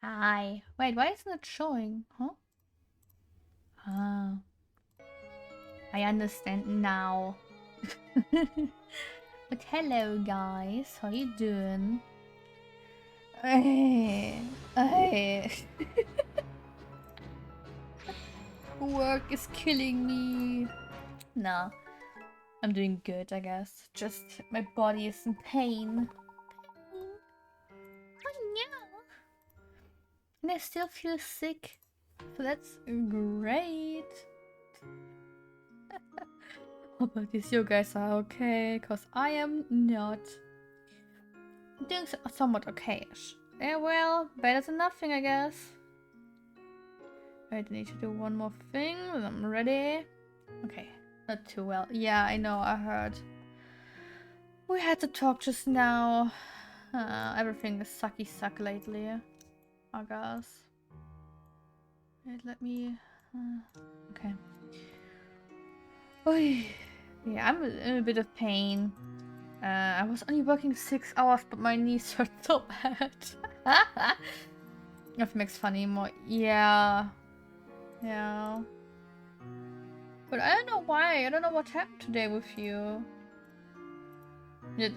Hi. Wait, why isn't it showing? Huh? Ah. I understand now. But hello guys, how you doing? Hey. Work is killing me. Nah, I'm doing good, I guess. Just my body is in pain. Oh no. And I still feel sick. So that's great. Hope these you guys are okay, cause I am not. I'm doing somewhat okay-ish. Yeah, well, better than nothing, I guess. Right, I need to do one more thing, and I'm ready. Okay, not too well. Yeah, I know, I heard. We had to talk just now. Everything is sucky suck lately, I guess. Wait, let me... okay. Oy. Yeah, I'm in a bit of pain. I was only working 6 hours, but my knees hurt so bad. If it makes fun anymore. Yeah. Yeah. But I don't know why. I don't know what happened today with you. It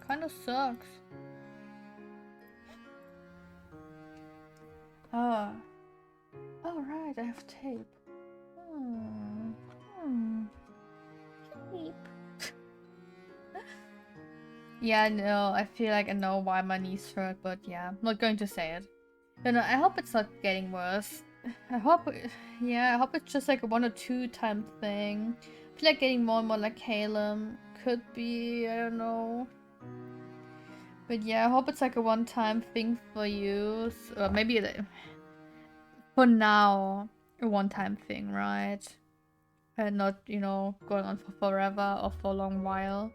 kind of sucks. Ah. Oh, right. I have tape. Tape. Yeah, no. I feel like I know why my knees hurt, but yeah. I'm not going to say it. You know, I hope it's not getting worse. I hope, yeah, I hope it's just like a 1 or 2 time thing. I feel like getting more and more like Caleb. Could be, I don't know. But yeah, I hope it's like a one-time thing for you. Or maybe for now, a one-time thing, right? And not, you know, going on for forever or for a long while.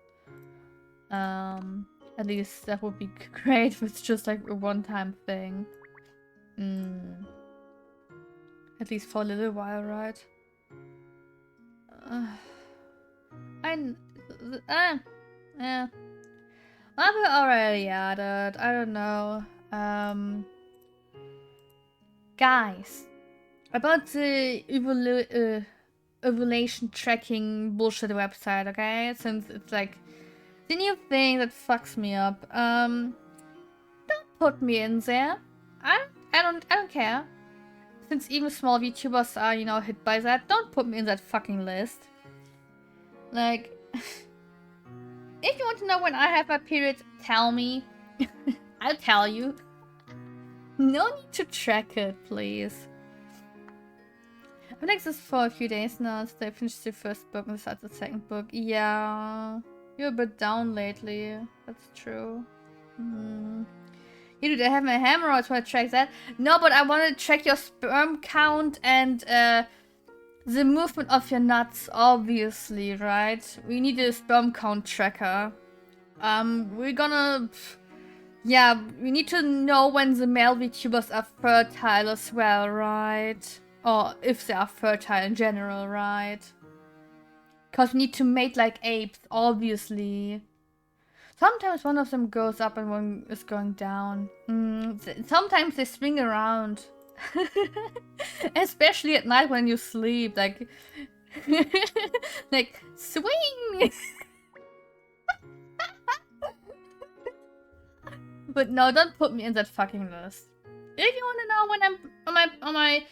At least that would be great if it's just like a one-time thing. At least for a little while, right? Yeah. I'm already at it. I don't know. Guys, about the ovulation tracking bullshit website, okay? Since it's like the new thing that fucks me up. Don't put me in there. I don't care. Since even small VTubers are, you know, hit by that, don't put me in that fucking list. Like, if you want to know when I have my period, tell me. I'll tell you. No need to track it, please. I've been like this for a few days now since I finished the first book and started the second book. Yeah, you're a bit down lately. That's true. Yeah, dude, I have my hammer. I want to track that. No, but I want to track your sperm count and the movement of your nuts, obviously, right? We need a sperm count tracker. We're gonna... Yeah, we need to know when the male VTubers are fertile as well, right? Or if they are fertile in general, right? Because we need to mate like apes, obviously. Sometimes one of them goes up and one is going down. Sometimes they swing around. Especially at night when you sleep, like... like, swing! But no, don't put me in that fucking list. If you want to know when I'm on my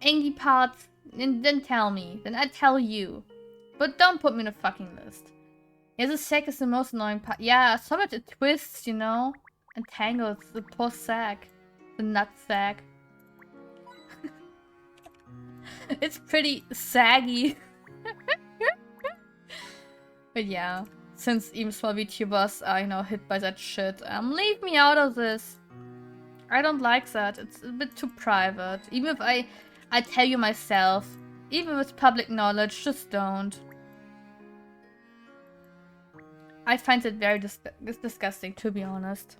angry parts, then tell me. Then I tell you. But don't put me in a fucking list. Yeah, the sack is the most annoying part. Yeah, some of it twists, you know? And tangles. The poor sack. The nut sack. It's pretty saggy. But yeah. Since even small VTubers are, you know, hit by that shit. Leave me out of this. I don't like that. It's a bit too private. Even if I tell you myself. Even with public knowledge, just don't. I find it very disgusting, to be honest.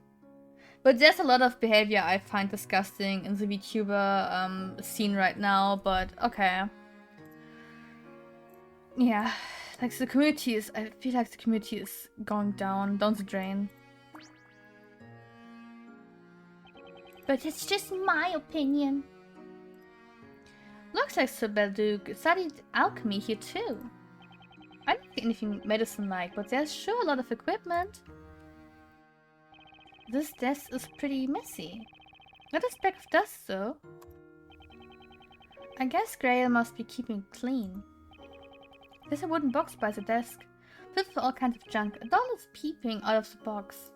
But there's a lot of behavior I find disgusting in the VTuber scene right now, but okay. Yeah, like the community is, I feel like the community is going down the drain. But it's just my opinion. Looks like Sir Belduke studied alchemy here too. I don't see anything medicine-like, but there's sure a lot of equipment. This desk is pretty messy. Not a speck of dust though. I guess Grail must be keeping it clean. There's a wooden box by the desk, filled with all kinds of junk. A doll is peeping out of the box.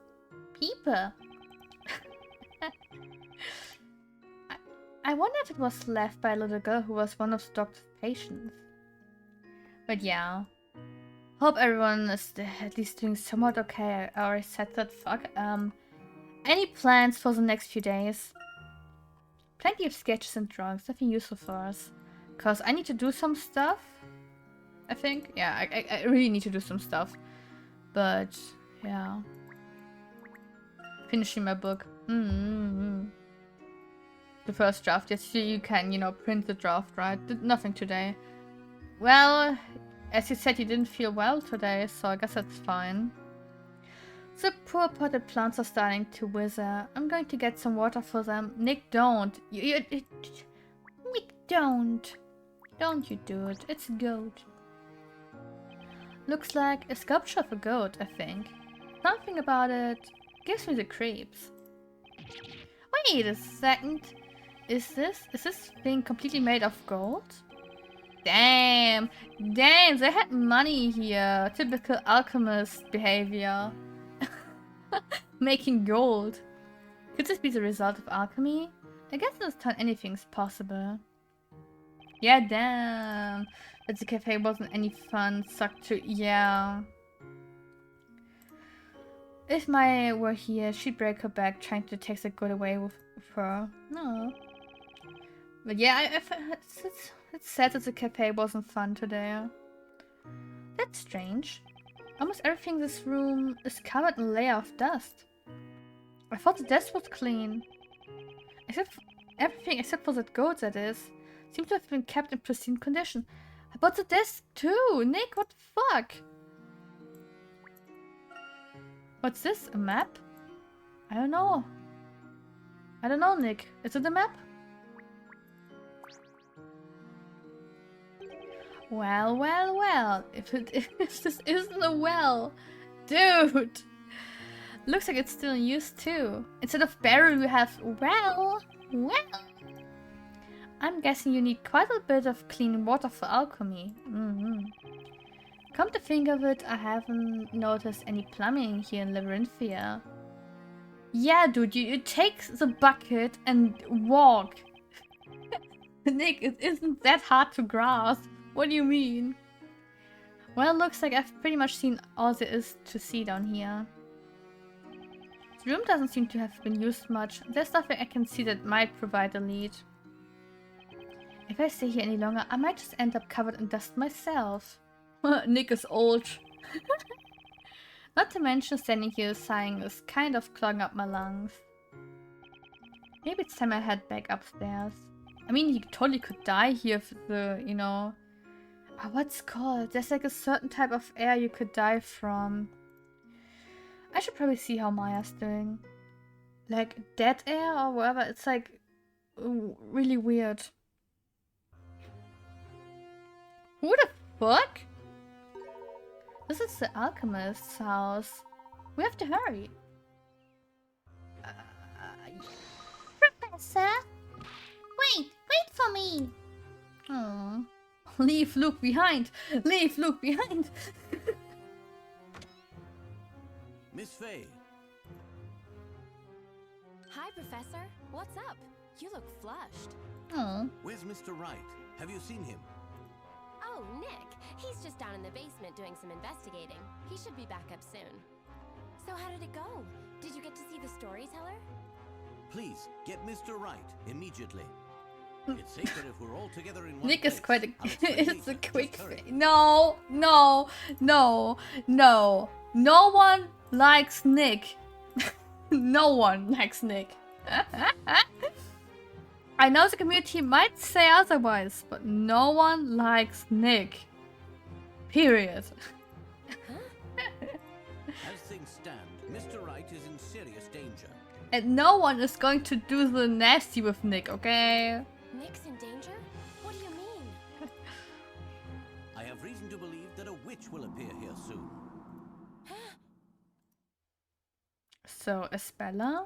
Peeper! I wonder if it was left by a little girl who was one of the doctor's patients. But yeah. Hope everyone is at least doing somewhat okay. I already said that. Fuck. Any plans for the next few days? Plenty of sketches and drawings. Nothing useful for us. Cause I need to do some stuff. I think. Yeah, I really need to do some stuff. But, yeah. Finishing my book. The first draft. Yes, you can, you know, print the draft, right? Did nothing today. Well, as you said, you didn't feel well today, so I guess that's fine. The poor potted plants are starting to wither. I'm going to get some water for them. Nick, don't. Nick, don't. Don't you do it. It's a goat. Looks like a sculpture of a goat, I think. Something about it gives me the creeps. Wait a second. Is this thing completely made of gold? Damn! Damn, they had money here. Typical alchemist behavior. Making gold. Could this be the result of alchemy? I guess in this town anything's possible. Yeah, damn. But the cafe wasn't any fun. Sucked to... Yeah. If Maya were here, she'd break her back trying to take the good away with her. No. But yeah, it's sad that the cafe wasn't fun today. That's strange. Almost everything in this room is covered in a layer of dust. I thought the desk was clean. Everything except for that goat, that is. Seems to have been kept in pristine condition. About the desk too! Nick, what the fuck? What's this? A map? I don't know. I don't know, Nick. Is it a map? Well, well, well. If this isn't a well. Dude! Looks like it's still in use too. Instead of barrel, we have well. Well. I'm guessing you need quite a bit of clean water for alchemy. Come to think of it, I haven't noticed any plumbing here in Labyrinthia. Yeah, dude, you take the bucket and walk. Nick, it isn't that hard to grasp. What do you mean? Well, looks like I've pretty much seen all there is to see down here. The room doesn't seem to have been used much. There's nothing I can see that might provide a lead. If I stay here any longer, I might just end up covered in dust myself. Nick is old. Not to mention standing here sighing is kind of clogging up my lungs. Maybe it's time I head back upstairs. I mean, you totally could die here if the, you know... what's it called? There's like a certain type of air you could die from. I should probably see how Maya's doing. Like dead air or whatever. It's like really weird. Who the fuck? This is the alchemist's house. We have to hurry. Professor? Wait for me! Oh. Leave Luke behind! Leave Luke behind! Miss Faye. Hi, Professor. What's up? You look flushed. Oh. Where's Mr. Wright? Have you seen him? Oh, Nick. He's just down in the basement doing some investigating. He should be back up soon. So how did it go? Did you get to see the storyteller? Please, get Mr. Wright immediately. It's safer if we're all together in one Nick place. is quite a... I'll explain it's a later. quick Just hurry. thing. No, no, no, no. No one likes Nick. No one likes Nick. I know the community might say otherwise, but no one likes Nick. Period. As things stand, Mr. Wright is in serious danger. And no one is going to do the nasty with Nick, okay? Nick's in danger? What do you mean? I have reason to believe that a witch will appear here soon. So, Espella?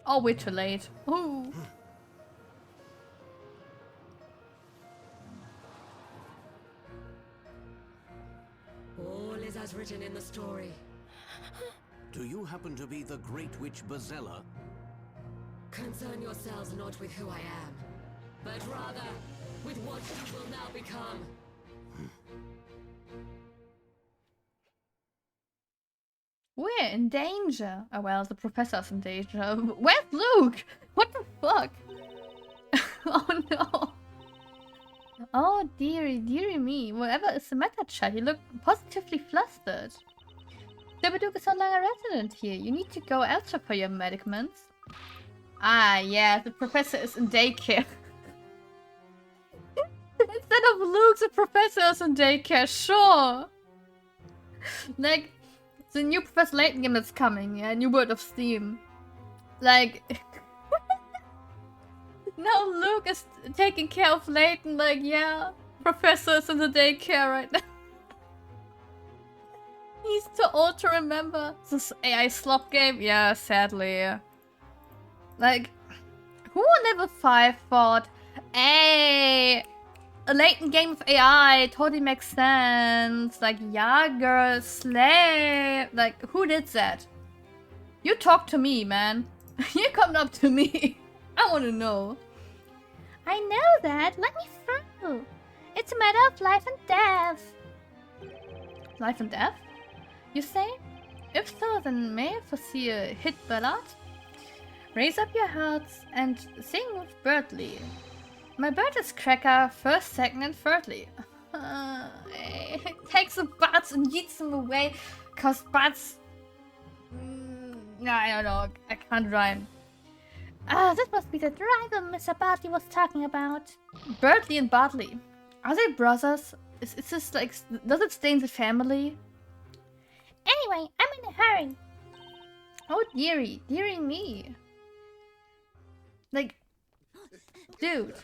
Oh, we're too late. Ooh. All is as written in the story. Do you happen to be the great witch Bazella? Concern yourselves not with who I am, but rather with what you will now become. We're in danger. Oh well, the professor's in danger. Where's Luke? What the fuck? Oh no. Oh dearie, dearie me. Whatever is the matter, Chad? You look positively flustered. Duke is no longer resident here. You need to go elsewhere for your medicaments. Ah, yeah, the professor is in daycare. Instead of Luke, the professor is in daycare, sure. Like, the new Professor Layton game that's coming, yeah, New World of Steam. Like, now Luke is taking care of Layton, like, yeah, Professor is in the daycare right now. He's too old to remember. This AI slop game? Yeah, sadly. Like, who on level 5 thought, hey, a Layton game of AI totally makes sense. Like, yeah, girl, slay. Like, who did that? You talk to me, man. You come up to me. I want to know. I know that. Let me through. It's a matter of life and death. Life and death? You say? If so, then may I foresee a hit ballad? Raise up your hearts and sing with Birdly. My bird is Cracker, first, second, and thirdly. Takes the butts and yeets them away, cause butts... I don't know, I can't rhyme. Ah, this must be the dragon Mr. Bartley was talking about. Birdly and Bartley. Are they brothers? Is this like... Does it stay in the family? Anyway, I'm in a hurry. Oh dearie, dearie me. Like... Dude.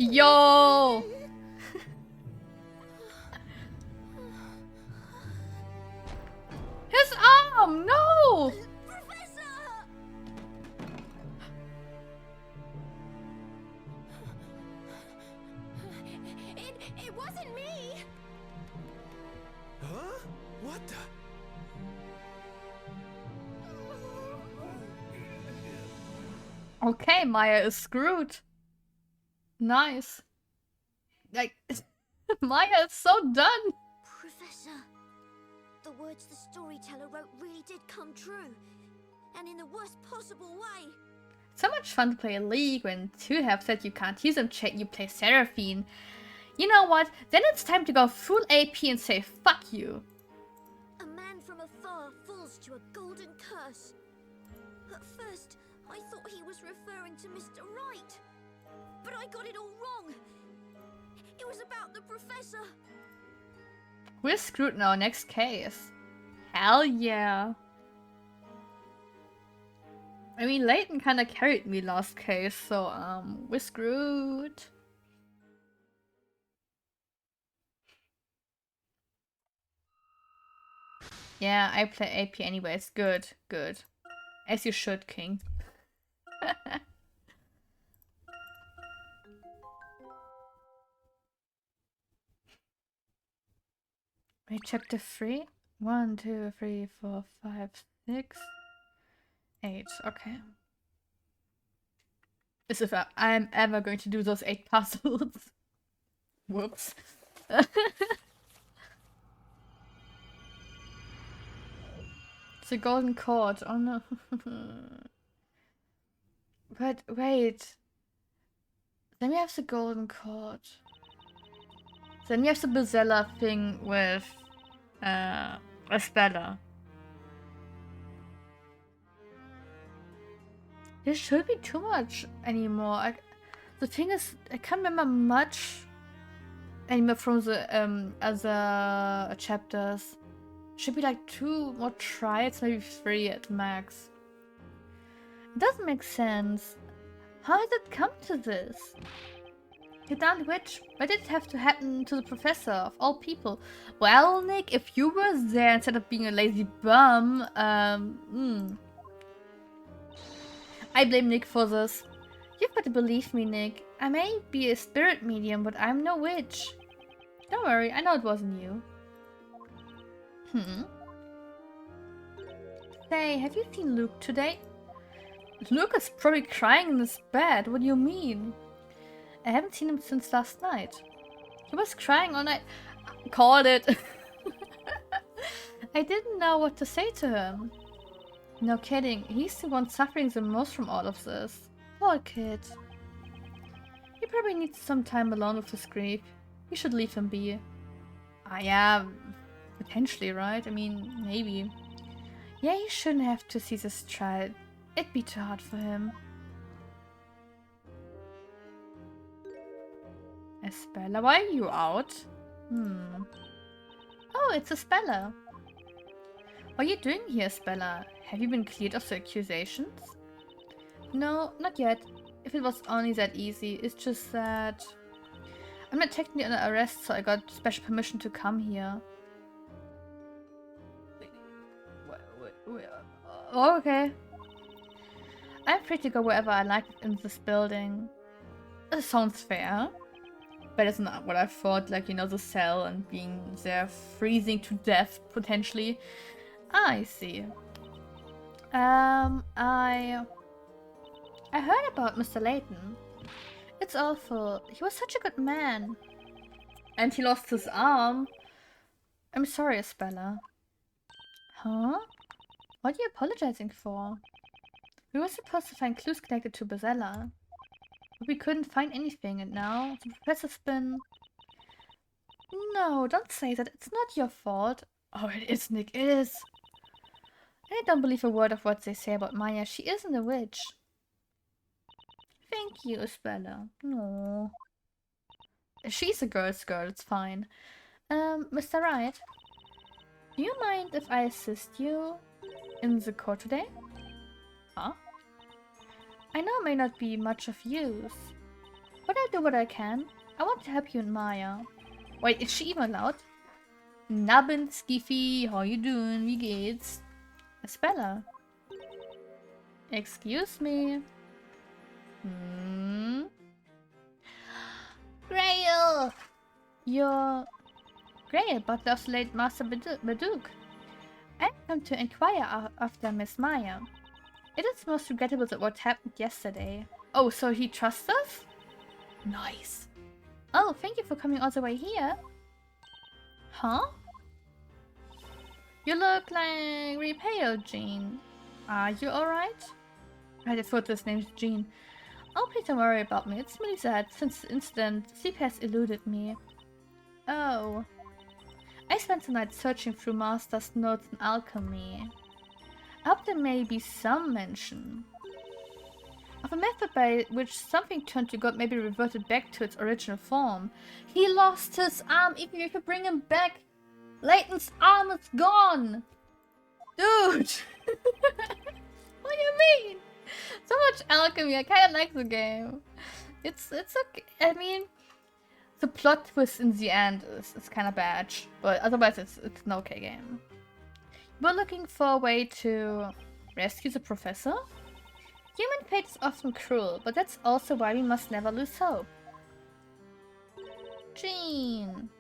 Yo! His arm! No! It wasn't me! Huh? What the? Okay, Maya is screwed. Nice. Like, Maya is so done. Professor, the words the storyteller wrote really did come true. And in the worst possible way. So much fun to play a league when two have said you can't use them, check you play Seraphine. You know what? Then it's time to go full AP and say fuck you. A man from afar falls to a golden curse. At first, I thought he was referring to Mr. Right. But I got it all wrong. It was about the professor. We're screwed in our next case. Hell yeah. I mean, Layton kinda carried me last case, so we're screwed. Yeah, I play AP anyways. Good, good. As you should, King. Wait, chapter 3? 1, 2, 3, 4, 5, 6, 8. Okay. As if I'm ever going to do those 8 puzzles. Whoops. It's a golden cord. Oh no. But wait. Then we have the golden cord. Then we have the Bazella thing with Espella. There shouldn't be too much anymore. The thing is, I can't remember much anymore from the other chapters. Should be like 2 more trials, maybe 3 at max. It doesn't make sense. How did it come to this? You darn witch, why did it have to happen to the professor of all people? Well, Nick, if you were there instead of being a lazy bum, I blame Nick for this. You've got to believe me, Nick. I may be a spirit medium, but I'm no witch. Don't worry, I know it wasn't you. Say, have you seen Luke today? Luke is probably crying in his bed. What do you mean? I haven't seen him since last night. He was crying all night. Called it. I didn't know what to say to him. No kidding. He's the one suffering the most from all of this. Poor kid. He probably needs some time alone with his grief. We should leave him be. Ah, yeah. Potentially, right? I mean, maybe. Yeah, he shouldn't have to see this child. It'd be too hard for him. Espella, why are you out? Oh, it's Espella. What are you doing here, Espella? Have you been cleared of the accusations? No, not yet. If it was only that easy, it's just that... I'm not technically under arrest, so I got special permission to come here. Oh, okay. I'm free to go wherever I like in this building. That sounds fair. But it's not what I thought, like, you know, the cell and being there freezing to death, potentially. Ah, I see. I heard about Mr. Layton. It's awful. He was such a good man. And he lost his arm. I'm sorry, Espella. Huh? What are you apologizing for? We were supposed to find clues connected to Bezella. But we couldn't find anything, and now the professor's been... No, don't say that. It's not your fault. Oh, it is, Nick. It is. I don't believe a word of what they say about Maya. She isn't a witch. Thank you, Espella. No. She's a girl's girl. It's fine. Mr. Wright, do you mind if I assist you in the court today? Huh? I know it may not be much of use, but I'll do what I can. I want to help you and Maya. Wait, is she even allowed? Nabben, Skiffy, how you doing? Wie geht's? Espella. Excuse me. Grail! You're... Grail, butler of the late Master Baduk. I've come to inquire after Miss Maya. It is most regrettable that what happened yesterday. Oh, so he trusts us? Nice. Oh, thank you for coming all the way here. Huh? You look like really pale, Jean. Are you alright? I thought this name's Jean. Oh, please don't worry about me. It's really sad. Since the incident, sleep has eluded me. Oh. I spent the night searching through Master's notes in alchemy. I hope there may be some mention of a method by which something turned to God may be reverted back to its original form. He lost his arm. Even if you bring him back, Layton's arm is gone. Dude. What do you mean? So much alchemy. I kind of like the game. It's okay. I mean, the plot twist in the end is kind of bad, but otherwise it's an okay game. We're looking for a way to rescue the professor. Human fate is often cruel, but that's also why we must never lose hope. Jean.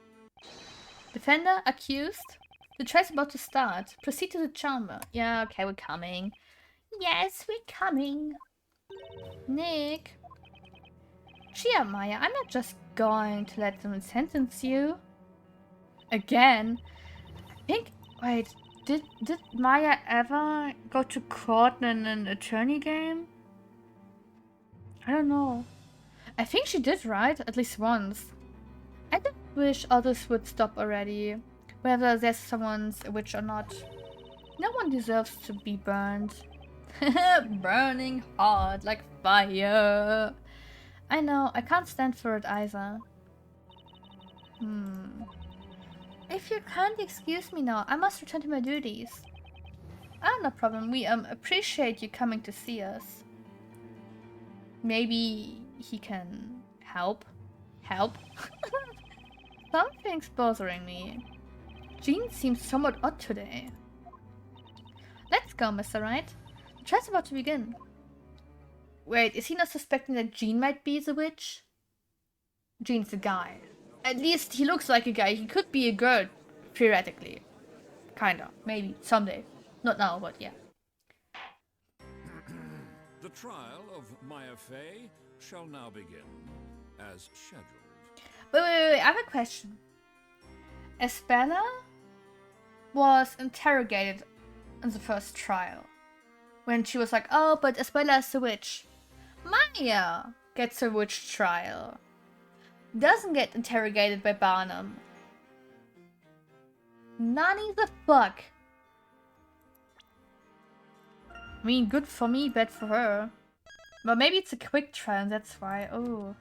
Defender, accused. The trial's about to start. Proceed to the chamber. Yeah, okay, we're coming. Yes, we're coming. Nick. Cheer, Maya. I'm not just going to let them sentence you. Again. I think... Wait. Did Maya ever go to court in an attorney game? I don't know. I think she did, right? At least once. I just wish others would stop already. Whether there's someone's a witch or not. No one deserves to be burned. Burning hot like fire. I know, I can't stand for it either. If you kindly excuse me now, I must return to my duties. Ah, no problem. We appreciate you coming to see us. Maybe he can help? Help? Something's bothering me. Jean seems somewhat odd today. Let's go, Mr. Wright. The trial's about to begin. Wait, is he not suspecting that Jean might be the witch? Jean's a guy. At least he looks like a guy. He could be a girl, theoretically. Kinda. Maybe. Someday. Not now, but yeah. The trial of Maya Fey shall now begin, as scheduled. Wait. I have a question. Espella was interrogated in the first trial. When she was like, oh, but Espella is the witch. Maya gets a witch trial. Doesn't get interrogated by Barnum. Nani the fuck? I mean, good for me, bad for her. But maybe it's a quick trial and that's why. Oh.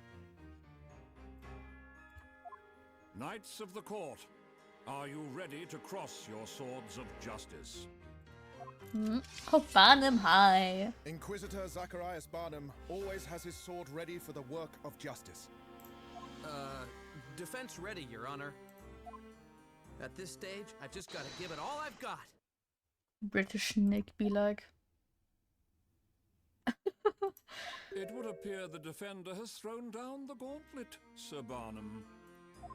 Knights of the court, are you ready to cross your swords of justice? Oh, Barnum, hi. Inquisitor Zacharias Barnum always has his sword ready for the work of justice. Defense ready, Your Honor. At this stage, I've just got to give it all I've got. British Nick be like. It would appear the defender has thrown down the gauntlet, Sir Barnum.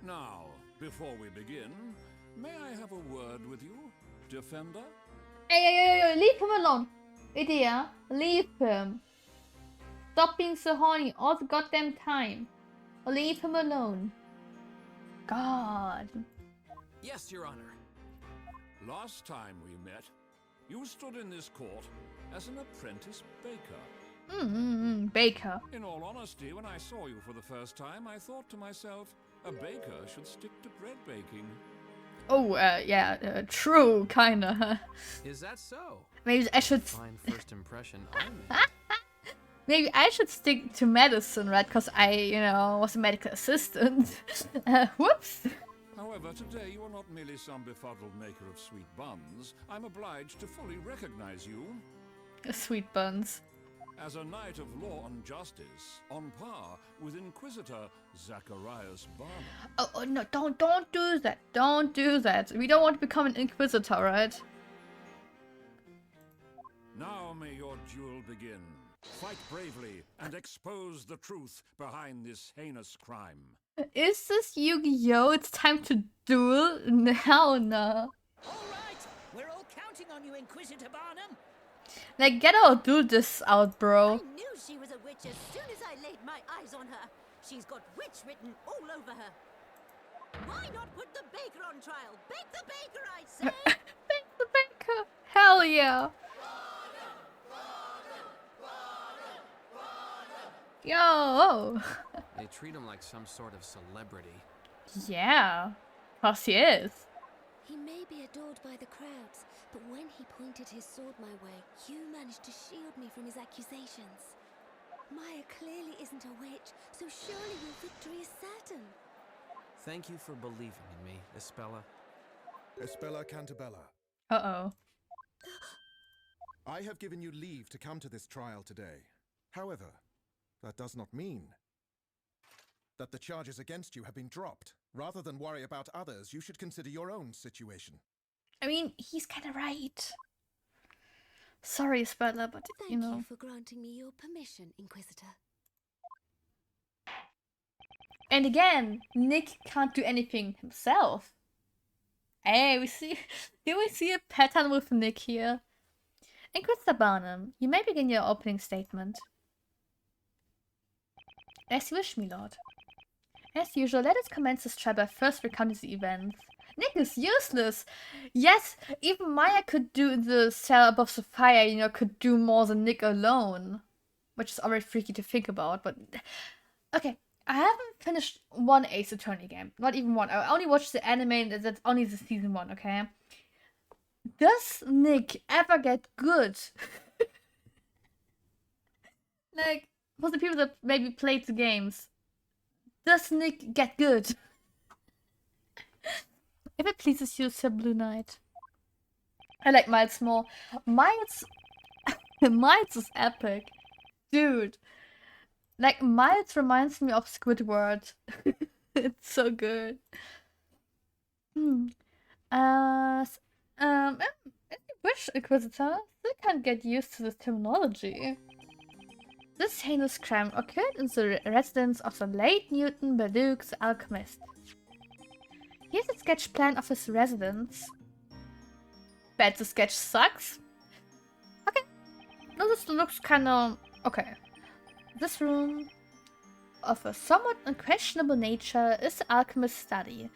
Now, before we begin, may I have a word with you, defender? Hey, leave him alone. Idiot, leave him. Stop being so horny all the goddamn time. Leave him alone. God. Yes, Your Honor. Last time we met, you stood in this court as an apprentice baker. Baker. In all honesty, when I saw you for the first time, I thought to myself, a baker should stick to bread baking. Oh, yeah, true, kinda. Is that so? Maybe I should. Fine first impression I made. Maybe I should stick to medicine, right? Because I, was a medical assistant. Whoops. However, today you are not merely some befuddled maker of sweet buns. I'm obliged to fully recognize you Sweet buns. as a knight of law and justice, on par with Inquisitor Zacharias Barnum. Oh no! Don't do that! Don't do that! We don't want to become an inquisitor, right? Now may your duel begin. Fight bravely and expose the truth behind this heinous crime. Is this Yu-Gi-Oh? It's time to duel? Hell no. All right, we're all counting on you, Inquisitor Barnum. Like, get our do this out, bro. I knew she was a witch as soon as I laid my eyes on her. She's got witch written all over her. Why not put the baker on trial? Bake the baker, I say! Bake the baker. Hell yeah. Yo. They treat him like some sort of celebrity. Yeah. Cause he is. He may be adored by the crowds, but when he pointed his sword my way, you managed to shield me from his accusations. Maya clearly isn't a witch, so surely your victory is certain. Thank you for believing in me, Espella. Espella Cantabella, Uh-oh. I have given you leave to come to this trial today. However, that does not mean that the charges against you have been dropped. Rather than worry about others, you should consider your own situation. I mean, he's kind of right. Sorry, Spatler, but Thank you know. you for granting me your permission, Inquisitor. And again, Nick can't do anything himself. Hey, do we see a pattern with Nick here? Inquisitor Barnum, you may begin your opening statement. As you wish, my lord. As usual, let us commence this trial by first recounting the events. Nick is useless! Yes, even Maya could do the cell above the fire, could do more than Nick alone. Which is already freaky to think about, but... Okay, I haven't finished one Ace Attorney game. Not even one. I only watched the anime, and that's only the season 1, okay? Does Nick ever get good? Like, for the people that maybe played the games, does Nick get good? If it pleases you, Sir Blue Knight. I like Miles more. Miles... Miles is epic. Dude. Like, Miles reminds me of Squidward. It's so good. Which Inquisitor still can't get used to this terminology. This heinous crime occurred in the residence of the late Newton Belluke, the alchemist. Here's a sketch plan of his residence. Bet the sketch sucks. Okay. No, this looks kinda... okay. This room, of a somewhat unquestionable nature, is the alchemist's study,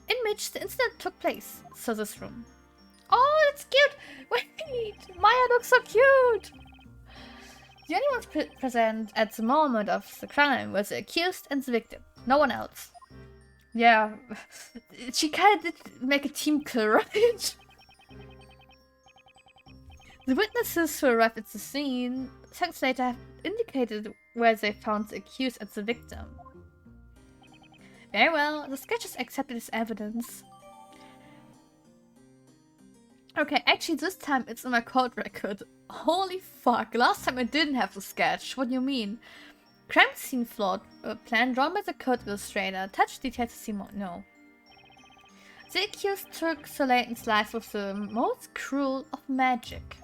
in which the incident took place. So this room. Oh, it's cute! Wait! Maya looks so cute! The only ones present at the moment of the crime was the accused and the victim. No one else. Yeah, she kinda did make a team kill, right? The witnesses who arrived at the scene seconds later have indicated where they found the accused and the victim. Very well, the sketch is accepted as evidence. Okay, actually this time it's in my court record. Holy fuck, last time I didn't have the sketch. What do you mean? Crime scene flawed plan drawn by the code illustrator. Touch details to see more. No. The accused took Sir Layton's life with the most cruel of magic.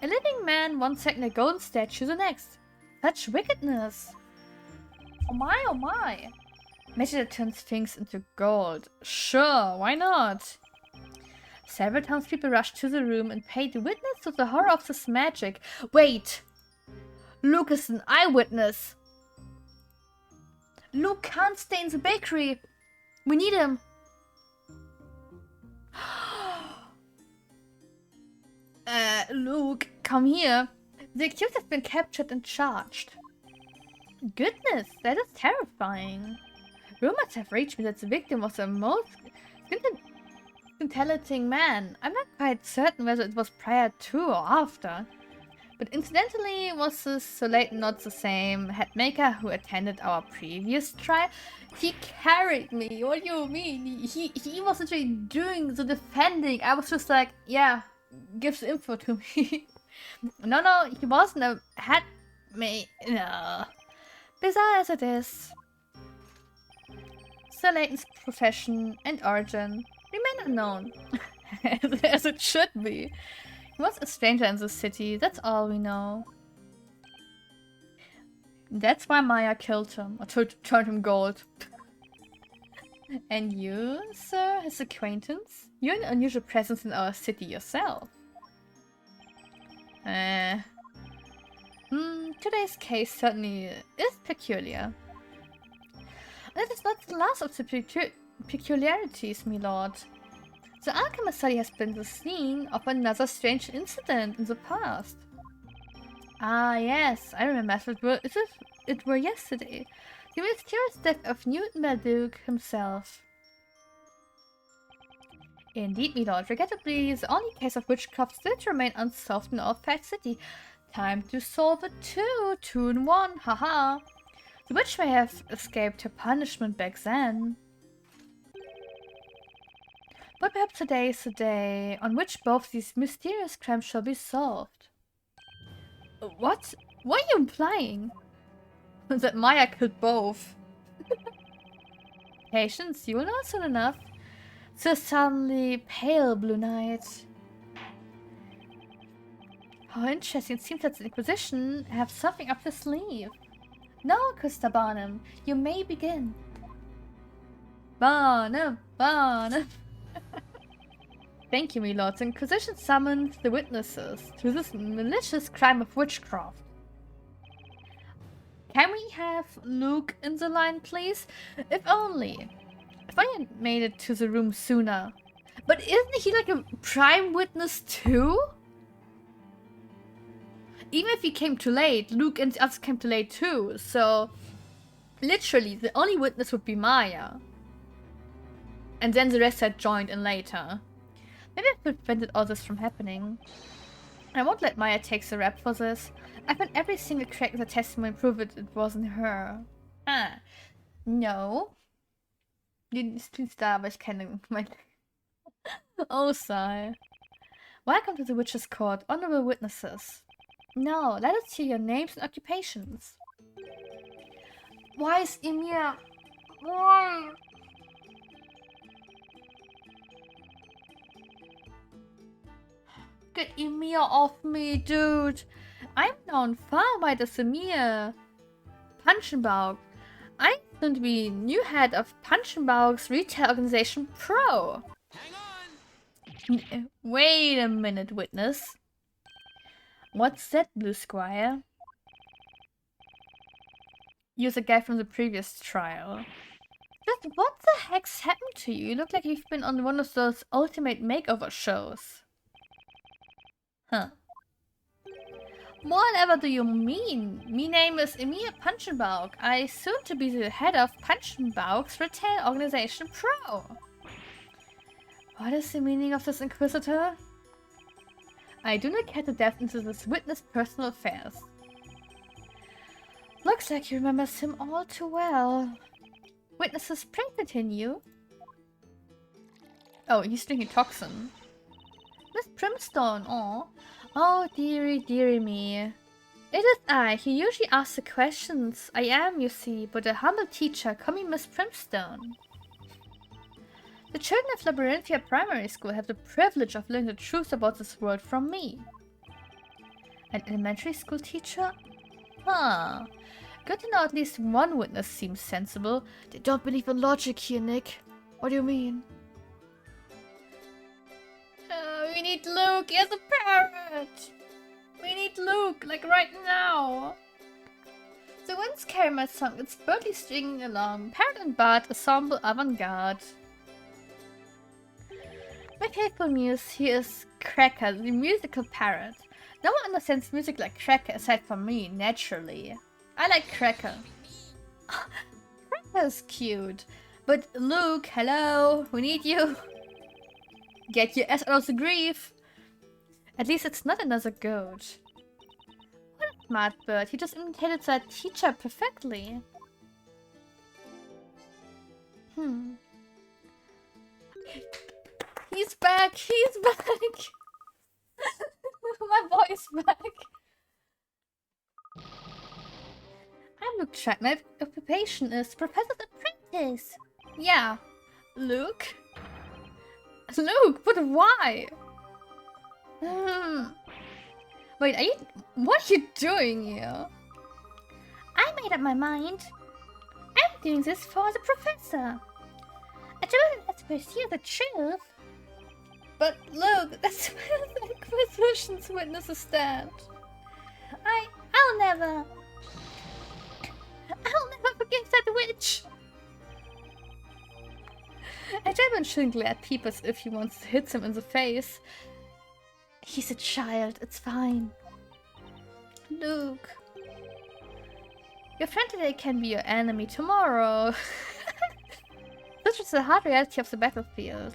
A living man one second, a golden statue the next. Such wickedness. Oh my, oh my. Magic that turns things into gold. Sure, why not? Several townspeople rushed to the room and paid witness to the horror of this magic. Wait! Luke is an eyewitness! Luke can't stay in the bakery! We need him! Luke, come here. The accused has been captured and charged. Goodness, that is terrifying. Rumors have reached me that the victim was the most scintillating man. I'm not quite certain whether it was prior to or after. But incidentally, was this Sir Layton not the same headmaker who attended our previous trial? He carried me. What do you mean? He was actually doing the defending. I was just like, yeah, give the info to me. No, he wasn't a headmate. No. Bizarre as it is, Sir Layton's profession and origin remain unknown. As it should be. He was a stranger in the city, that's all we know. That's why Maya killed him, or turned him gold. And you, sir, his acquaintance? You're an unusual presence in our city yourself. Today's case certainly is peculiar. That is not the last of the peculiarities, my lord. The alchemist study has been the scene of another strange incident in the past. Ah, yes, I remember as if it were yesterday. The mysterious death of Newton Belluke himself. Indeed, my lord, regrettably, the only case of witchcraft still to remain unsolved in our fair city. Time to solve it too, 2 in 1, haha. The witch may have escaped her punishment back then. But perhaps today is the day on which both these mysterious crimes shall be solved. What? What are you implying? That Maya killed both. Patience, you will know soon enough. So suddenly pale, Blue Knight. How interesting. It seems that the Inquisition have something up their sleeve. Now, Custer Barnum, you may begin. Barnum. Thank you, my lord. The Inquisition summoned the witnesses to this malicious crime of witchcraft. Can we have Luke in the line, please? If only. If I had made it to the room sooner. But isn't he like a prime witness too? Even if he came too late, Luke and the others came too late too. So, literally, the only witness would be Maya. And then the rest had joined in later. Maybe I prevented all this from happening. I won't let Maya take the rap for this. I found every single crack in the testimony prove it wasn't her. Ah, no. Die ist da, aber ich kenne mein... Oh, sigh. Welcome to the Witch's Court, honorable witnesses. Now, let us hear your names and occupations. Why is Emir... Why? Get Emir off me, dude. I'm known far by the Emir. Punchenbaug. I'm going to be new head of Punchenbaug's retail organization Pro. Hang on! Wait a minute, witness. What's that, Blue Squire? You're the guy from the previous trial. Just what the heck's happened to you? You look like you've been on one of those ultimate makeover shows. Huh. Whatever do you mean? Me name is Emir Punchenbaug. I soon to be the head of Punchenbaug's retail organization Pro. What is the meaning of this, Inquisitor? I do not care to delve into this witness' personal affairs. Looks like you remember him all too well. Witnesses, pray continue. Oh, he's drinking toxin. Miss Primstone, oh. Oh, dearie, dearie me. It is I. He usually asks the questions. I am, you see, but a humble teacher, call me Miss Primstone. The children of Labyrinthia Primary School have the privilege of learning the truth about this world from me. An elementary school teacher? Huh. Good to know at least one witness seems sensible. They don't believe in logic here, Nick. What do you mean? We need Luke as a parrot! We need Luke, like right now! The wind's carrying my song, it's birdly stringing along. Parrot and Bard, ensemble avant-garde. My faithful muse here is Cracker, the musical parrot. No one understands music like Cracker aside from me, naturally. I like Cracker. Cracker's cute. But Luke, hello, we need you. Get your ass out of the grief. At least it's not another goat. What a smart bird. He just imitated that teacher perfectly. He's back! He's back! My boy's back! I'm Luke Track. My occupation is Professor's Apprentice! Yeah. Luke? Luke, but why? Wait, what are you doing here? I made up my mind. I'm doing this for the professor. A children has to pursue the truth. But Luke, that's where the Inquisition's witnesses stand. I'll never forgive that witch. A gentleman shouldn't glare at people as if he wants to hit him in the face. He's a child, it's fine. Luke. Your friend today can be your enemy tomorrow. This is the hard reality of the battlefield.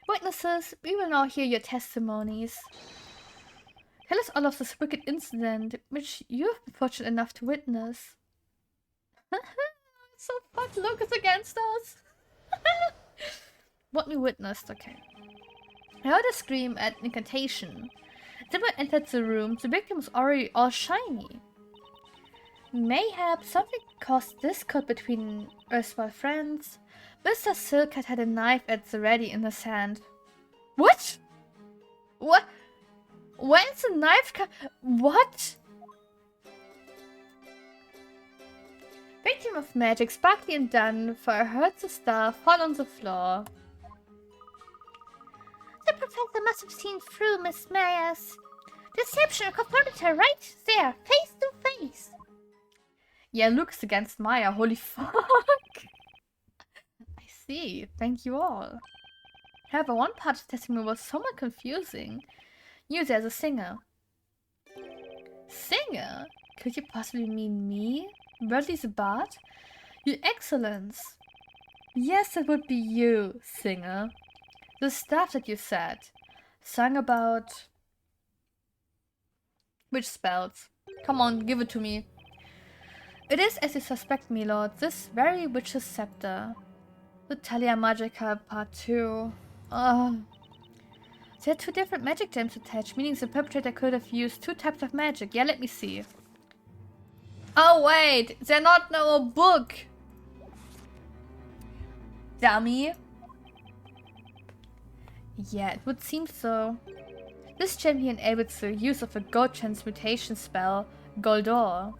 Witnesses, we will now hear your testimonies. Tell us all of this wicked incident, which you have been fortunate enough to witness. So fun, Luke is against us. What we witnessed, okay. I heard a scream at incantation. Then when I entered the room, the victim was already all shiny. Mayhap something caused discord between erstwhile friends. Mr. Silkhat had a knife at the ready in his hand. What? What? Where's the knife what? Victim of magic, sparkly and done, for I heard the star fall on the floor. The professor must have seen through Miss Meyer's deception and confronted her right there, face to face. Yeah, Luke's against Maya, holy fuck. I see, thank you all. However, one part of the testimony was somewhat confusing. You as a singer. Singer? Could you possibly mean me? Worldly the Bard? Your Excellence! Yes, it would be you, singer. The stuff that you said. Sung about Which spells? Come on, give it to me. It is as you suspect, me lord, this very witch's scepter. The Talia Magica Part 2. There are 2 different magic gems attached, meaning the perpetrator could have used 2 types of magic. Yeah, let me see. Oh wait, they're not in a book! Dummy. Yeah, it would seem so. This gem here enables the use of a gold transmutation spell, Goldor.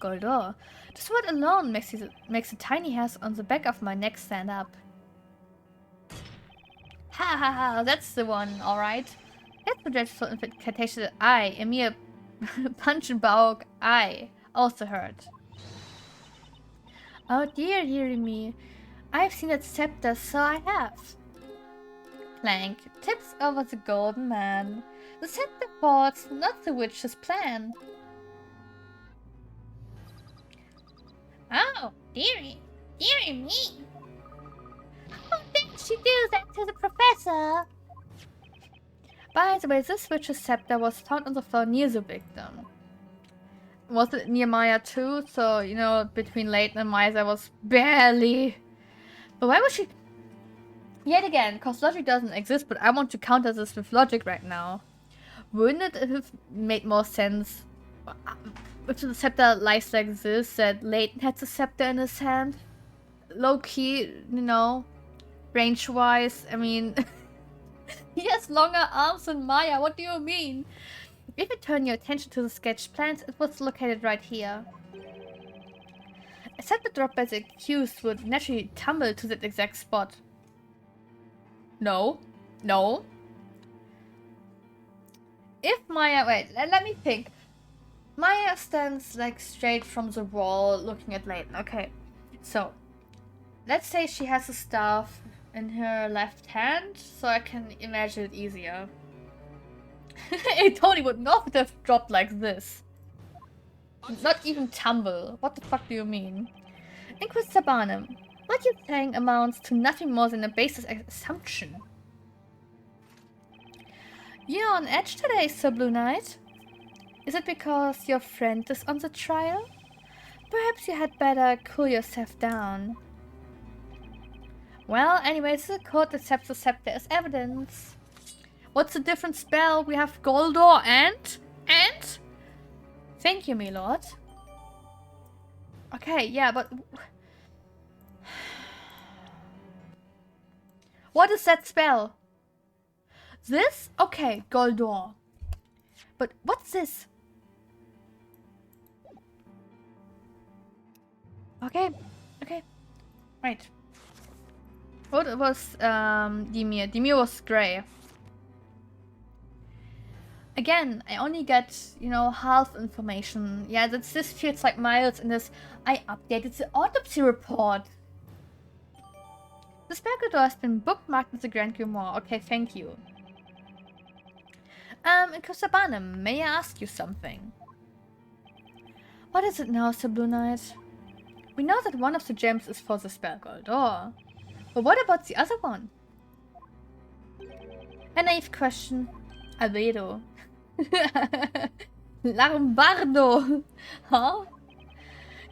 Goldor. This word alone makes the tiny hairs on the back of my neck stand up. Ha ha ha, that's the one, alright. That's the dreadful incantation that I, a mere punch and bog, I also heard. Oh dear, dearie me. I've seen that scepter, so I have. Clank tips over the golden man. The scepter falls, not the witch's plan. Oh, dearie me. How did she do that to the professor? By the way, this witch's scepter was found on the floor near the victim. Was it near Maya too? So, you know, between Leighton and Maya there was barely... But why was she... Yet again, because logic doesn't exist, but I want to counter this with logic right now. Wouldn't it have made more sense if the scepter lies like this, that Leighton had the scepter in his hand? Low-key, you know, range-wise, I mean... He has longer arms than Maya, what do you mean? If you turn your attention to the sketched plans, it was located right here. A scepter dropped by the accused would naturally tumble to that exact spot. No. If Maya... Wait, let me think. Maya stands like straight from the wall looking at Leighton. Okay, so let's say she has a staff in her left hand, so I can imagine it easier. It totally would not have dropped like this. Not even tumble. What the fuck do you mean? Inquisitor Barnum, what you're saying amounts to nothing more than a baseless assumption. You're on edge today, Sir Blue Knight. Is it because your friend is on the trial? Perhaps you had better cool yourself down. Well, anyways, the court accepts the scepter as evidence. What's the different spell? We have Goldor and? Thank you, my lord. Okay, yeah, but... What is that spell? This? Okay, Goldor. But what's this? Okay. Right. What was Dimir? Dimir was grey. Again, I only get, you know, half information. Yeah, this feels like miles in this. I updated the autopsy report. The spell door has been bookmarked with the Grand Grimoire. Okay, thank you. Inquisitor Barnum, may I ask you something? What is it now, Sir Blue Knight? We know that one of the gems is for the spell Goldor. But what about the other one? A naive question. Albedo. Lombardo! Huh?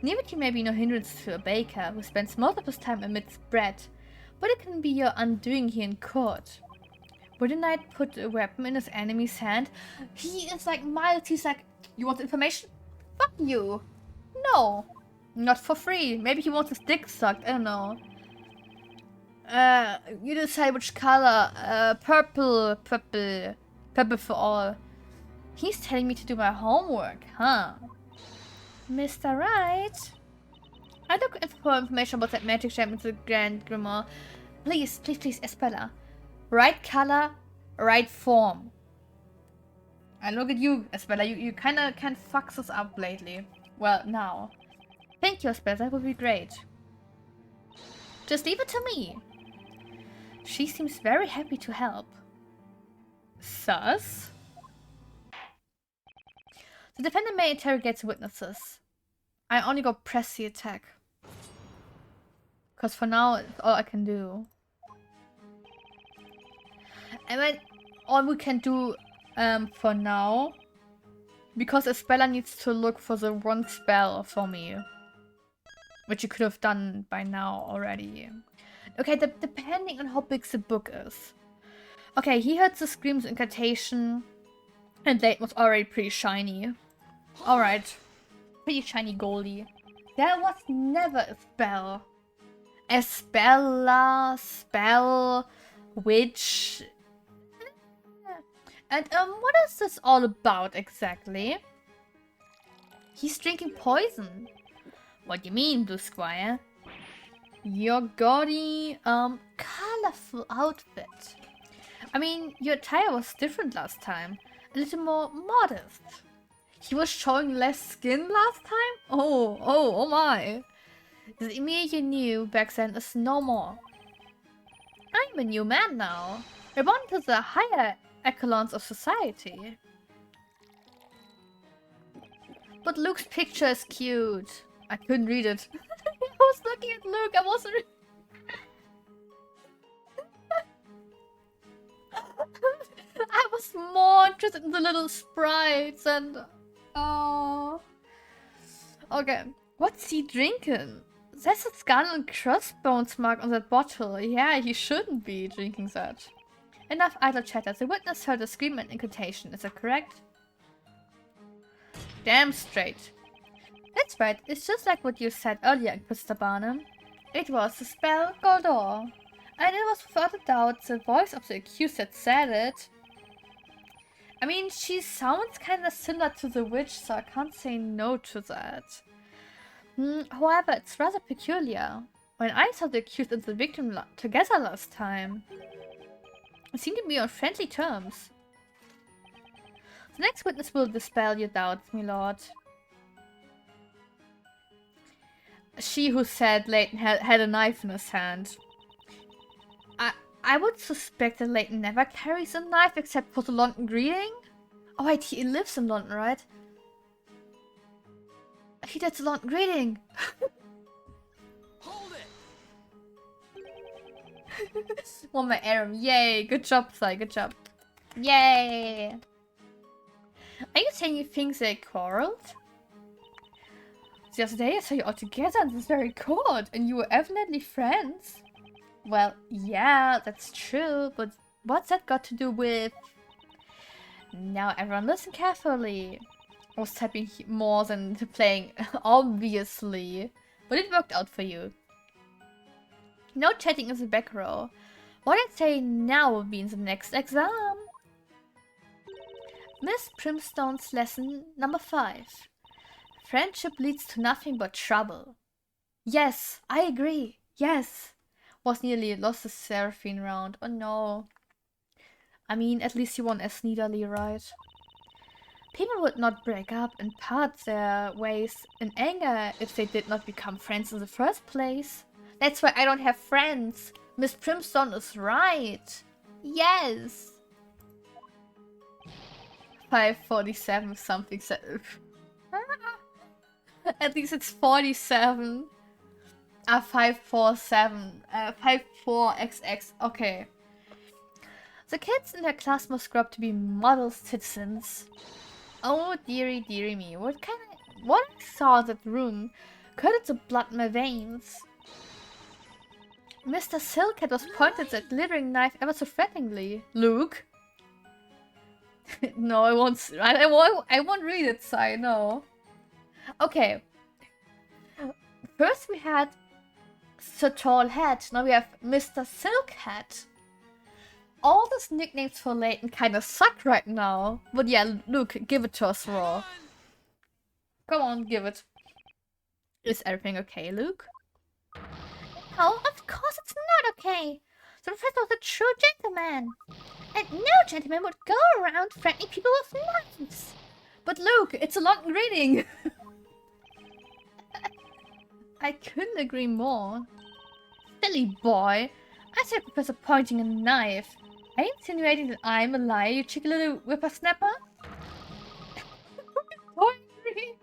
Naivety may be no hindrance to a baker who spends most of his time amidst bread, but it can be your undoing here in court. Would a knight put a weapon in his enemy's hand? He is like mild, he's like, you want information? Fuck you! No! Not for free. Maybe he wants his dick sucked, I don't know. You decide which color. Purple for all. He's telling me to do my homework, huh? Mr. Wright? I look for information about that magic gem in the Grand Grimoire. Please, Espella. Right color, right form. And look at you, Espella. You kinda can fuck this up lately. Well, now. Thank you, Espella. That would be great. Just leave it to me. She seems very happy to help. Sus? The defendant may interrogate witnesses. I only go press the attack. Because for now, it's all I can do. And then all we can do For now. Because a speller needs to look for the one spell for me. Which you could have done by now already. Okay, depending on how big the book is. Okay, he heard the screams incantation. And Layton was already pretty shiny. Alright. Pretty shiny goldy. There was never a spell. A speller, spell, witch. And what is this all about exactly? He's drinking poison. What do you mean, Blue Squire? Your gaudy, colorful outfit. I mean, your attire was different last time. A little more modest. He was showing less skin last time? Oh my. The Emir you knew back then is no more. I'm a new man now. Reborn to the higher echelons of society. But Luke's picture is cute. I couldn't read it. I was looking at Luke, I wasn't I was more interested in the little sprites and... Oh... Okay, what's he drinking? There's a skull and crossbones mark on that bottle. Yeah, he shouldn't be drinking that. Enough idle chatter. The witness heard a scream and incantation. Is that correct? Damn straight. That's right. It's just like what you said earlier, Mr. Barnum. It was the spell Goldor. And it was without a doubt the voice of the accused that said it. I mean, she sounds kinda similar to the witch, so I can't say no to that. However, it's rather peculiar. When I saw the accused and the victim together last time, it seemed to be on friendly terms. The next witness will dispel your doubts, my lord. She who said Layton had a knife in his hand. I would suspect that Layton never carries a knife except for the London greeting. Oh wait, he lives in London, right? He did the London greeting. Hold it! Won my arm. Yay! Good job, Sai. Good job. Yay! Are you saying you think they quarreled? The other day I saw you all together in this very court, and you were evidently friends. Well, yeah, that's true, but what's that got to do with... Now everyone listen carefully. I was typing more than playing, obviously. But it worked out for you. No chatting in the back row. What I'd say now will be in the next exam. Miss Primstone's lesson number 5. Friendship leads to nothing but trouble. Yes, I agree. Yes. Was nearly lost the Seraphine round. Oh no. I mean, at least you won as Nidalee, right? People would not break up and part their ways in anger if they did not become friends in the first place. That's why I don't have friends. Miss Primstone is right. Yes. 547 something. At least it's 47. 547. 54XX. Okay. The kids in their class must grow up to be model citizens. Oh dearie dearie me. What I saw in that room curdled the blood in my veins. Mr. Silkhead was pointed that glittering knife ever so threateningly. Luke? No, I won't. I won't read it, Sai. No. Okay. First we had Sir Tall Hat. Now we have Mr. Silkhead. All these nicknames for Layton kind of suck right now. But yeah, Luke, give it to us raw. Come on, give it. Is everything okay, Luke? No, of course it's not okay. The professor was a true gentleman. And no gentleman would go around threatening people with knives. But Luke, it's a London greeting. I couldn't agree more. Silly boy. I said Professor pointing a knife. Are you insinuating that I'm a liar, you cheeky little whippersnapper? So angry.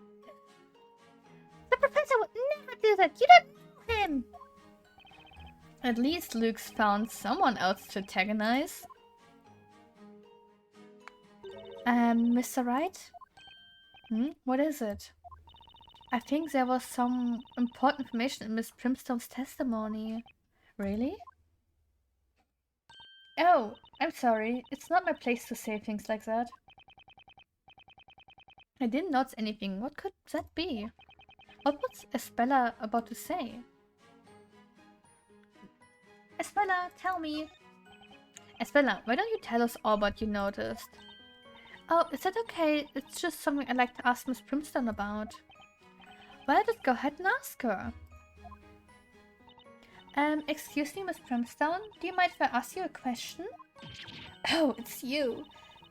The professor would never do that. You don't know him. At least Luke's found someone else to antagonize. Mr. Wright? What is it? I think there was some important information in Miss Primstone's testimony. Really? Oh, I'm sorry. It's not my place to say things like that. I didn't notice anything. What could that be? What was Espella about to say? Espella, tell me. Espella, why don't you tell us all what you noticed? Oh, is that okay? It's just something I'd like to ask Miss Primstone about. Well, just go ahead and ask her. Excuse me, Miss Primstone? Do you mind if I ask you a question? Oh, it's you.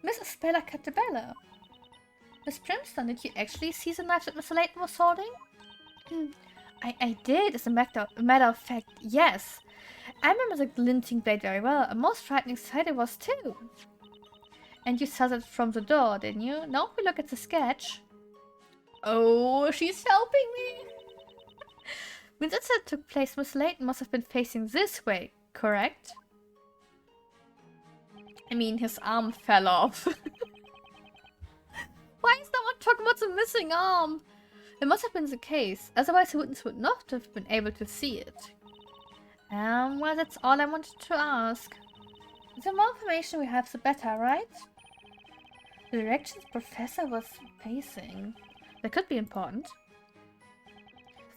Miss Espella Catabella. Miss Primstone, did you actually see the knife that Mr. Layton was holding? I did, as a matter of fact, yes. I remember the glinting blade very well. A most frightening sight it was, too. And you saw that from the door, didn't you? Now we look at the sketch. Oh, she's helping me! When this took place, Miss Layton must have been facing this way, correct? I mean, his arm fell off. Why is no one talking about the missing arm? It must have been the case, otherwise the witness would not have been able to see it. Well, that's all I wanted to ask. The more information we have, the better, right? The direction the professor was facing. That could be important.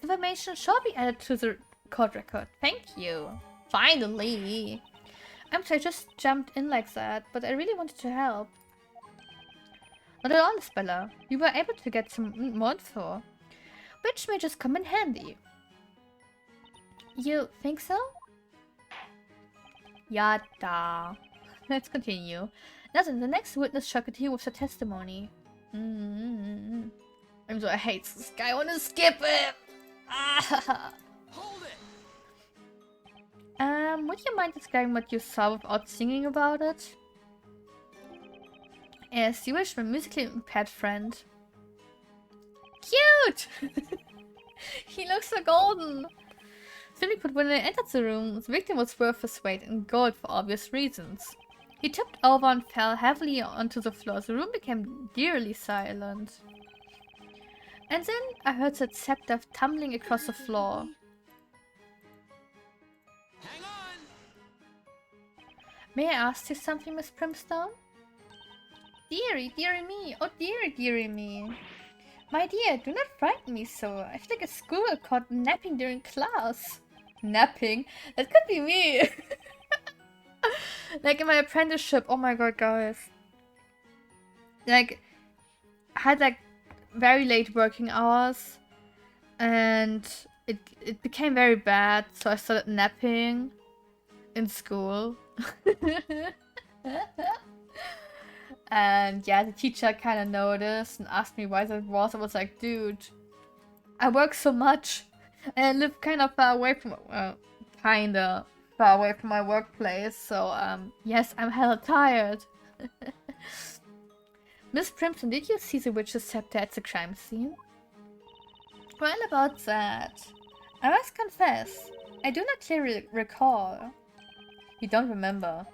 The information shall be added to the court record. Thank you. Finally. I'm sorry I just jumped in like that, but I really wanted to help. Not at all, Espella. We were able to get some more info, which may just come in handy. You think so? Yada. Let's continue. Now then, the next witness shall continue with the testimony. I'm so I hate this guy. I want to skip it. Hold it! Would you mind describing what you saw without singing about it? Yes, you wish, my musically impaired friend. Cute! He looks so golden. Simply put, when I entered the room, the victim was worth his weight in gold for obvious reasons. He tipped over and fell heavily onto the floor. The room became eerily silent. And then I heard that scepter tumbling across the floor. Hang on! May I ask you something, Miss Primstone? Dearie, dearie me. Oh, dearie, dearie me. My dear, do not frighten me so. I feel like a squirrel caught napping during class. Napping? That could be me. Like in my apprenticeship. Oh my god, guys. Like, I had like very late working hours. And it became very bad. So I started napping in school. And yeah, the teacher kind of noticed and asked me why that was. I was like, dude, I work so much and I live kind of far away from, kinda far away from my workplace. So, yes, I'm hella tired. Miss Primson, did you see the witch's scepter at the crime scene? Well, about that, I must confess, I do not clearly recall. You don't remember?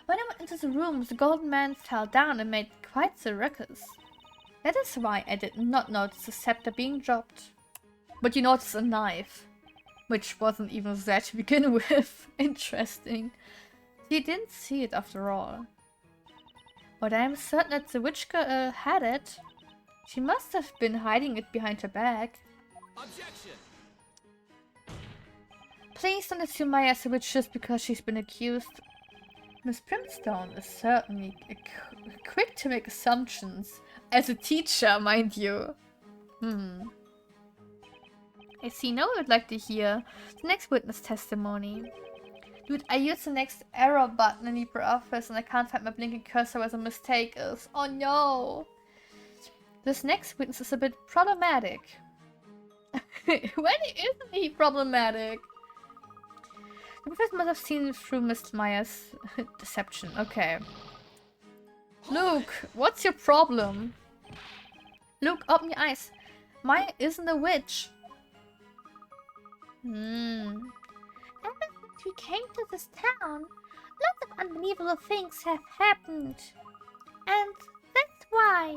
When I went into the room, the golden man fell down and made quite the ruckus. That is why I did not notice the scepter being dropped. But you noticed a knife, which wasn't even there to begin with. Interesting. You didn't see it after all. But I am certain that the witch girl had it. She must have been hiding it behind her back. Objection! Please don't assume Maya is a witch just because she's been accused. Miss Primstone is certainly quick to make assumptions. As a teacher, mind you. I see. Now I would like to hear the next witness testimony. Dude, I used the next error button in LibreOffice and I can't find my blinking cursor where the mistake is. Oh no! This next witness is a bit problematic. When isn't he problematic? The professor must have seen through Miss Meyer's deception. Okay. Luke, what's your problem? Luke, open your eyes. Maya isn't a witch. Ever since we came to this town, lots of unbelievable things have happened. And that's why.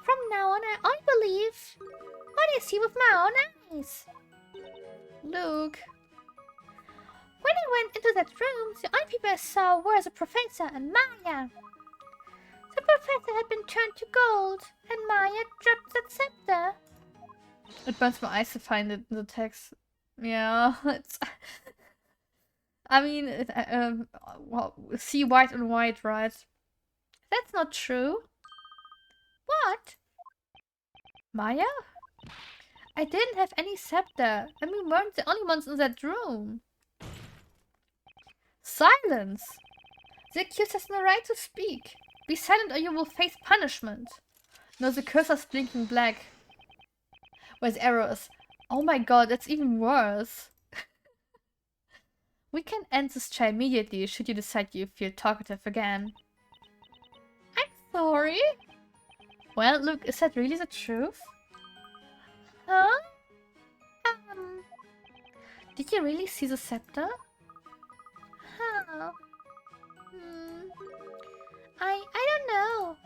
From now on, I only believe what I see with my own eyes. Luke. When I went into that room, the only people I saw were the professor and Maya. The professor had been turned to gold, and Maya dropped that scepter. It burns my eyes to find it in the text. Yeah, it's... I mean, well, see white on white, right? That's not true. What? Maya? I didn't have any scepter, and we weren't the only ones in that room. Silence! The accused has no right to speak. Be silent or you will face punishment. No, the cursor's blinking black. Where's arrows? Oh my god, that's even worse. We can end this try immediately should you decide you feel talkative again. I'm sorry. Well, look, is that really the truth? Huh? Did you really see the scepter? Huh. I don't know.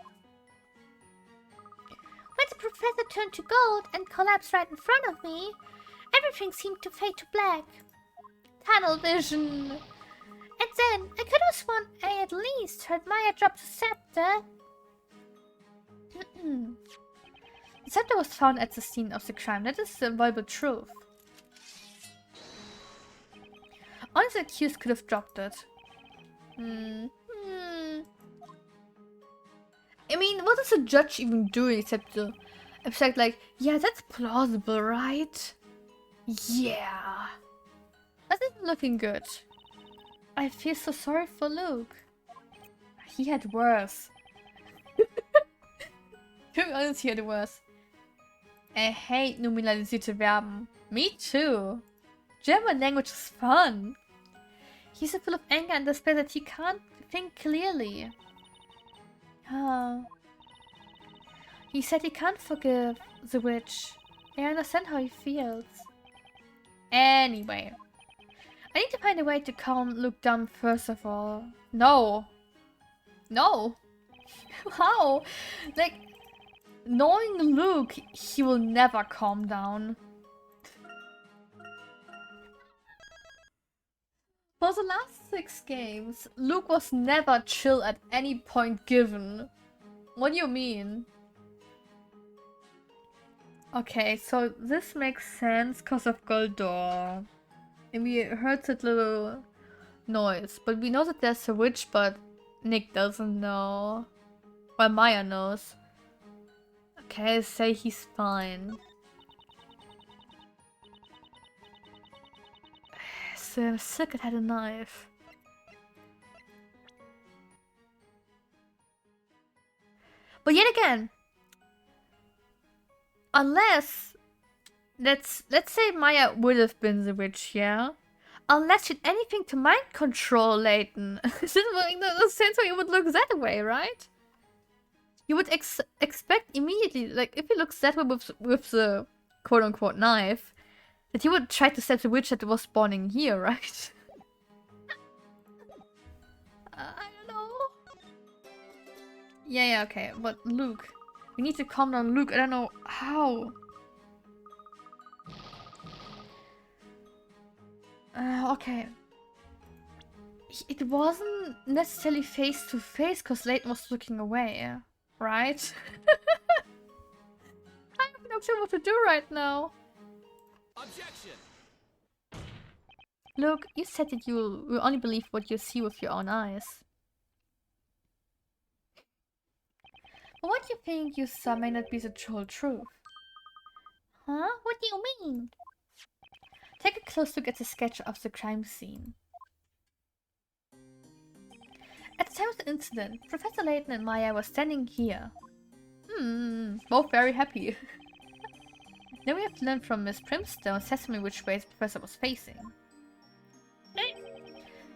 When the professor turned to gold and collapsed right in front of me, everything seemed to fade to black. Tunnel vision. And then I could have sworn I at least heard Maya drop the scepter. The scepter was found at the scene of the crime. That is the inviolable truth. Only the accused could have dropped it. I mean, what is the judge even doing except to like, yeah, that's plausible, right? Yeah. That isn't looking good. I feel so sorry for Luke. He had worse. To be honest, he had worse. I hate nominalisierte Verben. Me too. German language is fun. He's so full of anger and despair that he can't think clearly. He said he can't forgive the witch. I understand how he feels. Anyway. I need to find a way to calm Luke down first of all. No. No. How? Like, knowing Luke, he will never calm down. For the last 6 games, Luke was never chill at any point given. What do you mean? Okay, so this makes sense because of Goldor. And we heard that little noise. But we know that there's a witch, but Nick doesn't know. Well, Maya knows. Okay, say he's fine. So Circuit had a knife. But yet again, unless let's say Maya would have been the witch, yeah? Unless she did anything to mind control Layton. This would make no sense why you would look that way, right? You would expect immediately, like if he looks that way with the quote-unquote knife, that he would try to stab the witch that was spawning here, right? I don't know. Yeah, okay, but Luke. We need to calm down Luke. I don't know how. Okay. It wasn't necessarily face to face because Layton was looking away, right? I have no clue what to do right now. Objection! Look, you said that you will only believe what you see with your own eyes. But what you think you saw may not be the whole truth. Huh? What do you mean? Take a close look at the sketch of the crime scene. At the time of the incident, Professor Layton and Maya were standing here. Both very happy. Then we have to learn from Miss Primstone Sesame which way the professor was facing.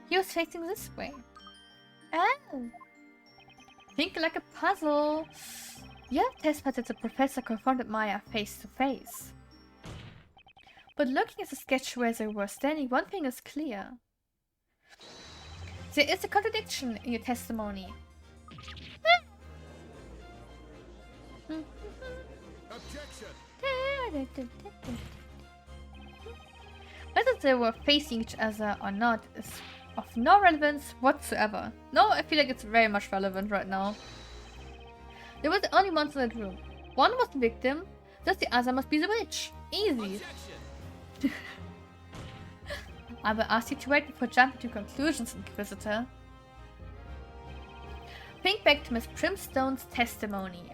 He was facing this way. Oh! Think like a puzzle. You have testified that the professor confronted Maya face to face. But looking at the sketch where they were standing, one thing is clear. There is a contradiction in your testimony. Objection! Whether they were facing each other or not is of no relevance whatsoever. No, I feel like it's very much relevant right now. There were the only ones in that room. One was the victim, thus the other must be the witch. Easy. Objection! I will ask you to wait before jumping to conclusions, Inquisitor. Think back to Miss Primstone's testimony.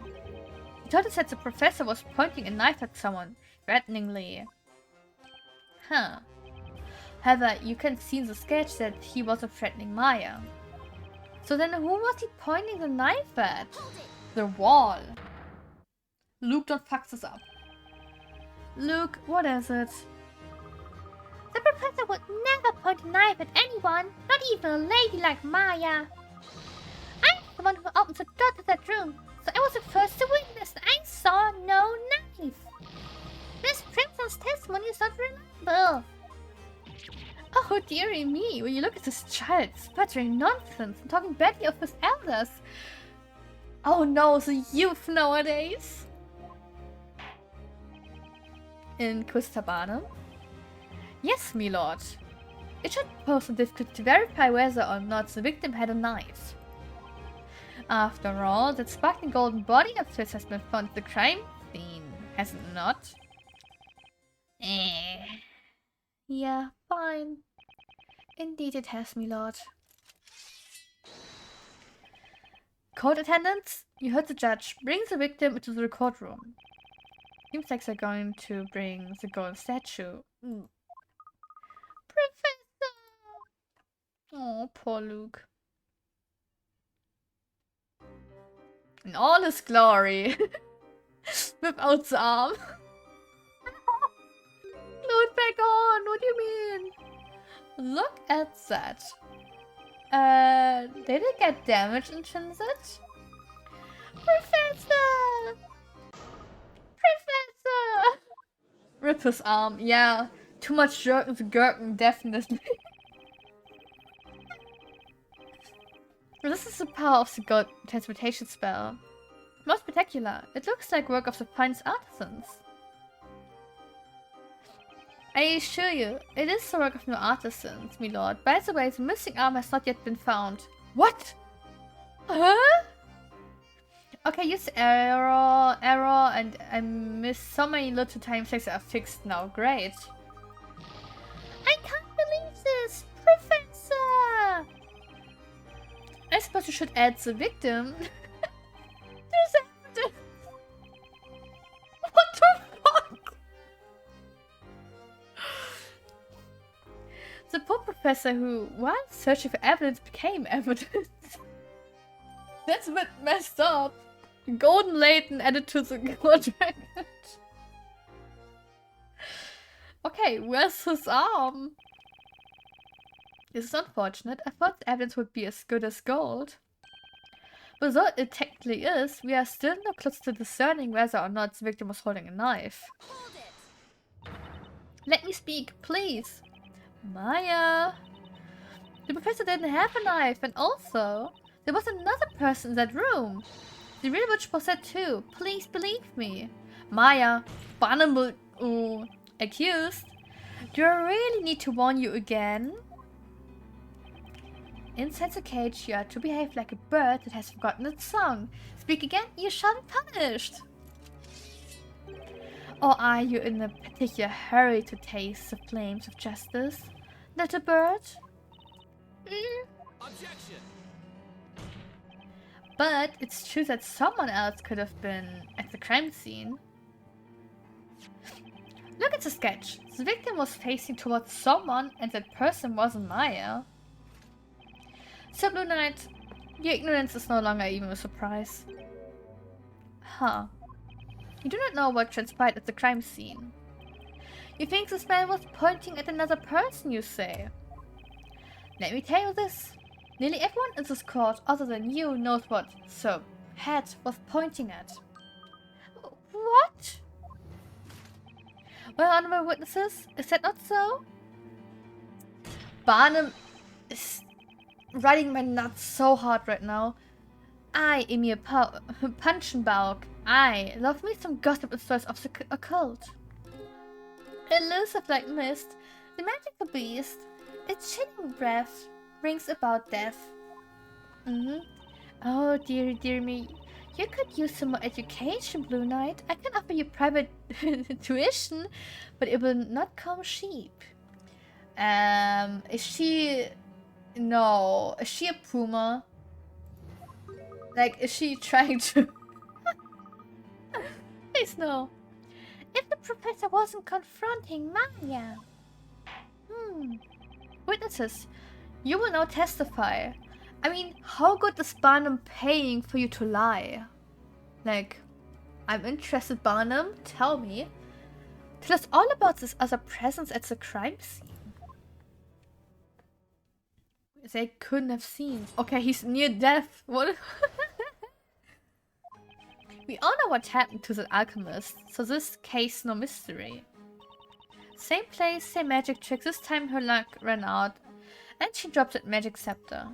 She told us that the professor was pointing a knife at someone, threateningly. Huh. However, you can see in the sketch that he wasn't threatening Maya. So then who was he pointing the knife at? The wall. Luke, don't fuck this up. Luke, what is it? The professor would never point a knife at anyone, not even a lady like Maya. I'm the one who opened the door to that room, so I was the first to witness, and I saw no knife. Miss Primson's testimony is not reliable. Oh dearie me, when you look at this child sputtering nonsense and talking badly of his elders. Oh no, the youth nowadays. Inquisitor Barnum? Yes, my lord. It should pose a difficulty to verify whether or not the victim had a knife. After all, that sparkling golden body of his has been found at the crime scene, has it not? Yeah, fine. Indeed it has, my lord. Court attendants, you heard the judge. Bring the victim into the courtroom. Seems like they're going to bring the golden statue. Professor! Oh, poor Luke. In all his glory. Without the arm. Glue it back on, what do you mean? Look at that. Did it get damaged in transit? Professor! Professor! Rip his arm, yeah. Too much jerking the gherkin, definitely. This is the power of the god transmutation spell. Most spectacular. It looks like work of the finest artisans. I assure you, it is the work of no artisans, my lord. By the way, the missing arm has not yet been found. What? Huh? Okay, use error, and I missed so many little time checks that are fixed now. Great. I can't believe this! Professor! I suppose you should add the victim. There's evidence. What the fuck? The poor professor who, while searching for evidence, became evidence. That's a bit messed up. Golden Leighton added to the court record. Okay, where's his arm? This is unfortunate. I thought the evidence would be as good as gold. But though it technically is, we are still no closer to discerning whether or not the victim was holding a knife. Hold it! Let me speak, please. Maya. The professor didn't have a knife, and also, there was another person in that room. The real witch was there too. Please believe me. Maya, Barnum accused. Do I really need to warn you again? Inside the cage, you are to behave like a bird that has forgotten its song. Speak again, you shall be punished. Or are you in a particular hurry to taste the flames of justice, little bird? Objection! But it's true that someone else could have been at the crime scene. Look at the sketch. The victim was facing towards someone, and that person wasn't Maya. So, Blue Knight, your ignorance is no longer even a surprise. Huh. You do not know what transpired at the crime scene. You think this man was pointing at another person, you say? Let me tell you this. Nearly everyone in this court, other than you, knows what Sir Head was pointing at. What? Well, honorable witnesses, is that not so? Barnum is riding my nuts so hard right now. I, Emir Punchenbauch, I love me some gossip and stories of the occult. Elusive like mist, the magical beast, its chilling breath brings about death. Oh, dear me. You could use some more education, Blue Knight. I can offer you private tuition, but it will not come cheap. Is she... No. Is she a Puma? Like, is she trying to... Please no. If the professor wasn't confronting Maya... Witnesses, you will now testify. I mean, how good is Barnum paying for you to lie? Like, I'm interested, Barnum. Tell me. Tell us all about this other presence at the crime scene. They couldn't have seen. Okay, he's near death. What? We all know what happened to the alchemist, so this case no mystery. Same place, same magic trick. This time her luck ran out, and she dropped that magic scepter.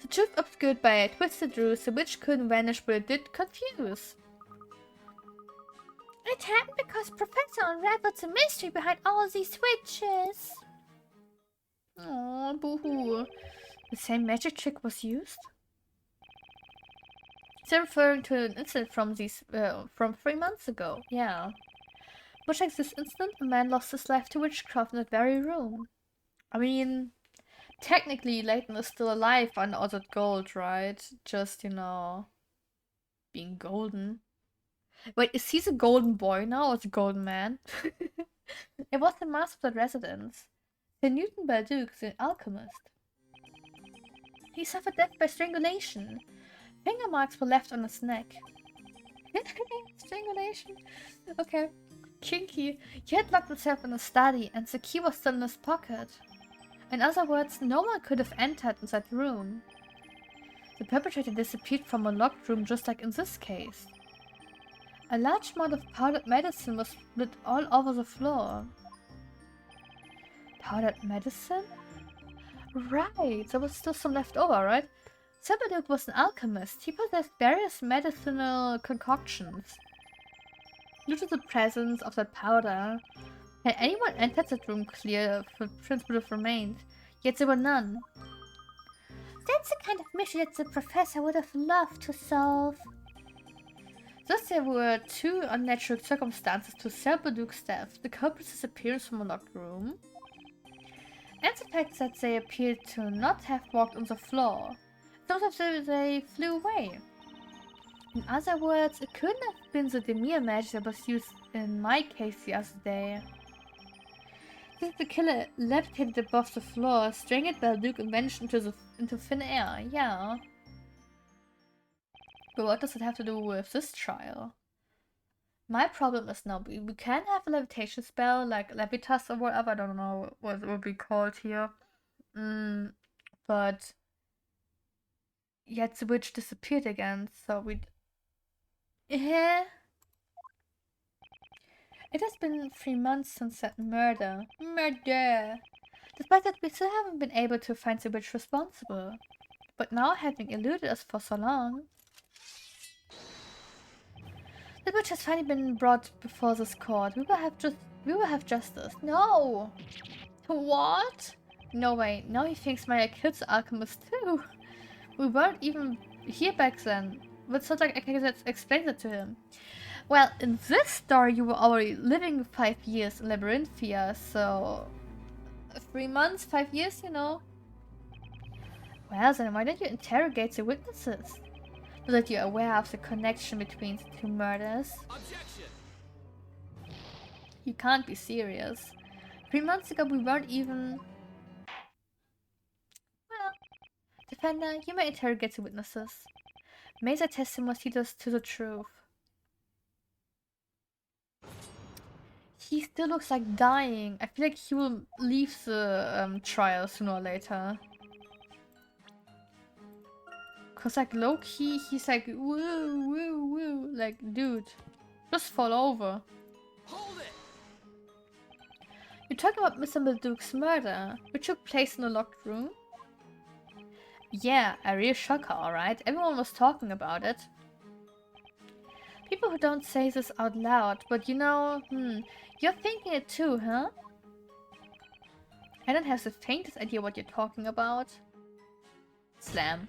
The truth obscured by a twisted ruse, the witch couldn't vanish, but it did confuse. It happened because Professor unraveled the mystery behind all these witches. Oh, boo-hoo. The same magic trick was used? They're referring to an incident from 3 months ago. Yeah. Much like this incident, a man lost his life to witchcraft in that very room. I mean, technically Leighton is still alive on all that gold, right? Just, you know, being golden. Wait, is he the golden boy now or the golden man? It was the master of that residence. The Newton Balduc, the alchemist. He suffered death by strangulation. Finger marks were left on his neck. Strangulation? Okay. Kinky. He had locked himself in a study and the key was still in his pocket. In other words, no one could have entered in that room. The perpetrator disappeared from a locked room just like in this case. A large amount of powdered medicine was split all over the floor. Powdered medicine? Right, there was still some left over, right? Sebaduk was an alchemist. He possessed various medicinal concoctions. Due to the presence of that powder, had anyone entered that room, clear footprints would have remained, yet there were none. That's the kind of mystery that the professor would have loved to solve. Thus there were 2 unnatural circumstances to Sebaduk's death: the culprit's disappearance from a locked room, and the fact that they appeared to not have walked on the floor. Sometimes they flew away. In other words, it couldn't have been the Demir magic that was used in my case the other day. Since the killer levitated above the floor, strangled Balduc and vanished into thin air, yeah. But what does it have to do with this trial? My problem is now we can have a levitation spell like Levitas or whatever, I don't know what it would be called here. But yet the witch disappeared again, so we... It has been 3 months since that murder. Despite that, we still haven't been able to find the witch responsible. But now, having eluded us for so long... The witch has finally been brought before this court. We will have justice. No! What? No way. Now he thinks Maya killed the alchemist too. We weren't even here back then. But it's not like I can just explain that to him. Well, in this story you were already living 5 years in Labyrinthia, so... 3 months, 5 years, you know? Well then, why don't you interrogate the witnesses? So that you're aware of the connection between the 2 murders. Objection! You can't be serious. 3 months ago we weren't even... Well, Defender, you may interrogate the witnesses. May their testimony lead us to the truth. He still looks like dying. I feel like he will leave the trial sooner or later. Cause like low-key, he's like woo woo woo, like dude, just fall over. Hold it! You're talking about Mr. Milduke's murder, which took place in a locked room? Yeah, a real shocker, alright. Everyone was talking about it. People who don't say this out loud, but you know, you're thinking it too, huh? I don't have the faintest idea what you're talking about. Slam.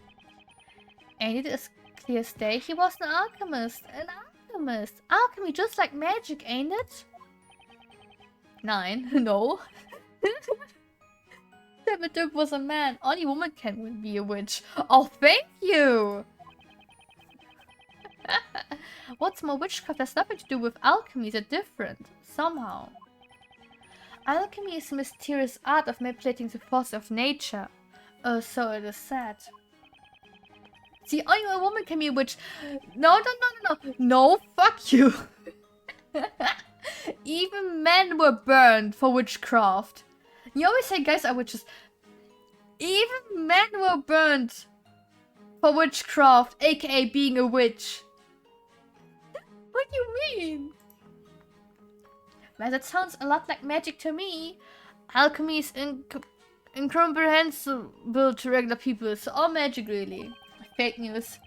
Ain't it as clear as day? He was an alchemist. An alchemist. Alchemy just like magic, ain't it? 9. No. Duke was a man. Only woman can be a witch. Oh, thank you! What's more, witchcraft has nothing to do with alchemy. They're different. Somehow. Alchemy is a mysterious art of manipulating the force of nature. So it is said. See, only a woman can be a witch. No. No, fuck you. Even men were burned for witchcraft. You always say guys are witches. Even men were burned for witchcraft, aka being a witch. What do you mean? Well, that sounds a lot like magic to me. Alchemy is incomprehensible to regular people, so all magic really. Fake news.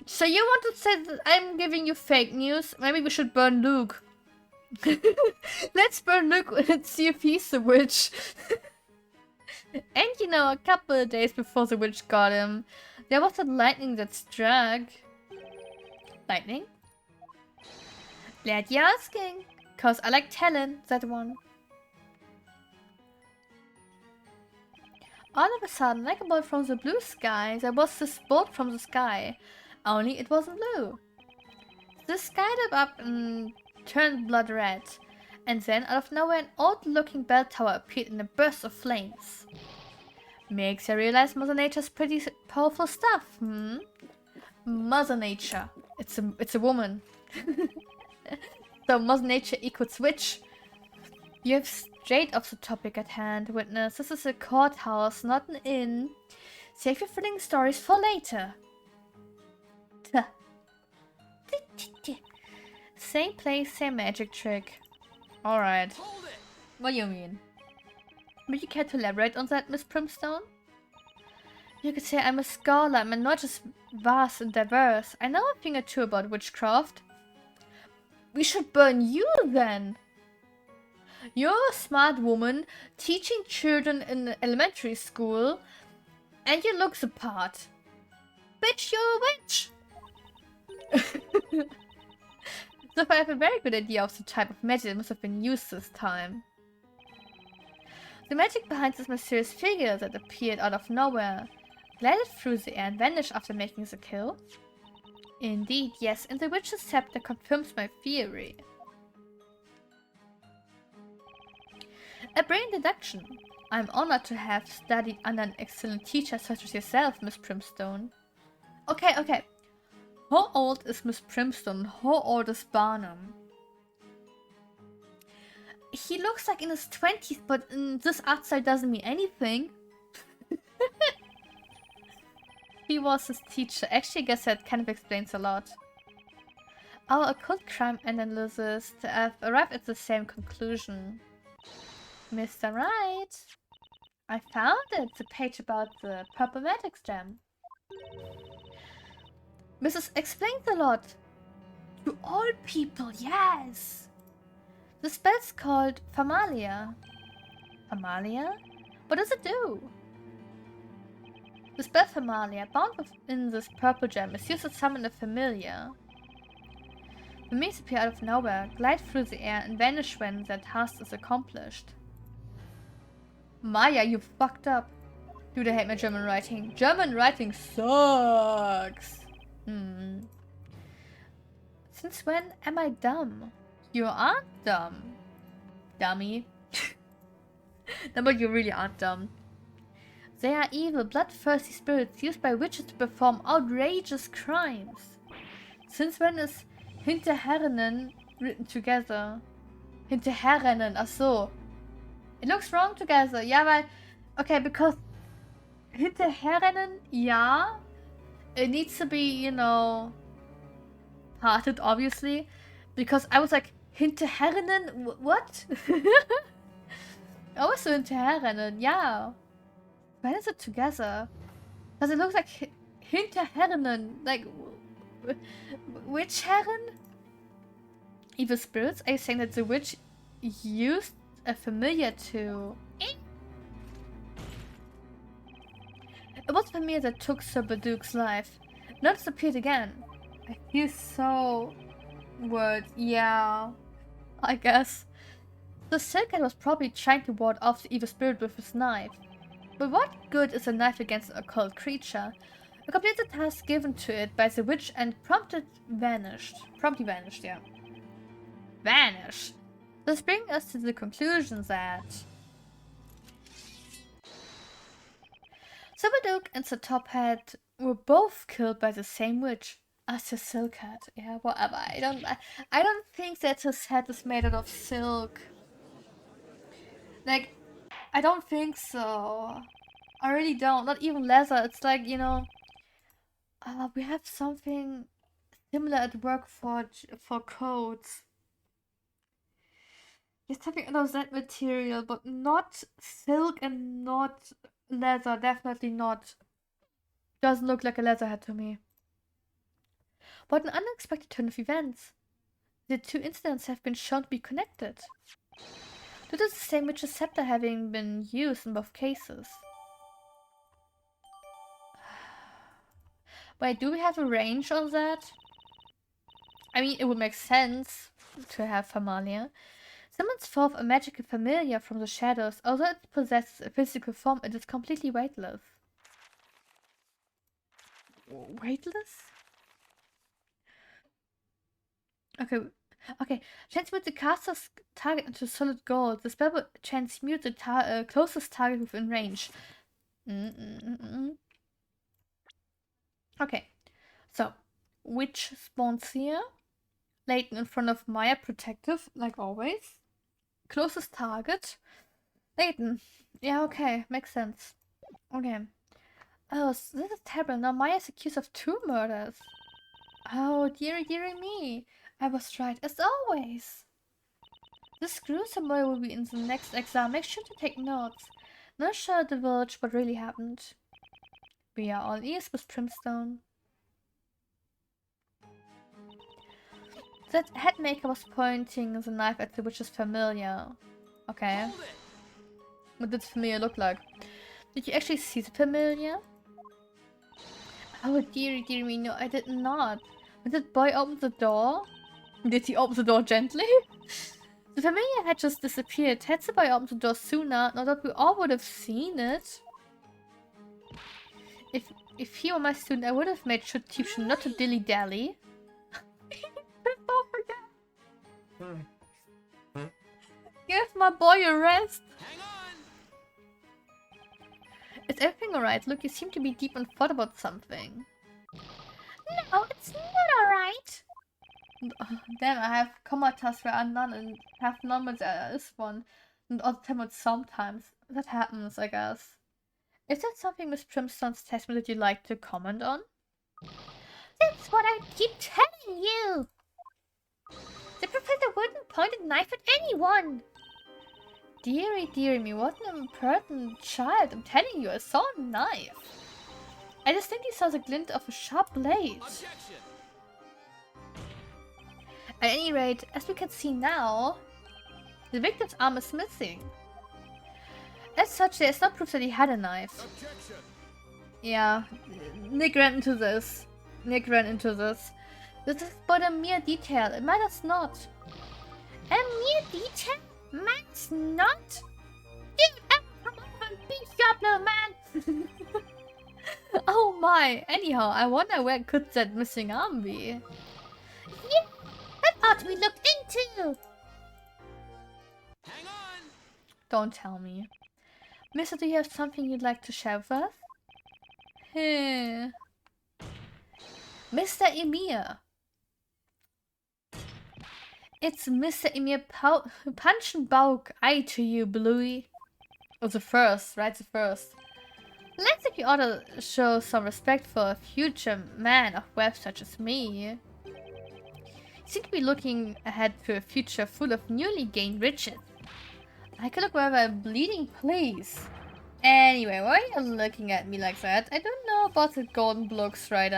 So you want to say that I'm giving you fake news? Maybe we should burn Luke. Let's burn Luke and see if he's a witch. And you know, a couple of days before the witch got him, there was that lightning that struck. Lightning? Glad you're asking. Cause I like telling that one. All of a sudden, like a bolt from the blue sky, there was this bolt from the sky. Only it wasn't blue. The sky lit up and turned blood red. And then, out of nowhere, an old-looking bell tower appeared in a burst of flames. Makes you realize Mother Nature's pretty powerful stuff, Mother Nature. It's a woman. So Mother Nature equals witch. You have strayed off the topic at hand, witness. This is a courthouse, not an inn. Save your thrilling stories for later. Same place, same magic trick. Alright. What do you mean? Would you care to elaborate on that, Miss Primstone? You could say I'm a scholar, my knowledge is vast and diverse. I know a thing or two about witchcraft. We should burn you then! You're a smart woman, teaching children in elementary school, and you look the part. Bitch, you're a witch! So I have a very good idea of the type of magic that must have been used this time. The magic behind this mysterious figure that appeared out of nowhere, glided through the air and vanished after making the kill? Indeed, yes, and the witch's scepter confirms my theory. A brain deduction. I'm honored to have studied under an excellent teacher such as yourself, Miss Primstone. Okay. How old is Miss Primstone? How old is Barnum? He looks like in his 20s, but in this art style doesn't mean anything. He was his teacher. Actually, I guess that kind of explains a lot. Our occult crime analysts have arrived at the same conclusion. Mr. Wright, I found it, the page about the purple magic gem. Mrs. explains a lot. To all people, yes. The spell's called Familia. Familia? What does it do? The spell Familia, bound within this purple gem, is used to summon a familiar. The means appear out of nowhere, glide through the air, and vanish when their task is accomplished. Maya, you fucked up. Dude, I hate my German writing. German writing sucks. Since when am I dumb? You aren't dumb. Dummy. No, but you really aren't dumb. They are evil, bloodthirsty spirits used by witches to perform outrageous crimes. Since when is Hinterherren written together? Hinterherren, ach so. It looks wrong together. Ja, weil... Okay, because... Hinterherren, yeah. It needs to be, you know... parted, obviously. Because I was like, Hinterherrinnen? What? I was so Hinterherrinnen, yeah. When is it together? Because it looks like Hinterherrinnen, like witch herren? Evil spirits? Are you saying that the witch used a familiar to... It was familiar that took Sir Baduk's life. Not disappeared again. I feel so... Word, yeah. I guess. The Silkhead was probably trying to ward off the evil spirit with his knife. But what good is a knife against an occult creature? It completed the task given to it by the witch and promptly vanished, yeah. Vanished. This brings us to the conclusion that Sir Baduk and Sir Tophead were both killed by the same witch as the Silkhead. Yeah, whatever. I don't think that his head is made out of silk. Like, I don't think so. I really don't. Not even leather. It's like, you know, we have something similar at work for coats. There's something out of that material, but not silk and not leather. Definitely not. Doesn't look like a leather hat to me. What an unexpected turn of events. The two incidents have been shown to be connected, due to the same witch's scepter having been used in both cases. Wait, do we have a range on that? I mean, it would make sense to have familiar. Summons forth a magical familiar from the shadows. Although it possesses a physical form, it is completely weightless. Weightless? Okay. Transmute the caster's target into solid gold. The spell will transmute the closest target within range. Okay. So, witch spawns here. Layton in front of Maya, protective, like always. Closest target. Layton. Yeah, okay. Makes sense. Okay. Oh, so this is terrible. Now Maya's accused of 2 murders. Oh, dearie me. I was right, as always. This gruesome boy will be in the next exam. Make sure to take notes. Not sure divulge what really happened. We are all ears with Primstone. That headmaker was pointing the knife at the witch's familiar. Okay. What did the familiar look like? Did you actually see the familiar? Oh, dearie me, no, I did not. When the boy opened the door? Did he open the door gently? The familiar had just disappeared. Had the boy opened the door sooner, not that we all would have seen it. If he were my student, I would have made sure to teach him not to dilly-dally. Don't forget. Give my boy a rest. Hang on! Is everything alright? Look, you seem to be deep in thought about something. No, it's not alright. Damn, I have comatose where I'm none and have none with this one. And all the time with sometimes. That happens, I guess. Is that something Miss Primstone's test me that you'd like to comment on? That's what I keep telling you! The professor wouldn't point a knife at anyone! Dearie me, what an impertinent child. I'm telling you, I saw a knife. I distinctly saw the glint of a sharp blade. Objection! At any rate, as we can see now, the victim's arm is missing. As such, there is no proof that he had a knife. Objection! Yeah, Nick ran into this. This is but a mere detail. It matters not. A mere detail? Matters not? Dude, come over and beat you up, little man! Oh my. Anyhow, I wonder where could that missing arm be? Yeah, that ought to be looked into! Hang on! Don't tell me. Mister, do you have something you'd like to share with us? Mr. Emir. It's Mr. Emir Punch and Bauk. Eye to you, Bluey. Oh, the first, right? The first. Looks like you ought to show some respect for a future man of wealth such as me. seem to be looking ahead to a future full of newly gained riches. I could look wherever a bleeding place. Anyway, why are you looking at me like that? I don't know about the golden blocks, right,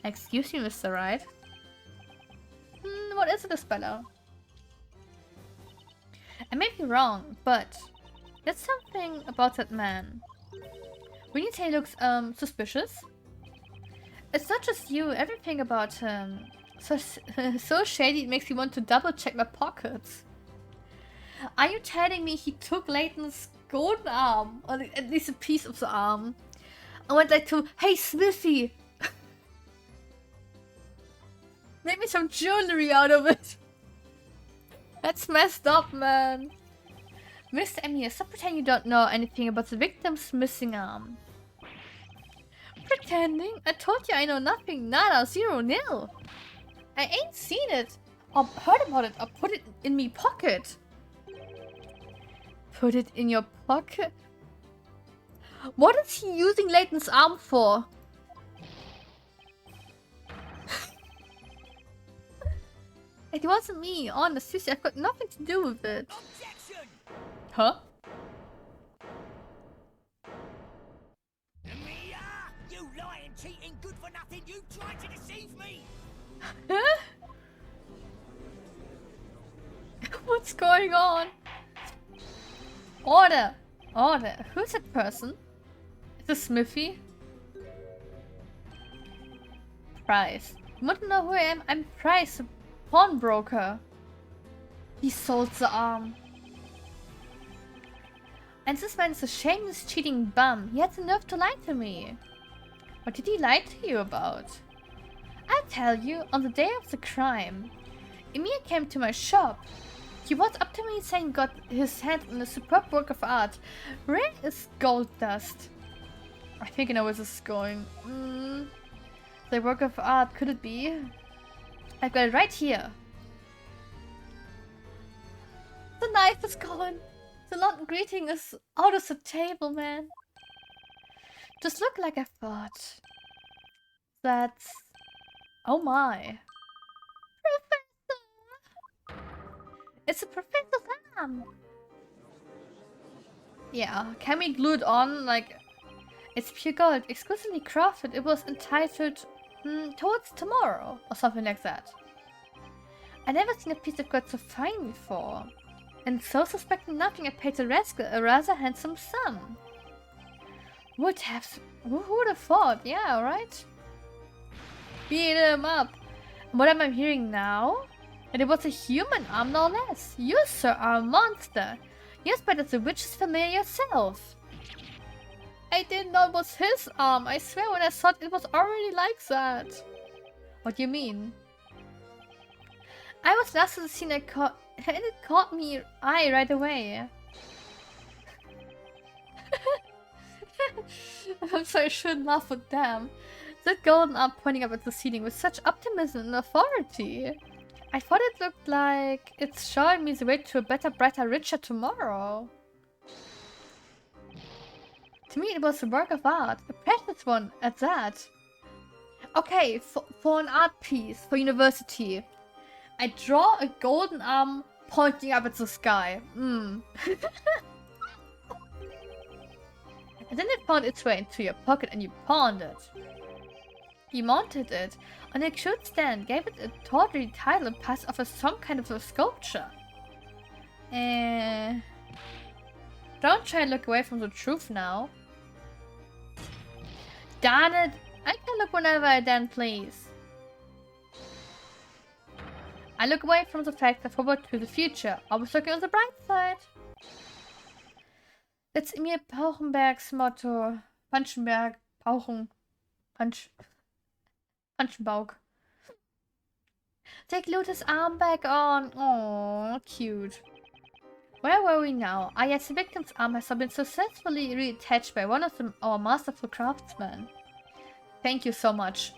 Excuse me, Mr. Right. What is it, speller? I may be wrong, but there's something about that man. When you say he looks, suspicious? It's not just you, everything about him. So shady it makes me want to double check my pockets. Are you telling me he took Layton's golden arm? Or at least a piece of the arm? I went like to, hey Smithy! Make me some jewelry out of it! That's messed up, man. Mr. Emir, stop pretending you don't know anything about the victim's missing arm. Pretending? I told you I know nothing. Nada, zero, nil. I ain't seen it, or heard about it, or put it in me pocket. Put it in your pocket? What is he using Layton's arm for? It wasn't me, honestly. I've got nothing to do with it. Objection! Huh? Mia! You lying, cheating, good for nothing! You tried to deceive me! Huh? What's going on? Order! Order! Who's that person? Is it Smithy? Price. You want to know who I am? I'm Price, the pawnbroker. He sold the arm. And this man is a shameless cheating bum. He had the nerve to lie to me. What did he lie to you about? I'll tell you, on the day of the crime, Emir came to my shop. He walked up to me saying he got his hand on a superb work of art. Rare as gold dust. I think I know where this is going. The work of art, could it be? I've got it right here. The knife is gone. The London greeting is out of the table, man. Just look like I thought. That's... Oh my. Professor! It's a professor's arm! Yeah, can we glue it on? Like, it's pure gold, exquisitely crafted. It was entitled Towards Tomorrow, or something like that. I never seen a piece of gold so fine before. And so suspecting nothing, I paid the rascal a rather handsome sum. Who would have thought? Yeah, right? Beat him up. And what am I hearing now? And it was a human arm, no less. You, sir, are a monster. Yes, but as a witch is familiar yourself. I didn't know it was his arm. I swear when I saw it, it was already like that. What do you mean? I was last to the scene and it caught me eye right away. I'm sorry, I shouldn't laugh at them. That golden arm pointing up at the ceiling with such optimism and authority. I thought it looked like it's showing me the way to a better, brighter, richer tomorrow. To me, it was a work of art, a precious one at that. Okay, for an art piece, for university, I draw a golden arm pointing up at the sky. And then it found its way into your pocket and you pawned it. You mounted it on a cute stand, gave it a tawdry title and passed off as some kind of a sculpture. Don't try and look away from the truth now. Darn it! I can look whenever I damn please. I look away from the fact and forward to the future, always looking on the bright side. That's Emil Pauchenberg's motto. Punchenberg, Pauchen, Punchenbaug. They glued his arm back on. Oh, cute. Where were we now? Ah yes, the victim's arm has been successfully reattached by one of our masterful craftsmen. Thank you so much.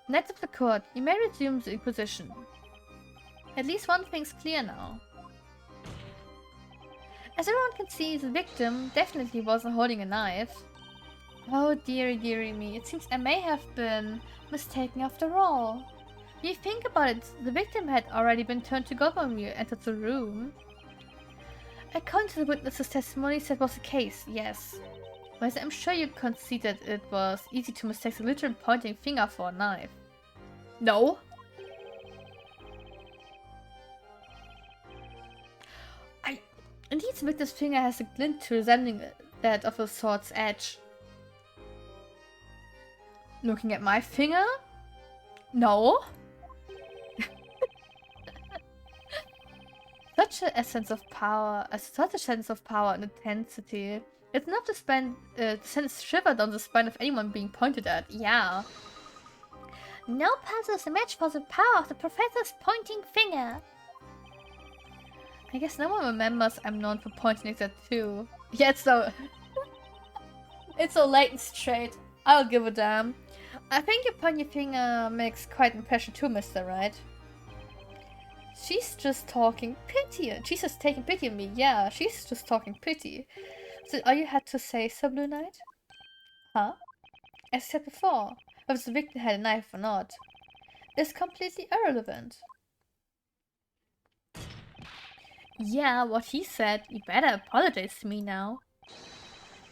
Knights of the court, you may resume the inquisition. At least one thing's clear now. As everyone can see, the victim definitely wasn't holding a knife. Oh dearie dearie me, it seems I may have been mistaken after all. When you think about it, the victim had already been turned to gold when you entered the room. According to the witness's testimonies, that was the case, yes. But I'm sure you conceded it was easy to mistake the literal pointing finger for a knife. No. Indeed, the victim's finger has a glint to resembling that of a sword's edge. Looking at my finger? No. Such a sense of power and intensity. It's enough to send a shiver down the spine of anyone being pointed at. Yeah. No puzzle's a match for the power of the professor's pointing finger. I guess no one remembers I'm known for pointing at that too. Yeah, it's so... it's so late and straight. I'll give a damn. I think your pointing finger makes quite an impression too, Mr. Right? She's just talking pity. She's just taking pity on me. Yeah, she's just talking pity. So all you had to say, so Blue Knight? Huh? As I said before, whether the victim had a knife or not is completely irrelevant. Yeah, what he said. You better apologize to me now.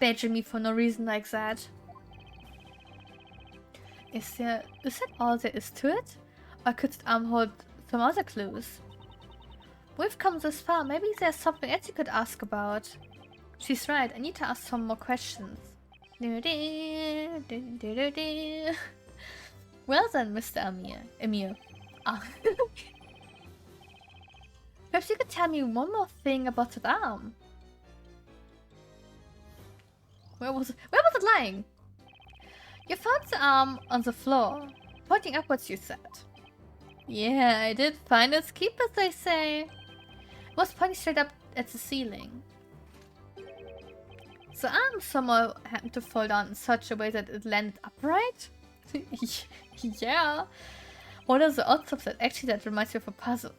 Badgering me for no reason like that. Is that all there is to it? Or could the arm hold some other clues? We've come this far, maybe there's something else you could ask about. She's right, I need to ask some more questions. Well then, Mr. Emir. Ah. Perhaps you could tell me one more thing about that arm. Where was it lying? You found the arm on the floor, pointing upwards, you said. Yeah, I did find its keep, as they say. It was pointing straight up at the ceiling. The arm somehow happened to fall down in such a way that it landed upright? Yeah. What are the odds of that? Actually, that reminds me of a puzzle.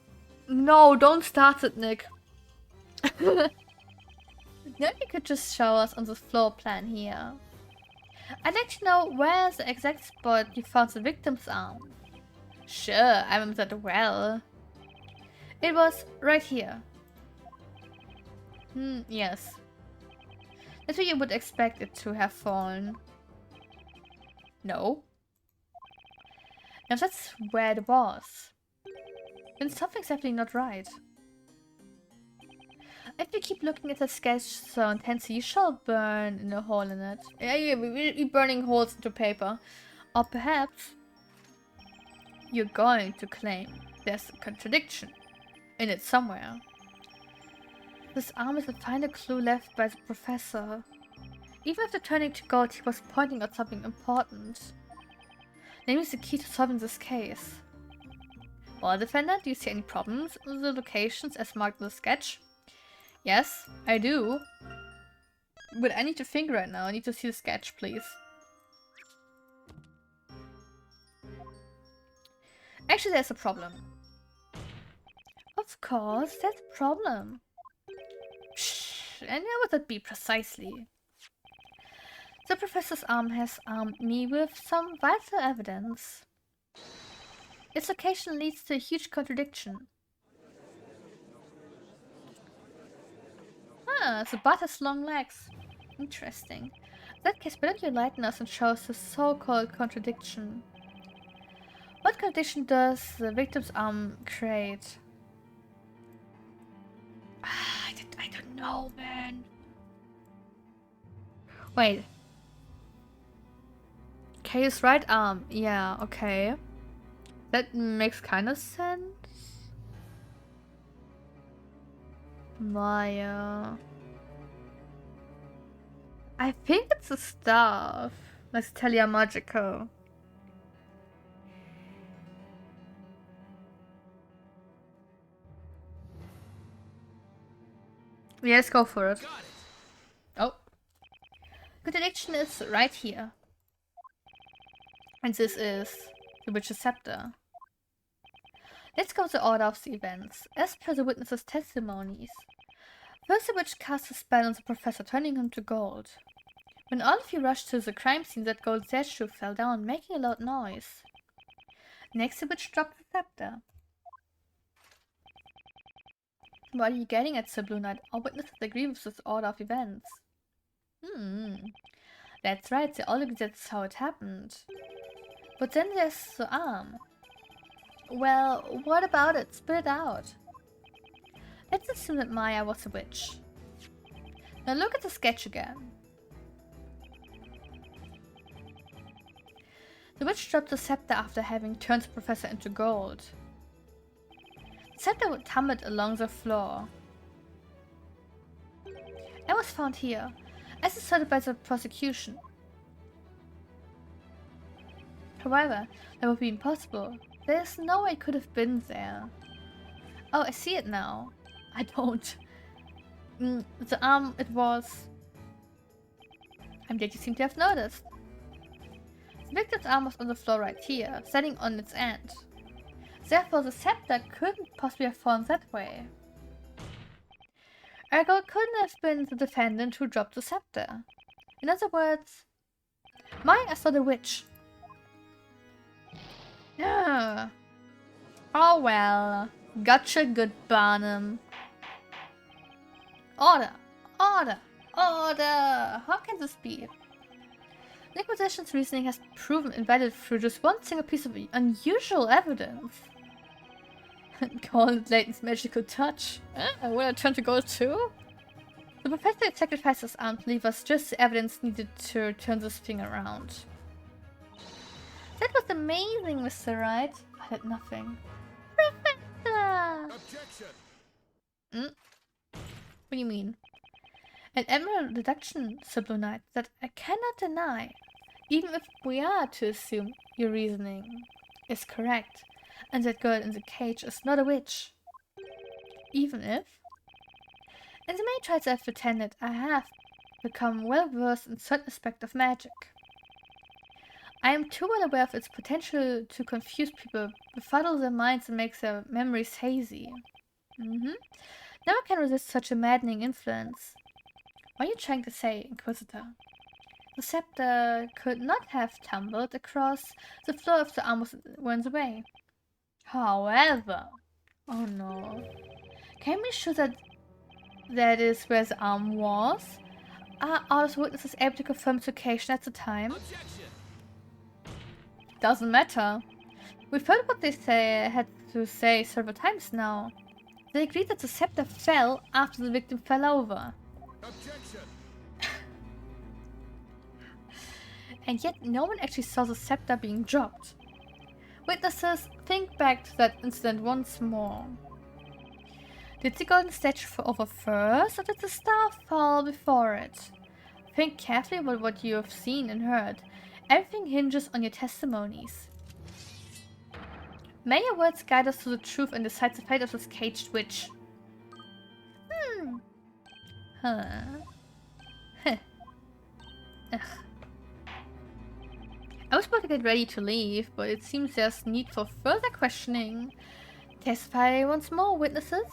No, don't start it, Nick. Maybe you could just show us on the floor plan here. I'd like to know where's the exact spot you found the victim's arm. Sure, I remember that well. It was right here. Yes. That's where you would expect it to have fallen. No. Now that's where it was. Then something's definitely not right. If you keep looking at the sketch so intensely, you shall burn in a hole in it. Yeah, we're burning holes into paper. Or perhaps you're going to claim there's a contradiction in it somewhere. This arm is the final clue left by the professor. Even after turning to gold, he was pointing at something important. Namely the key to solving this case. Well, Defender, do you see any problems with the locations as marked in the sketch? Yes, I do. But I need to think right now. I need to see the sketch, please. Actually, there's a problem. Of course, there's a problem. Shh, and where would that be precisely? The professor's arm has armed me with some vital evidence. Its location leads to a huge contradiction. Ah, the bat has long legs. Interesting. In that case, why don't you enlighten us and show us the so-called contradiction? What contradiction does the victim's arm create? I don't know, man. Wait. Kay's right arm. Yeah, okay. That makes kind of sense. Maya. I think it's a staff. Let's Telemagical. Yeah, let's go for it. Oh. Contradiction is right here. And this is the Witch's Scepter. Let's go to the order of the events. As per the witnesses' testimonies. First the witch cast a spell on the professor, turning him to gold. When all of you rushed to the crime scene, that gold statue fell down, making a loud noise. Next to which dropped the scepter. What are you getting at, Sir Blue Knight? All witnesses agree with this order of events. That's right, they all agree that's how it happened. But then there's the arm. Well, what about it? Spit it out. Let's assume that Maya was a witch. Now look at the sketch again. The witch dropped the scepter after having turned the professor into gold. The scepter tumbled along the floor. It was found here, as asserted by the prosecution. However, that would be impossible. There is no way it could have been there. Oh, I see it now. I don't. The arm, it was... I'm glad you seem to have noticed. The victim's arm was on the floor right here, standing on its end. Therefore, the scepter couldn't possibly have fallen that way. Ergo, it couldn't have been the defendant who dropped the scepter. In other words, Maya is not a witch. Yeah. Oh well. Gotcha, good Barnum. Order! Order! Order! How can this be? The Inquisition's reasoning has proven invalid through just one single piece of unusual evidence. Call it Layton's magical touch. Will I turn to gold too? The professor had sacrificed his arm to leave us just the evidence needed to turn this thing around. That was amazing, Mr. Wright. I had nothing. Professor! Objection! What do you mean? An admirable deduction, Sir Blue Knight, that I cannot deny, even if we are to assume your reasoning is correct, and that girl in the cage is not a witch. Even if? In the many trials I've attended, I have become well versed in certain aspects of magic. I am too well aware of its potential to confuse people, befuddle their minds and make their memories hazy. Never can resist such a maddening influence. What are you trying to say, Inquisitor? The scepter could not have tumbled across the floor if the arm were in the way. However... Oh no. Can we be sure that that is where the arm was? Are all the witnesses able to confirm its location at the time? Objection! Doesn't matter. We've heard what they had to say several times now. They agreed that the scepter fell after the victim fell over. Objection! And yet no one actually saw the scepter being dropped. Witnesses, think back to that incident once more. Did the golden statue fall over first, or did the star fall before it? Think carefully about what you have seen and heard. Everything hinges on your testimonies. May your words guide us to the truth and decide the fate of this caged witch. Huh. Heh. Ugh. I was about to get ready to leave, but it seems there's need for further questioning. Testify once more, witnesses.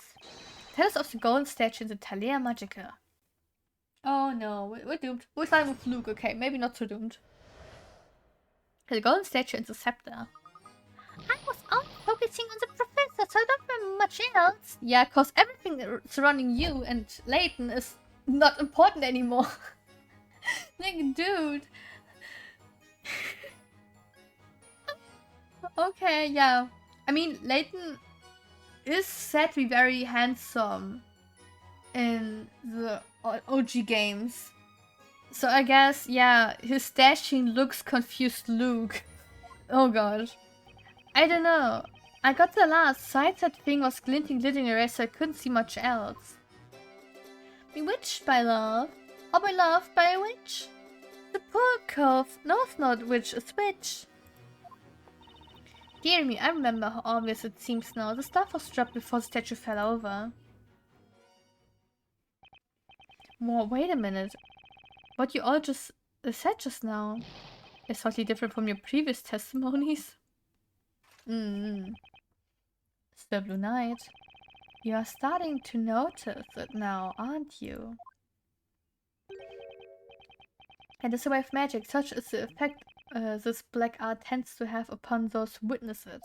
Tell us of the golden statue in the Thalia Magica. Oh no, we're doomed. We're starting with Luke, okay, maybe not so doomed. The golden statue and the scepter. I was only focusing on the professor, so I don't remember much else. Yeah, cause everything surrounding you and Layton is not important anymore. Like, dude. Okay, yeah. I mean, Layton is said to be very handsome in the OG games. So I guess, yeah, his dashing looks confused Luke. Oh god. I don't know. I got the last. Sight that thing was glinting away, so I couldn't see much else. Bewitched by love? Or beloved by a witch? The poor cove knows not which is which. Dear me, I remember how obvious it seems now. The stuff was dropped before the statue fell over. Whoa, wait a minute. What you all just said just now is slightly different from your previous testimonies. Sir Blue Knight, you are starting to notice it now, aren't you? And it's a way of magic, such is the effect this black art tends to have upon those who witness it.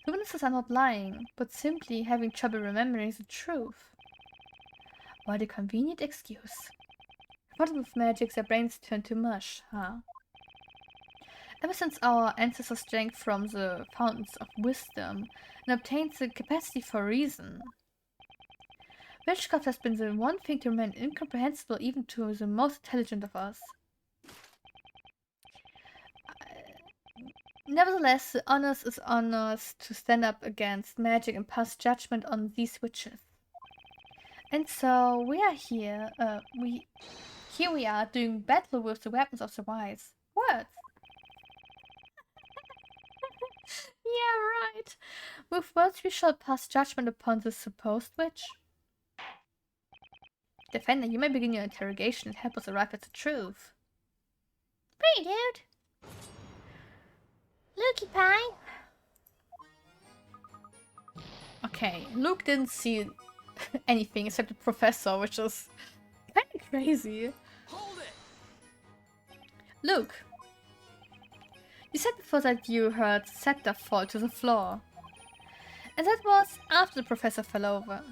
The witnesses are not lying, but simply having trouble remembering the truth. What a convenient excuse. What with magic, their brains turn to mush, huh? Ever since our ancestors drank from the fountains of wisdom and obtained the capacity for reason, witchcraft has been the one thing to remain incomprehensible even to the most intelligent of us. Nevertheless, the honors is honors to stand up against magic and pass judgment on these witches. And so we are here, here we are doing battle with the weapons of the wise. What? Yeah, right. With words we shall pass judgment upon this supposed witch. Defender, you may begin your interrogation and help us arrive at the truth. Hey, dude. Lukey Pie. Okay, Luke didn't see anything except the professor, which is kind of crazy. Hold it! Luke, you said before that you heard scepter fall to the floor. And that was after the professor fell over.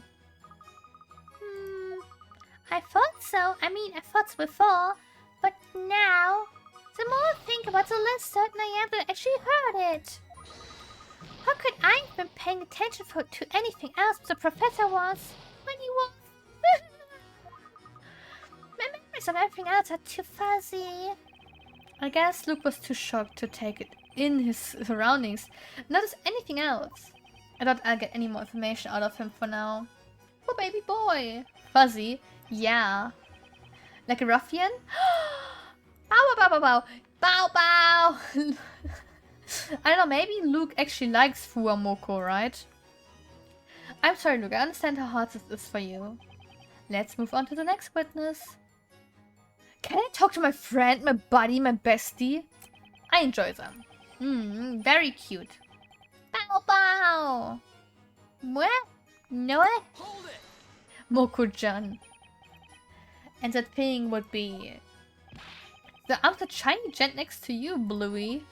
I thought so. I mean, I thought so before. But now, the more I think about it, the less certain I am that I actually heard it. How could I have been paying attention to anything else but the professor was when he was? My memories of everything else are too fuzzy. I guess Luke was too shocked to take it in his surroundings and notice anything else. I doubt I'll get any more information out of him for now. Poor baby boy. Fuzzy, yeah. Like a ruffian? Bow bow bow bow bow bow bow. I don't know, maybe Luke actually likes Fuamoko, right? I'm sorry, Luke, I understand how hard this is for you. Let's move on to the next witness. Can I talk to my friend, my buddy, my bestie? I enjoy them. Very cute. Bow bow! What? No? Hold it! Moko-chan. And that thing would be... I'm the shiny gent next to you, Bluey.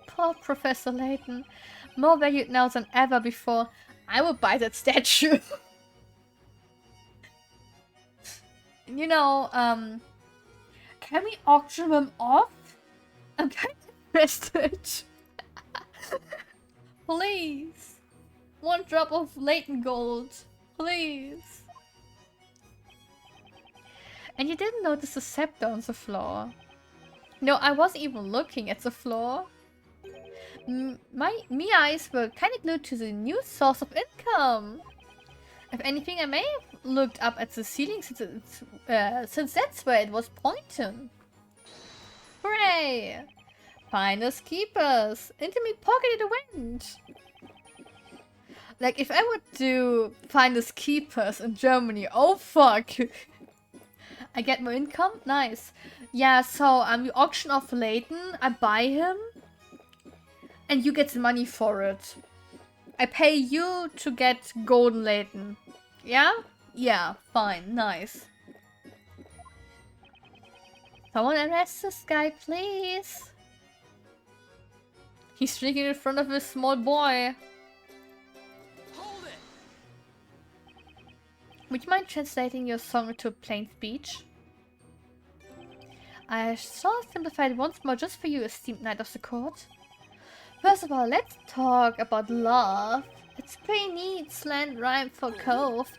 Poor Professor Layton. More valued now than ever before. I would buy that statue. You know, can we auction them off? I'm kind of interested. Please. One drop of Layton gold. Please. And you didn't notice the scepter on the floor. No, I wasn't even looking at the floor. My eyes were kind of glued to the new source of income. If anything, I may have looked up at the ceiling since that's where it was pointing. Hooray! Finders keepers! Into me pocket it went! Like, if I would do finders keepers in Germany, oh fuck! I get more income? Nice. Yeah, so we auction off Layton, I buy him, and you get the money for it. I pay you to get golden Layton. Yeah? Yeah, fine, nice. Someone arrest this guy, please. He's drinking in front of a small boy. Hold it! Would you mind translating your song into plain speech? I shall simplify it once more just for you, esteemed knight of the court. First of all, let's talk about love. It's pretty neat slang rhyme for cove.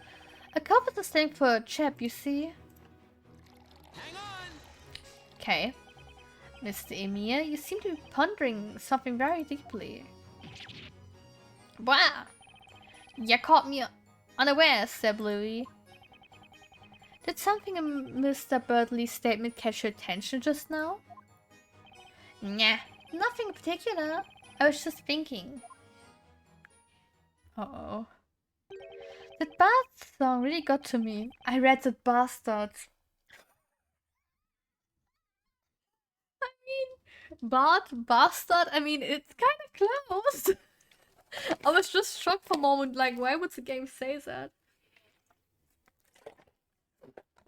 A cove is a slang for a chap, you see. Hang on! Okay. Mr. Emir, you seem to be pondering something very deeply. Wow! You caught me unawares, said Bluey. Did something in Mr. Birdley's statement catch your attention just now? Nah, nothing in particular. I was just thinking. Uh-oh. That bastard song really got to me. I read that bastard. I mean, bastard, I mean, it's kind of close. I was just shocked for a moment, like, why would the game say that?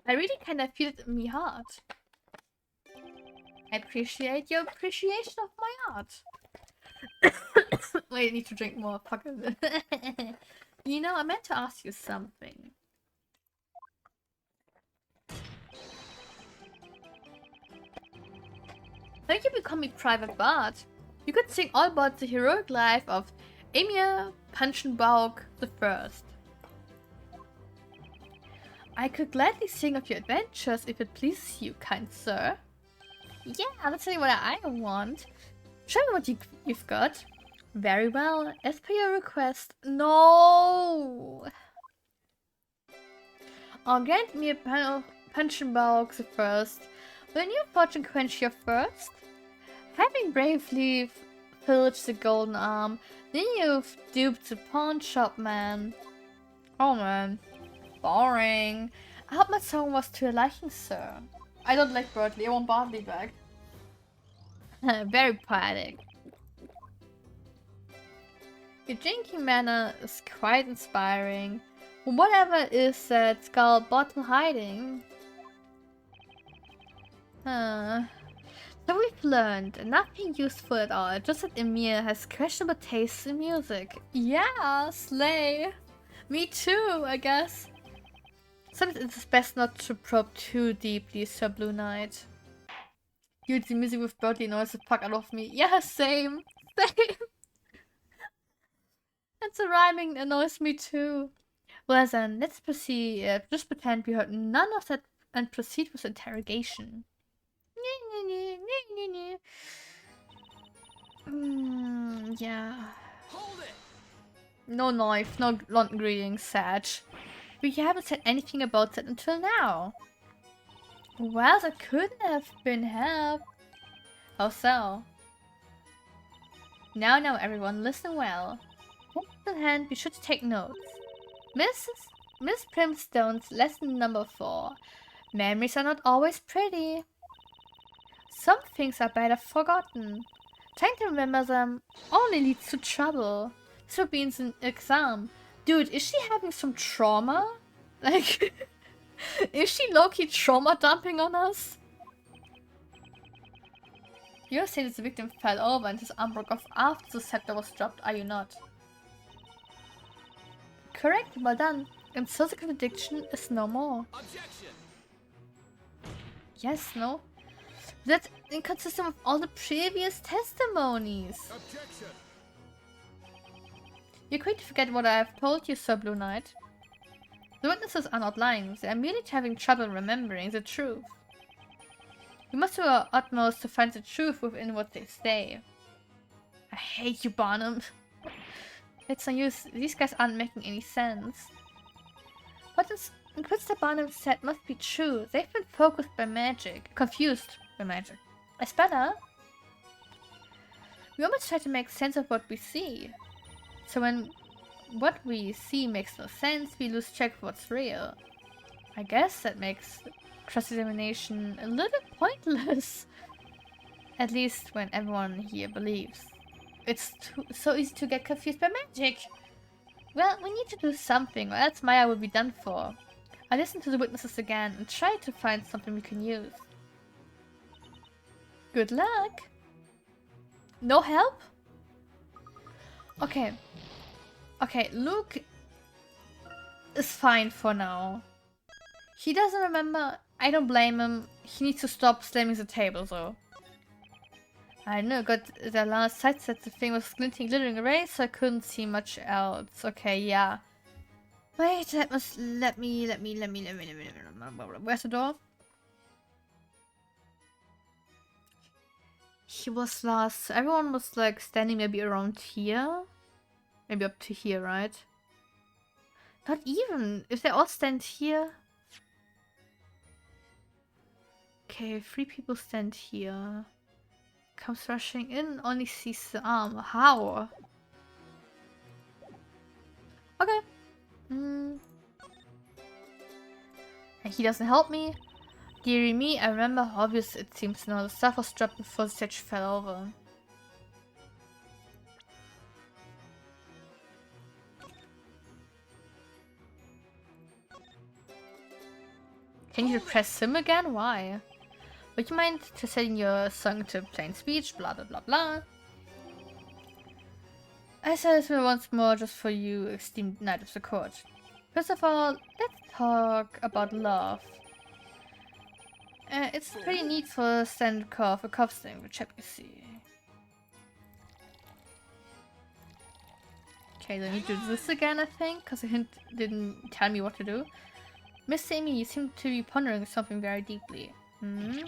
I really kind of feel it in my heart. I appreciate your appreciation of my art. Wait, I need to drink more. Fuck it. You know, I meant to ask you something. When you become a private bard, you could sing all about the heroic life of Emir Punchenbaugh the First. I could gladly sing of your adventures if it pleases you, kind sir. Yeah, that's really what I want. Show me what you've got. Very well, as per your request. No! I'll grant me a Punchenbaugh the First. Will your fortune quench your thirst? Having bravely pillaged the Golden Arm, then you've duped the pawn shop man. Oh man. Boring. I hope my song was to your liking, sir. I don't like Birdly, I want Bartley back. Very poetic. Your drinking manner is quite inspiring. Whatever is that skull bottle hiding? So we've learned nothing useful at all, just that Emir has questionable tastes in music. Yeah, slay. Me too, I guess. Sometimes it's best not to probe too deeply, Sir Blue Knight. Dude, the music with Birdie annoys the fuck out of me. Yeah, same. Same. And the rhyming annoys me too. Well then, let's proceed. Just pretend we heard none of that and proceed with interrogation. Yeah. Hold it! No knife, no London greetings, Sag. We haven't said anything about that until now. Well, that could have been help. How so? Now everyone, listen well. On the hand, we should take notes. Miss Primstone's lesson number 4. Memories are not always pretty. Some things are better forgotten. Trying to remember them only leads to trouble. This would be in an exam. Dude, is she having some trauma? Like, is she low-key trauma dumping on us? You're saying that the victim fell over and his arm broke off after the scepter was dropped, are you not? Correct, well done. And so the contradiction is no more. Objection! Yes, no? That's inconsistent with all the previous testimonies. Objection! You're quick to forget what I have told you, Sir Blue Knight. The witnesses are not lying, they are merely having trouble remembering the truth. We must do our utmost to find the truth within what they say. I hate you, Barnum. It's no use, these guys aren't making any sense. What Inquisitor Barnum said must be true. They've been confused by magic. It's better. We always try to make sense of what we see. So when what we see makes no sense, we lose track of what's real. I guess that makes cross-examination a little pointless. At least when everyone here believes. It's so easy to get confused by magic. Well, we need to do something, or else Maya will be done for. I listened to the witnesses again and tried to find something we can use. Good luck! No help? Okay. Okay, Luke is fine for now. He doesn't remember. I don't blame him. He needs to stop slamming the table though. I know, got the last sight that the thing was glittering away, so I couldn't see much else. Okay, yeah. Wait, let me. Where's the door? He was last. So everyone was like standing maybe around here. Maybe up to here, right? Not even. If they all stand here. Okay, 3 people stand here. Comes rushing in, only sees the arm. How? Okay. And he doesn't help me. Dearie me, I remember how obvious it seems now. The stuff was dropped before the statue fell over. Can you press him again? Why? Would you mind just setting your song to plain speech? Blah blah blah blah. I said this once more just for you, esteemed Knight of the Court. First of all, let's talk about love. It's pretty neat for a standard core of a cuff language, you see. Okay, then we do this again, I think, because the hint didn't tell me what to do. Miss Amy, you seem to be pondering something very deeply. Hmm?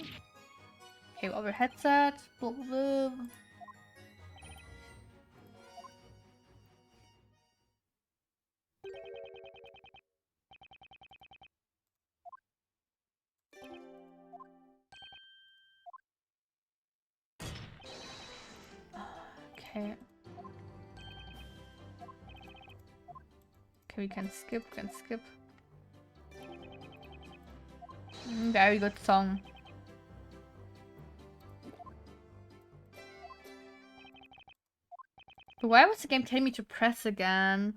Okay, over headset. Blah, blah, blah. Okay. Okay, we can skip, Very good song. But why was the game telling me to press again?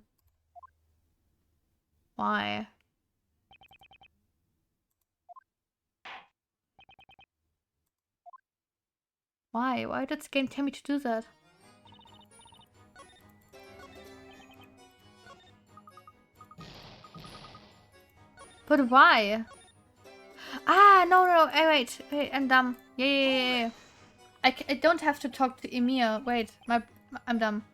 Why? Why? Why did the game tell me to do that? But why? Ah, no, wait, I'm dumb. Yeah. I don't have to talk to Emir. Wait, I'm dumb.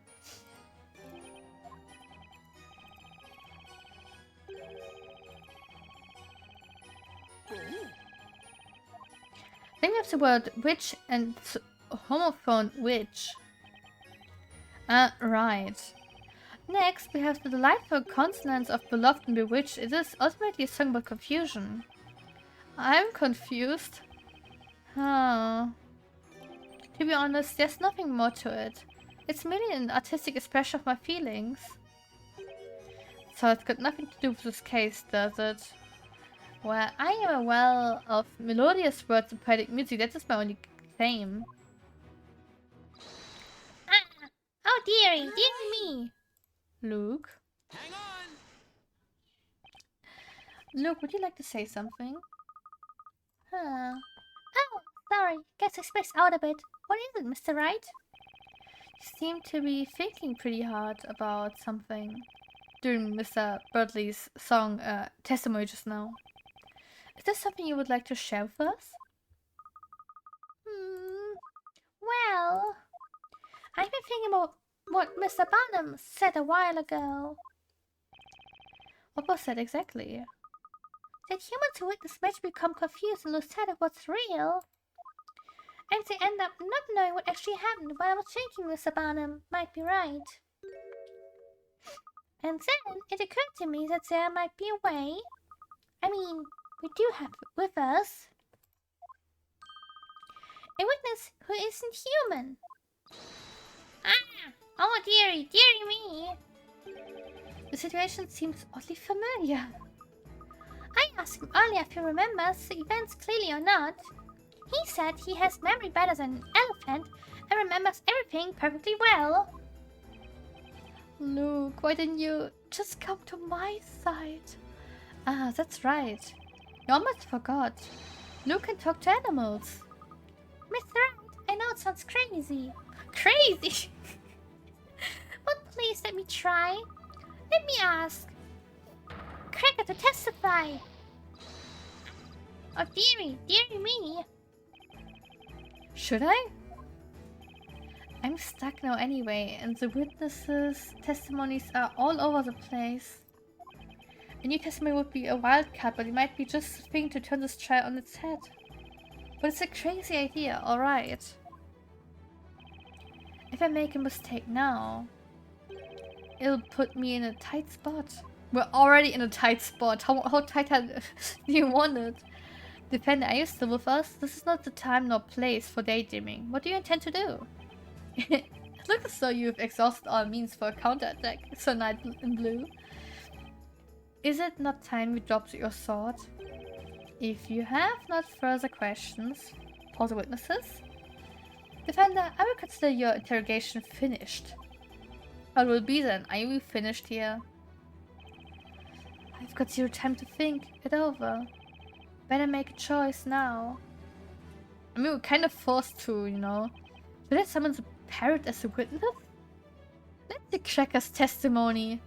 Then we have the word witch and homophone witch. Right. Next, we have the delightful consonants of beloved and bewitched. It is ultimately a song about confusion. I'm confused. Huh. To be honest, there's nothing more to it. It's merely an artistic expression of my feelings. So it's got nothing to do with this case, does it? Well, I am a well of melodious words and poetic music. That is my only claim. Ah! Oh dearie me! Luke? Hang on! Luke, would you like to say something? Huh. Oh, sorry. Guess I spaced out a bit. What is it, Mr. Wright? You seem to be thinking pretty hard about something during Mr. Birdley's song testimony just now. Is there something you would like to share with us? Well, I've been thinking about what Mr. Barnum said a while ago. What was that exactly? That humans who witness magic become confused and lose sight of what's real. And they end up not knowing what actually happened. What I was thinking, Mr. Barnum, might be right. And then it occurred to me that there might be a way. I mean, we do have with us a witness who isn't human. Ah! Oh dearie me! The situation seems oddly familiar. I asked him earlier if he remembers the events clearly or not. He said he has memory better than an elephant and remembers everything perfectly well. Luke, why didn't you just come to my side? Ah, that's right. You almost forgot. Luke can talk to animals. Mr. Wright, I know it sounds crazy. Crazy? But please let me try. Let me ask Cracker to testify. Oh dearie me. Should I? I'm stuck now anyway, and the witnesses' testimonies are all over the place. A new testimony would be a wildcard, but it might be just the thing to turn this trial on its head. But it's a crazy idea, alright. If I make a mistake now, it'll put me in a tight spot. We're already in a tight spot. How tight do you want it? Defender, are you still with us? This is not the time nor place for daydreaming. What do you intend to do? It looks as though you've exhausted all means for a counterattack, Sir Knight in Blue. Is it not time you dropped your sword? If you have not further questions for the witnesses, Defender, I will consider your interrogation finished. What will be then? Are you finished here? I've got zero time to think it over. Better make a choice now. I mean, we're kind of forced to, you know. Should I summon the parrot as a witness? Let's see Cracker's testimony.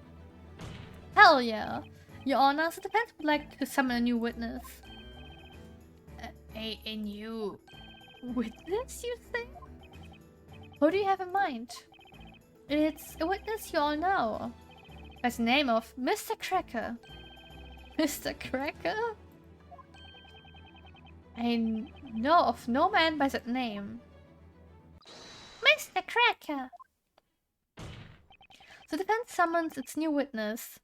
Hell yeah. Your Honor, the defense would like to summon a new witness. A new witness, you say? Who do you have in mind? It's a witness you all know. By the name of Mr. Cracker. Mr. Cracker? I know of no man by that name. Mr. Cracker! The defense summons its new witness.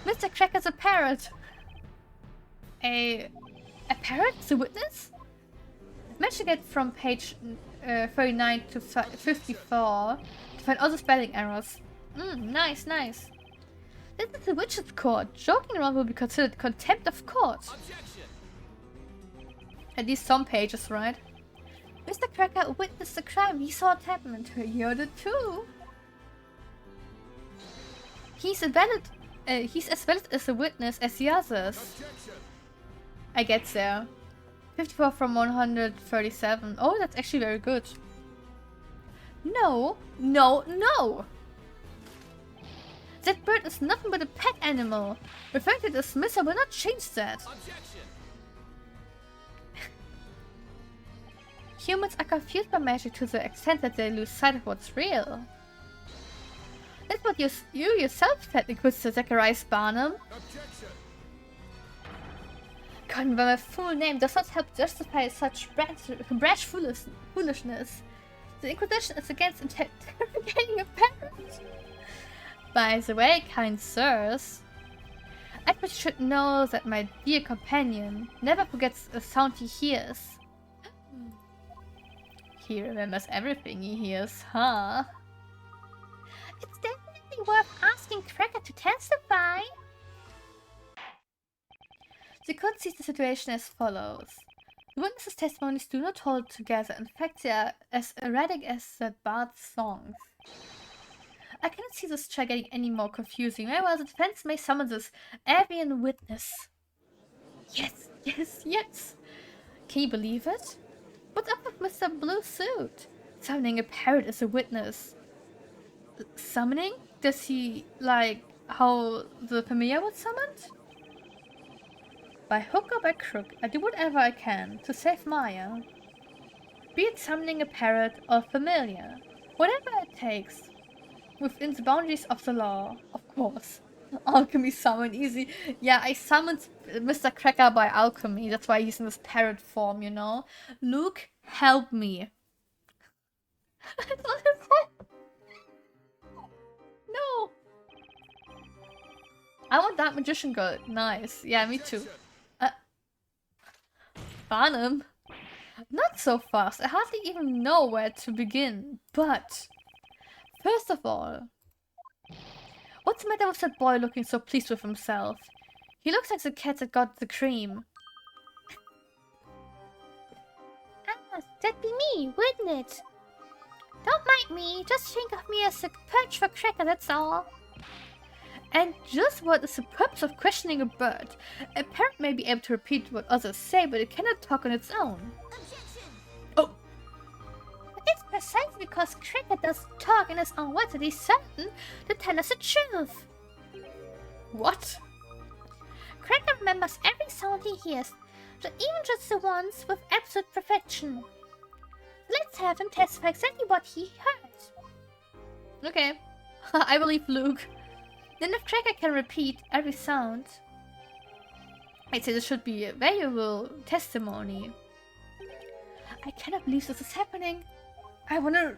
Mr. Cracker's a parrot! A parrot is a witness? Managed to get from page 39 to 54 to find all the spelling errors. Nice, nice. This is the witch's court. Joking around will be considered contempt of court. Objection! At least some pages, right? Mr. Cracker witnessed the crime. He saw it happen and you did too. He's as valid as a witness as the others. Objection! I get there. 54 from 137. Oh, that's actually very good. No, no, no! That bird is nothing but a pet animal. Referring to dismissal will not change that. Objection! Humans are confused by magic to the extent that they lose sight of what's real. That's what you yourself said, Inquisitor Zacharias Barnum. Objection! Calling by my full name does not help justify such brash foolishness. The Inquisition is against interrogating a parent. By the way, kind sirs, I think you should know that my dear companion never forgets a sound he hears. He remembers everything he hears, huh? It's definitely worth asking Cracker to testify. The court sees the situation as follows. The witnesses' testimonies do not hold together. In fact, they are as erratic as the bard's songs. I cannot see this trial getting any more confusing. Well, the defense may summon this avian witness. Yes, yes, yes. Can you believe it? What's up with Mr. Blue Suit? Summoning a parrot as a witness. Summoning? Does he like how the familiar was summoned? By hook or by crook, I do whatever I can to save Maya. Be it summoning a parrot or familiar. Whatever it takes. Within the boundaries of the law, of course. Alchemy summon easy. Yeah, I summoned Mr. Cracker by alchemy. That's why he's in this parrot form, you know? Luke, help me. No. I want that magician girl. Nice. Yeah, me too. Barnum. Not so fast. I hardly even know where to begin. But first of all, what's the matter with that boy looking so pleased with himself? He looks like the cat that got the cream. Ah, that'd be me, wouldn't it? Don't mind me, just think of me as a perch for Cracker, that's all. And just what is the purpose of questioning a bird? A parrot may be able to repeat what others say, but it cannot talk on its own. Objection! Oh! It's precisely because Cracker doesn't talk in his own words that he's certain to tell us the truth. What? Cracker remembers every sound he hears, so even just the ones with absolute perfection. Let's have him testify exactly what he heard. Okay. I believe Luke. Then if Cracker can repeat every sound, I'd say this should be a valuable testimony. I cannot believe this is happening. I wanna...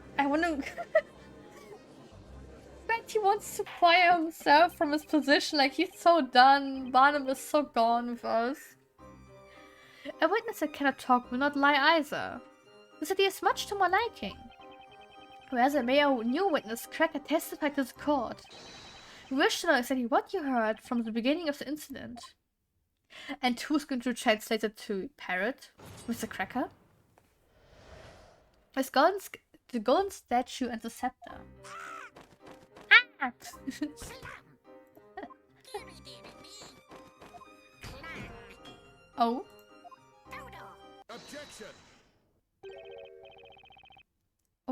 Bet he wants to fire himself from his position, like he's so done. Barnum is so gone with us. A witness that cannot talk will not lie either. This idea is much to my liking. Whereas a new witness, Cracker testified to the court. We wish to know exactly what you heard from the beginning of the incident. And who's going to translate it to parrot? Mr. Cracker? With the golden statue and the scepter. Ah! Oh? Objection!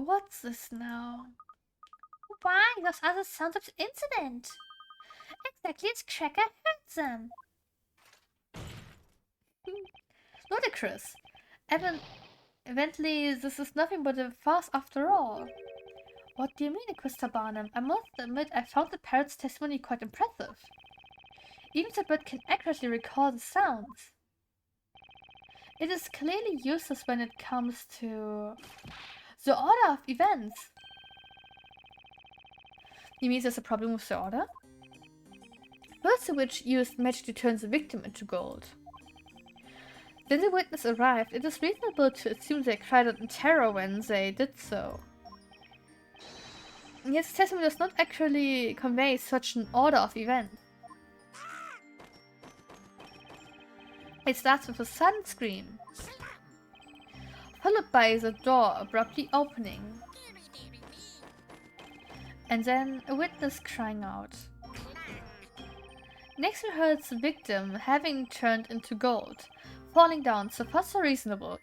What's this now? Why, those are the sounds of the incident. Exactly as Cracker heard them. Ludicrous. Evidently, this is nothing but a farce after all. What do you mean, Mr. Barnum? I must admit I found the parrot's testimony quite impressive. Even the bird can accurately recall the sounds. It is clearly useless when it comes to the order of events. You mean there's a problem with the order? Birds the witch used magic to turn the victim into gold. When the witness arrived, it is reasonable to assume they cried out in terror when they did so. Yet the testimony does not accurately convey such an order of events. It starts with a sudden scream, followed by the door abruptly opening, and then a witness crying out. Next we heard the victim having turned into gold, falling down, so far so reasonable.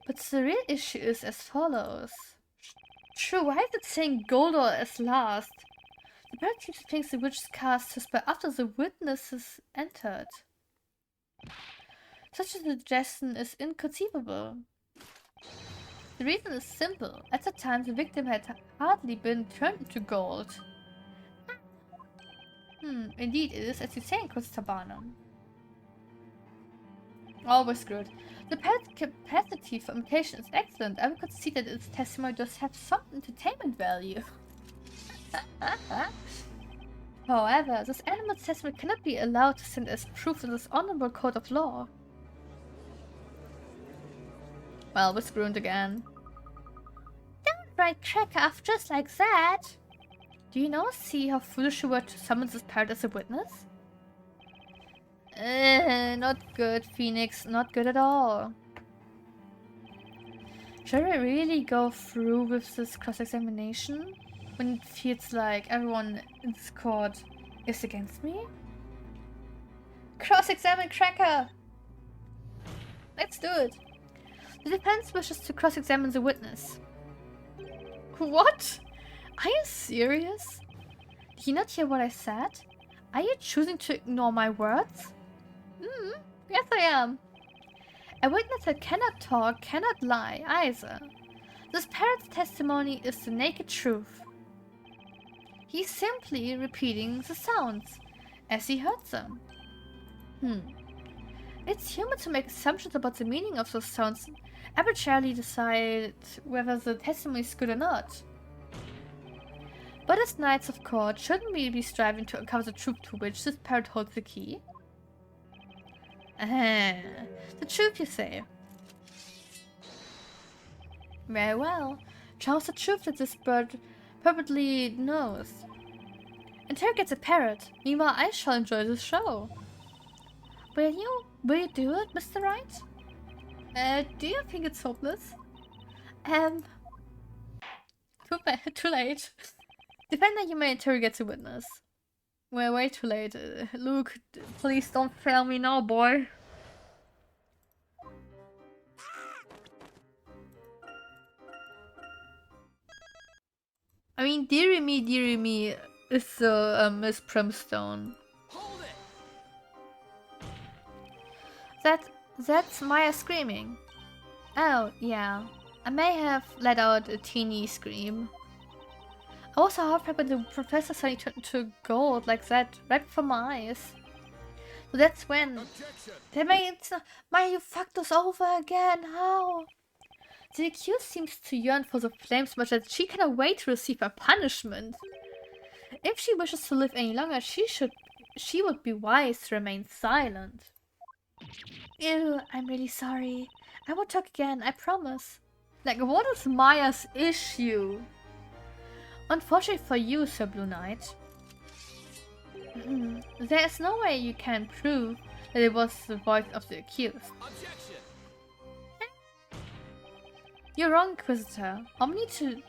But the real issue is as follows. True, why is it saying Goldor as last? The bird keeps playing the witch's cast to spell after the witnesses entered. Such a suggestion is inconceivable. The reason is simple. At the time, the victim had hardly been turned into gold. Indeed, it is as you say, Mr. Barnum. Always good. The parrot's capacity for imitation is excellent. I would concede that its testimony does have some entertainment value. However, this animal's testimony cannot be allowed to stand as proof in this honorable court of law. Well, we're screwed again. Don't write Cracker off just like that! Do you see how foolish you were to summon this parrot as a witness? Not good, Phoenix. Not good at all. Should I really go through with this cross-examination when it feels like everyone in this court is against me? Cross-examine Cracker! Let's do it. The defense wishes to cross-examine the witness. What? Are you serious? Did you not hear what I said? Are you choosing to ignore my words? Yes I am. A witness that cannot talk, cannot lie either. This parrot's testimony is the naked truth. He's simply repeating the sounds, as he heard them. It's human to make assumptions about the meaning of those sounds, arbitrarily decide whether the testimony is good or not. But as knights of court, shouldn't we be striving to uncover the truth to which this parrot holds the key? The truth, you say? Very well. Shows the truth that this bird perfectly knows. Interrogate the parrot. Meanwhile, I shall enjoy the show. Will you do it, Mr. Wright? Do you think it's hopeless? Too late. Defender, you may interrogate the witness. We're way too late. Luke, please don't fail me now, boy. I mean, dearie me, is Miss Primstone. Hold it! That's Maya screaming. Oh, yeah. I may have let out a teeny scream. I was so heartbroken when the professor suddenly turned into gold like that, right before my eyes. So that's when... Maya, you fucked us over again, how? The accused seems to yearn for the flames so much that she cannot wait to receive her punishment. If she wishes to live any longer, she would be wise to remain silent. Ew, I'm really sorry. I won't talk again, I promise. Like, what is Maya's issue? Unfortunately for you, Sir Blue Knight. There is no way you can prove that it was the voice of the accused. Objection! You're wrong, Inquisitor. All we need to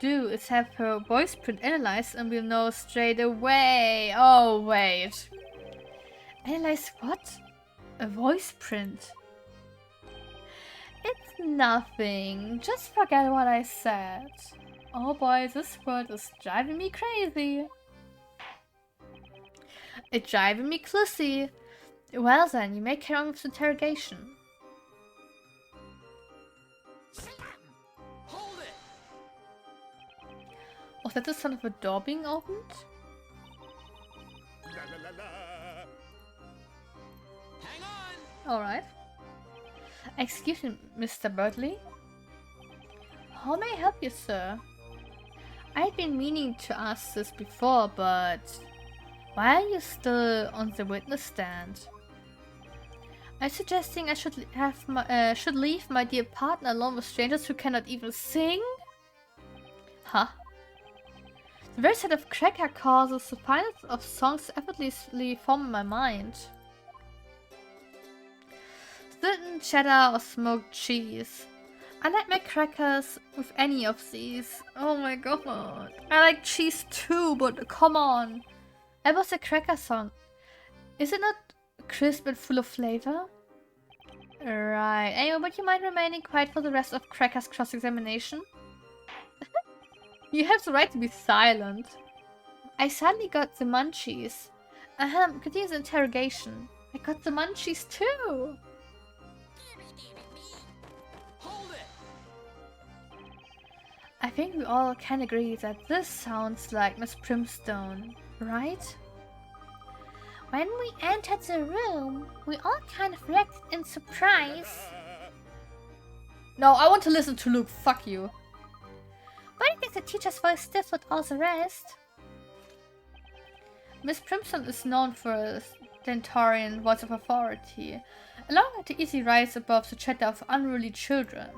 do is have her voice print analyzed and we'll know straight away. Oh, wait. Analyze what? A voice print? It's nothing. Just forget what I said. Oh boy, this word is driving me crazy. It's driving me clussy. Well then, you may carry on with the interrogation. Hold it! Was that the sound of a door being opened? La la la la. Hang on! Alright. Excuse me, Mr. Birdley? How may I help you, sir? I've been meaning to ask this before, but why are you still on the witness stand? I'm suggesting I should should leave my dear partner alone with strangers who cannot even sing? Huh? The very sight of cracker causes the finest of songs effortlessly form in my mind. Stilton, cheddar, or smoked cheese. I like my crackers with any of these. Oh my god. I like cheese too, but come on. It was a cracker song. Is it not crisp and full of flavor? Right. Anyway, would you mind remaining quiet for the rest of Cracker's cross-examination? You have the right to be silent. I suddenly got the munchies. Continue the interrogation. I got the munchies too. Hold it! I think we all can agree that this sounds like Miss Primstone, right? When we entered the room, we all kind of reacted in surprise. No, I want to listen to Luke, fuck you. But I guess the teacher's voice stiff with all the rest. Miss Primstone is known for a stentorian voice of authority, allowing her to easily rise above the chatter of unruly children.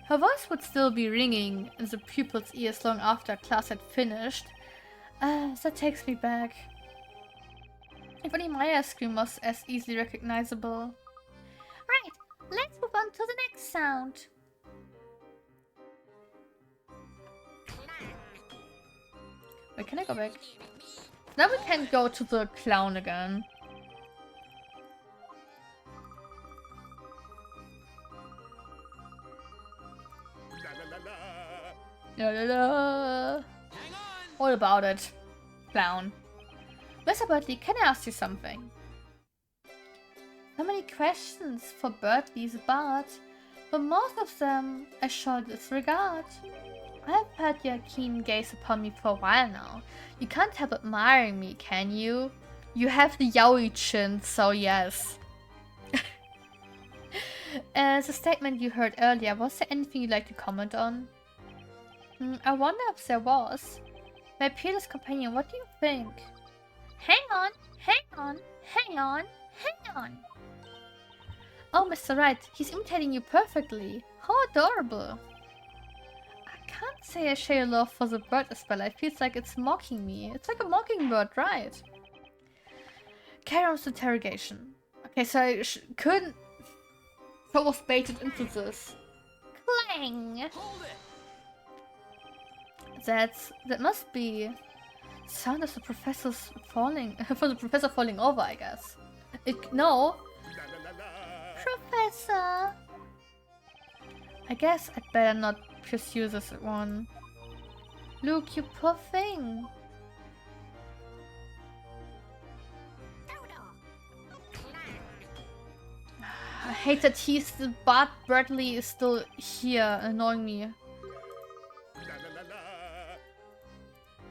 Her voice would still be ringing in the pupils' ears long after class had finished. That takes me back. If only my ice cream was as easily recognizable. Right, let's move on to the next sound. Wait, can I go back? Now we can go to the clown again. La la la. Hang on! What about it, clown? Mr. Birdley, can I ask you something? So many questions for Birdley's bard, but most of them I shall disregard. I have had your keen gaze upon me for a while now. You can't help admiring me, can you? You have the yaoi chin, so yes. The statement you heard earlier, was there anything you'd like to comment on? I wonder if there was. My peerless companion, what do you think? Hang on, hang on, hang on, hang on. Oh, Mr. Wright, he's imitating you perfectly. How adorable. I can't say I share your love for the bird as well. It feels like it's mocking me. It's like a mockingbird, right? Carry on with interrogation. Okay, so I couldn't... I was baited into this. Clang! Hold it! That must be the sound of the professor's falling for the professor falling over, I guess. No. La la la la. Professor. I guess I'd better not pursue this one. Luke, you poor thing. I hate that Bart Bradley is still here, annoying me. La la la la.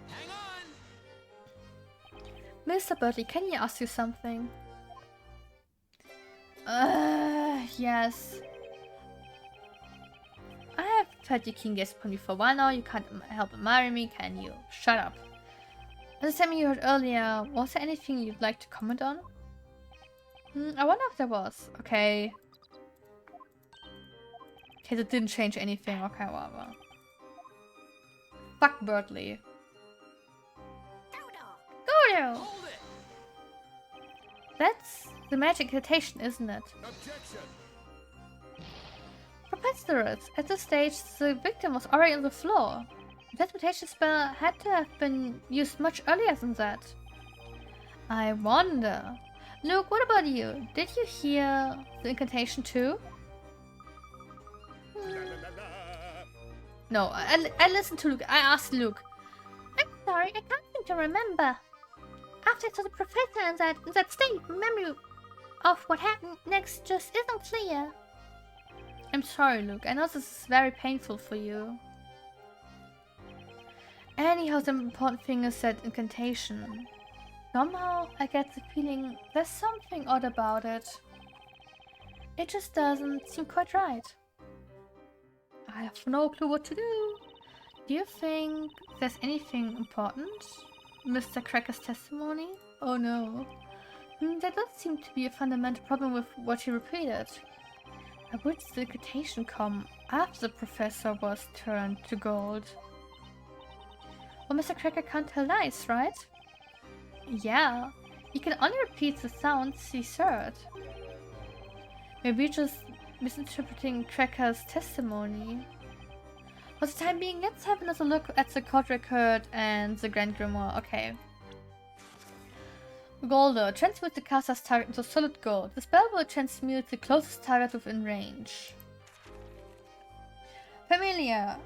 Hang on! Mr. Birdley, can I ask you something? Yes. I have had you keen gaze upon me for a while now. You can't help but marry me, can you? Shut up. The statement you heard earlier, was there anything you'd like to comment on? I wonder if there was. Okay. Okay, that didn't change anything. Okay, whatever. Fuck Birdley. Go! Hold it! That's the magic citation, isn't it? Objection! Preposterous. At this stage, the victim was already on the floor. That mutation spell had to have been used much earlier than that. I wonder. Luke, what about you? Did you hear the incantation too? No, I listened to Luke. I asked Luke. I'm sorry, I can't seem to remember. After I saw the professor in that state, memory of what happened next just isn't clear. I'm sorry, Luke. I know this is very painful for you. Anyhow, the important thing is that incantation. Somehow, I get the feeling there's something odd about it. It just doesn't seem quite right. I have no clue what to do. Do you think there's anything important? Mr. Cracker's testimony? Oh no. There does seem to be a fundamental problem with what he repeated. How would the incantation come after the professor was turned to gold? Well, Mr. Cracker can't tell lies, right? Yeah, he can only repeat the sounds he heard. Maybe just misinterpreting Cracker's testimony. For the time being, let's have another look at the court record and the Grand Grimoire. Okay. Goldo. Transmute the caster's target into solid gold. The spell will transmute the closest target within range. Familiar.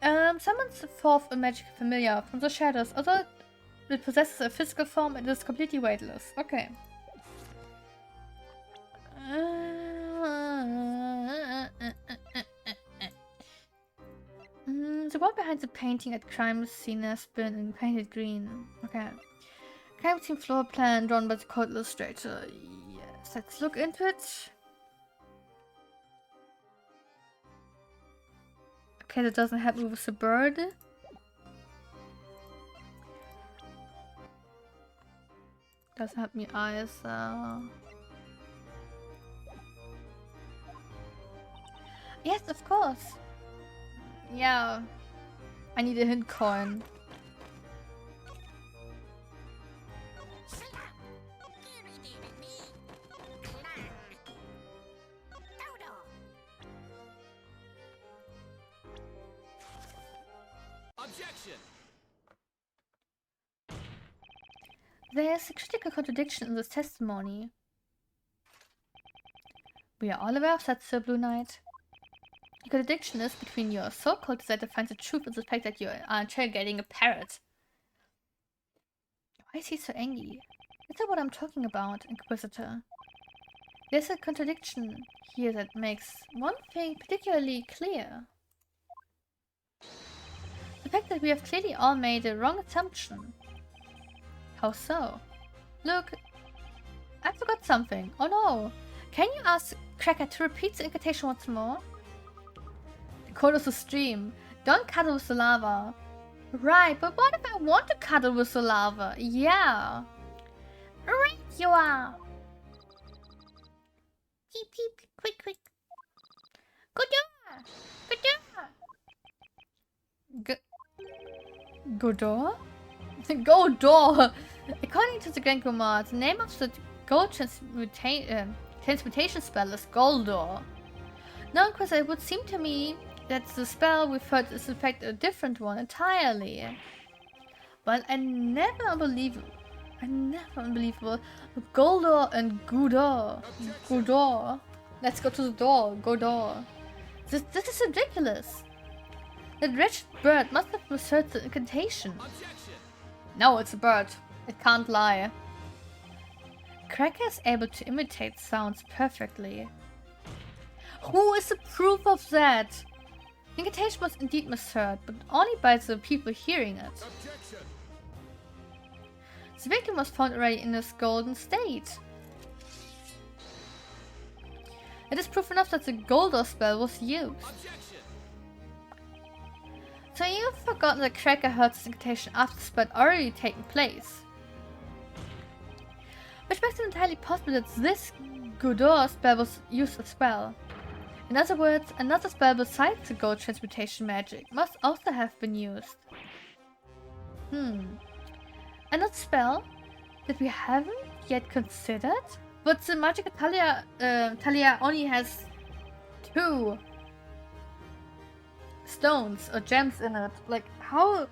Summons forth a magic familiar from the shadows. Although it possesses a physical form, it is completely weightless. Okay. The wall behind the painting at crime scene has been painted green. Okay. Crime scene floor plan drawn by the code illustrator. Yes, let's look into it. Okay, that doesn't help me with the bird. Doesn't help me either. Yes, of course. Yeah. I need a hint coin. Objection! There's a critical contradiction in this testimony. We are all aware of that, Sir Blue Knight. The contradiction is between your so-called desire to find the truth and the fact that you are interrogating a parrot. Why is he so angry? Is that what I'm talking about, Inquisitor? There's a contradiction here that makes one thing particularly clear. The fact that we have clearly all made a wrong assumption. How so? Look, I forgot something. Oh no! Can you ask Cracker to repeat the incantation once more? The code of the stream. Don't cuddle with the lava. Right, but what if I want to cuddle with the lava? Yeah. Right you are. Peep peep, quick. Good door. Godor! According to the Grand Grimoire, the name of the gold transmutation spell is Goldor. Now, because it would seem to me that the spell referred is in fact a different one entirely. Well, I never unbelievable. Goldor and Gudor. Let's go to the door. Godor. This is ridiculous. That wretched bird must have misheard the incantation. Objection! No, it's a bird. It can't lie. Cracker is able to imitate sounds perfectly. Who is the proof of that? The incantation was indeed misheard, but only by the people hearing it. Objection! The victim was found already in this golden state. It is proof enough that the Goldor spell was used. Objection! So you've forgotten that Cracker heard this incantation after the spell had already taken place. Which makes it entirely possible that this Godor spell was used as well. In other words, another spell besides the gold transmutation magic must also have been used. Another spell that we haven't yet considered? But the magical Talia only has 2 stones or gems in it. Like, how?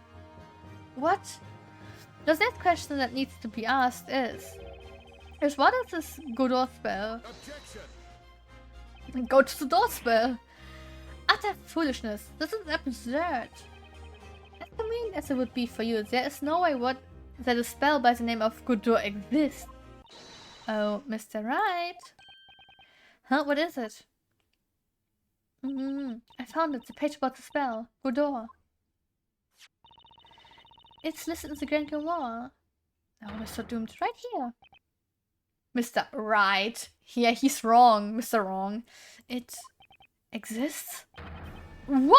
What? The next question that needs to be asked is what is this Godor spell? Objection! Go to the door spell. Utter foolishness. This is absurd. As convenient as it would be for you, there is no way that a spell by the name of Godor exists. Oh, Mr. Right. Huh, what is it? I found it, the page about the spell. Godor. It's listed in the Grand Grimoire. Oh, Mr. Doomed, right here. Mr. Right. Yeah, he's wrong, Mr. Wrong. It exists? What?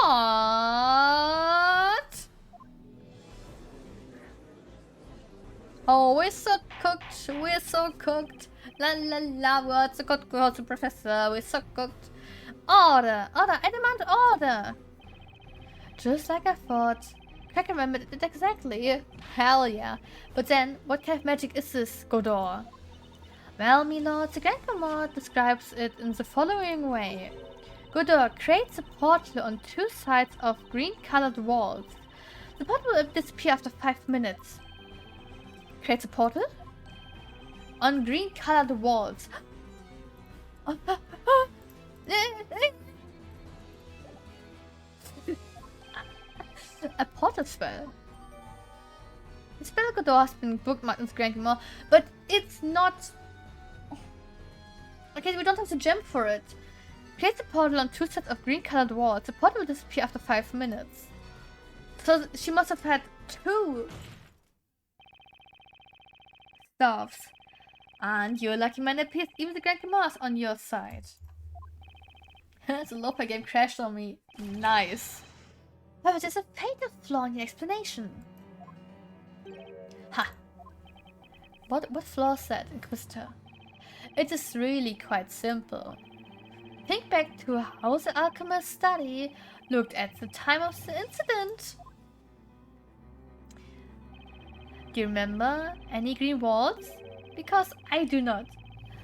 Oh, we're so cooked. We're so cooked. La la la, what's a good girl to professor? We're so cooked. Order! Order! I demand order! Just like I thought. I remembered it exactly. Hell yeah. But then, what kind of magic is this, Godor? Well, my lord, the Grand Grimoire describes it in the following way. Godor creates a portal on two sides of green-colored walls. The portal will disappear after 5 minutes. Creates a portal? On green-colored walls. A portal spell. The spell Godor has been bookmarked in the Grand Grimoire, but it's not... Okay, we don't have the gem for it. Create a portal on two sets of green-colored walls. The portal will disappear after 5 minutes. So she must have had 2 stuffs. And you're lucky man appears even the Grand Grimoire is on your side. The Lopa game crashed on me. Nice. However, there's a fatal flaw in your explanation. Ha! What flaw is that, Inquisitor? It is really quite simple. Think back to how the alchemist study looked at the time of the incident. Do you remember any green walls? Because I do not.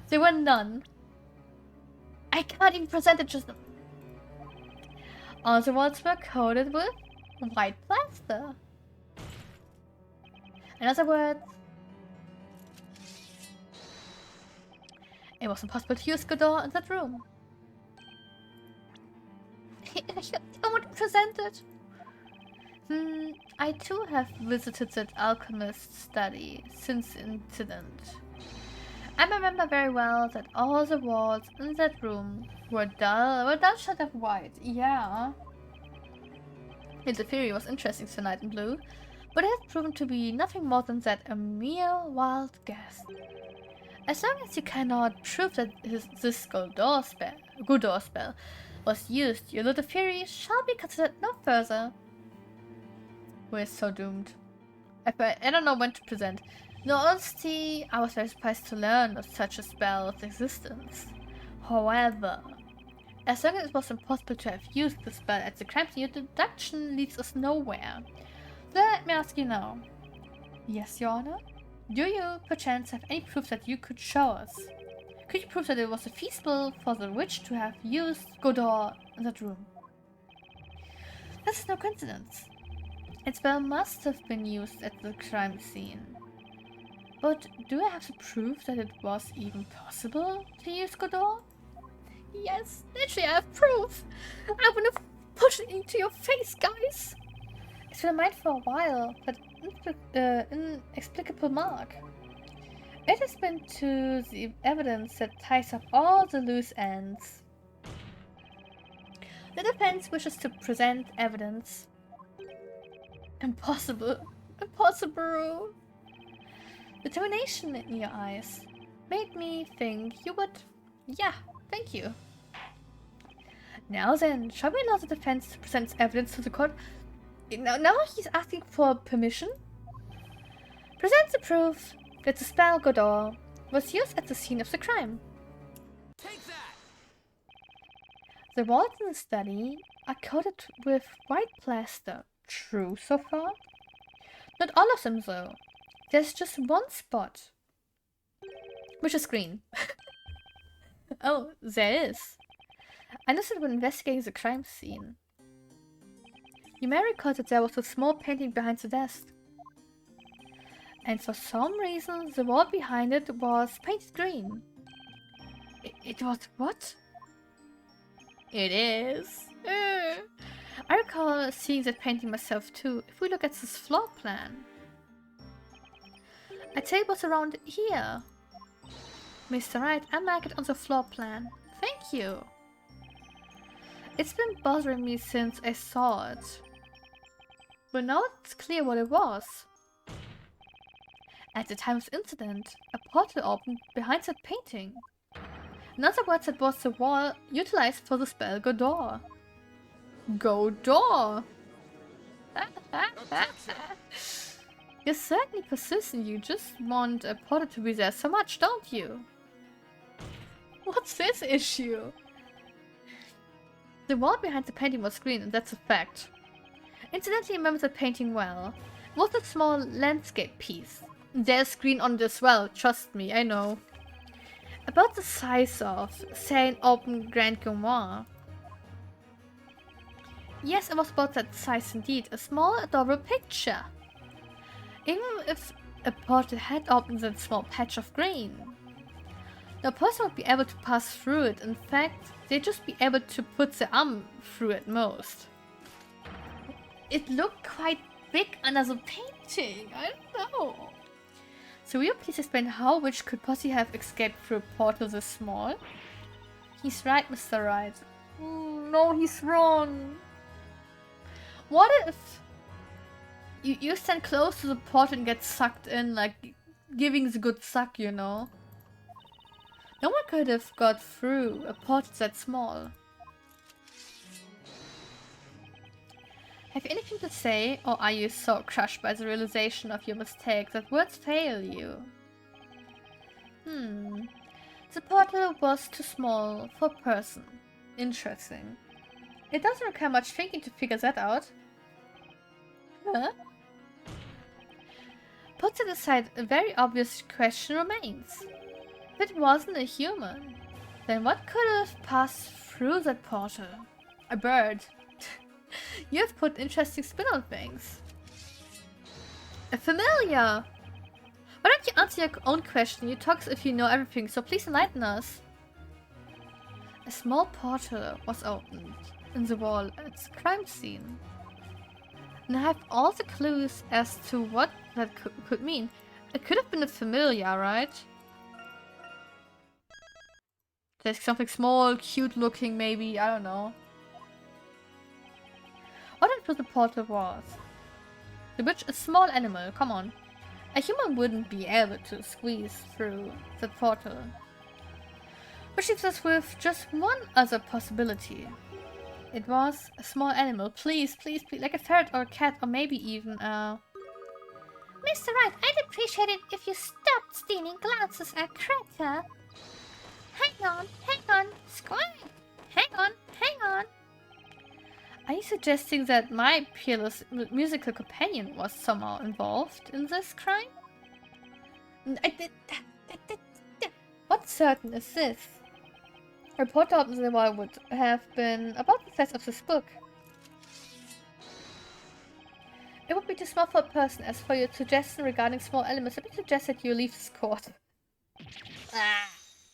There were none. I can't even present it just now. All the walls were coated with white plaster. In other words, it was impossible to use Godor in that room. I want to present it. I too have visited that alchemist study since the incident. I remember very well that all the walls in that room were dull shade of white. Yeah. The theory was interesting tonight in blue, but it has proven to be nothing more than that, a mere wild guess. As long as you cannot prove that this Godor spell was used, your little theory shall be considered no further. We're so doomed. I don't know when to present. In all honesty, I was very surprised to learn of such a spell's existence. However, as long as it was impossible to have used the spell at the crime scene, your deduction leads us nowhere. So let me ask you now. Yes, Your Honor? Do you, perchance, have any proof that you could show us? Could you prove that it was feasible for the witch to have used Godor in that room? This is no coincidence. Its spell must have been used at the crime scene. But do I have to prove that it was even possible to use Godor? Yes, literally I have proof! I would have pushed it into your face, guys! It's been in mind for a while, that inexplicable mark. It has been to the evidence that ties up all the loose ends. The defense wishes to present evidence. Impossible. Impossible. Determination in your eyes made me think you would... Yeah, thank you. Now then, shall we allow the defense to present its evidence to the court? Now he's asking for permission? Present the proof that the spell Godor was used at the scene of the crime. Take that! The walls in the study are coated with white plaster. True so far? Not all of them though. There's just one spot, which is green. Oh, there is. I noticed when investigating the crime scene. You may recall that there was a small painting behind the desk. And for some reason, the wall behind it was painted green. It was what? It is. I recall seeing that painting myself too. If we look at this floor plan. A table's around here. Mr. Wright, I mark it on the floor plan. Thank you. It's been bothering me since I saw it. But now it's clear what it was. At the time of the incident, a portal opened behind that painting. In other words, it was the wall utilized for the spell Godor. Godor! You're certainly persistent. You just want a portal to be there so much, don't you? What's this issue? The wall behind the painting was green, and that's a fact. Incidentally, I remember the painting well. It was a small landscape piece. There's green on it as well, trust me, I know. About the size of, say, an open Grand Grimoire. Yes, it was about that size indeed, a small, adorable picture. Even if a portal had opened that small patch of green. No person would be able to pass through it. In fact, they'd just be able to put their arm through it most. It looked quite big under the painting, I don't know. So will you please explain how Witch could possibly have escaped through a portal this small? He's right, Mr. Wright. No, he's wrong. What if you stand close to the portal and get sucked in, like giving the good suck, you know? No one could have got through a portal that small. Have you anything to say, or are you so crushed by the realization of your mistake that words fail you? The portal was too small for a person. Interesting. It doesn't require much thinking to figure that out. Huh? Put it aside, a very obvious question remains. If it wasn't a human, then what could have passed through that portal? A bird. You have put interesting spin on things. A familiar! Why don't you answer your own question? You talk as if you know everything, so please enlighten us. A small portal was opened in the wall at the crime scene. And I have all the clues as to what that could mean. It could have been a familiar, right? There's something small, cute looking maybe, I don't know. What if the portal was? The witch, a small animal, come on. A human wouldn't be able to squeeze through the portal. Which leaves us with just one other possibility. It was a small animal. Please, please, please, like a ferret or a cat, or maybe even a... Mr. Wright, I'd appreciate it if you stopped stealing glances at Creta. Hang on, Squire. Hang on. Are you suggesting that my peerless musical companion was somehow involved in this crime? What certain is this? A reporter opens the wall would have been about the size of this book. It would be too small for a person. As for your suggestion regarding small elements, let me suggest that you leave this court.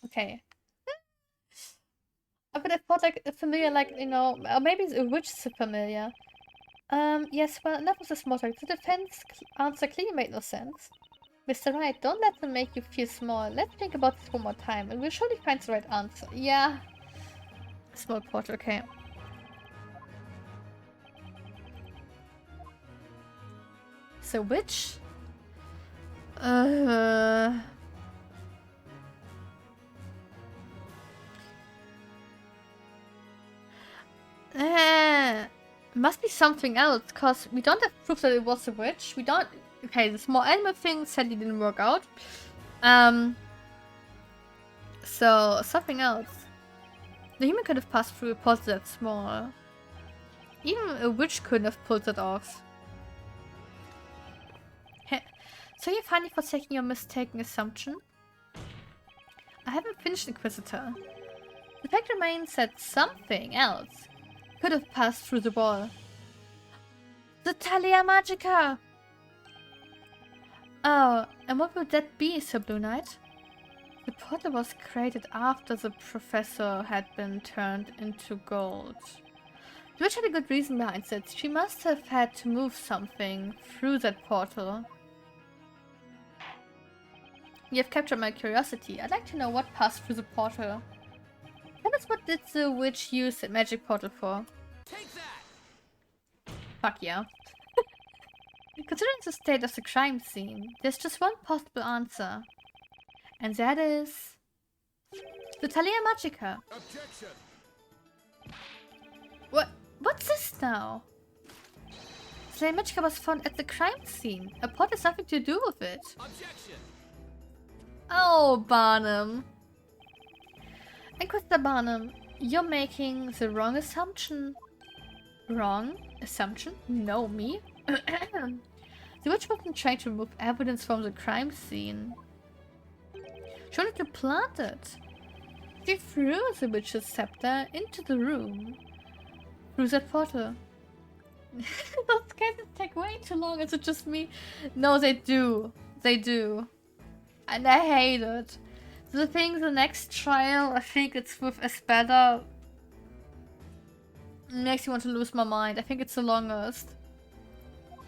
Okay. But I thought like a familiar, like, you know, or maybe a witch is a familiar. Yes, well, enough of the small talk. The defense answer clearly made no sense. Mr. Wright, don't let them make you feel small. Let's think about this one more time, and we'll surely find the right answer. Yeah. Small portal, okay. So, witch? Must be something else, because we don't have proof that it was a witch. We don't... Okay, the small animal thing sadly didn't work out. So, something else. The human could have passed through a portal that small. Even a witch couldn't have pulled it off. So you're finally forsaking your mistaken assumption? I haven't finished, Inquisitor. The fact remains that something else could have passed through the wall. The Talia Magica! Oh, and what would that be, Sir Blue Knight? The portal was created after the professor had been turned into gold. The witch had a good reason behind it. She must have had to move something through that portal. You have captured my curiosity. I'd like to know what passed through the portal. Tell us, what did the witch use that magic portal for? Take that! Fuck yeah. Considering the state of the crime scene, there's just one possible answer. And that is... the Thalia Magica. Objection! What's this now? Thalia Magica was found at the crime scene. A pot has nothing to do with it. Objection! Oh, Barnum. Inquisitor Barnum, you're making the wrong assumption. Wrong assumption? No, me? The witch wasn't trying to remove evidence from the crime scene. She wanted to plant it. She threw the witch's scepter into the room. Through that portal. Those cases take way too long. Is it just me? No, they do. They do. And I hate it. The thing, the next trial, I think it's with Espada. Makes me want to lose my mind. I think it's the longest.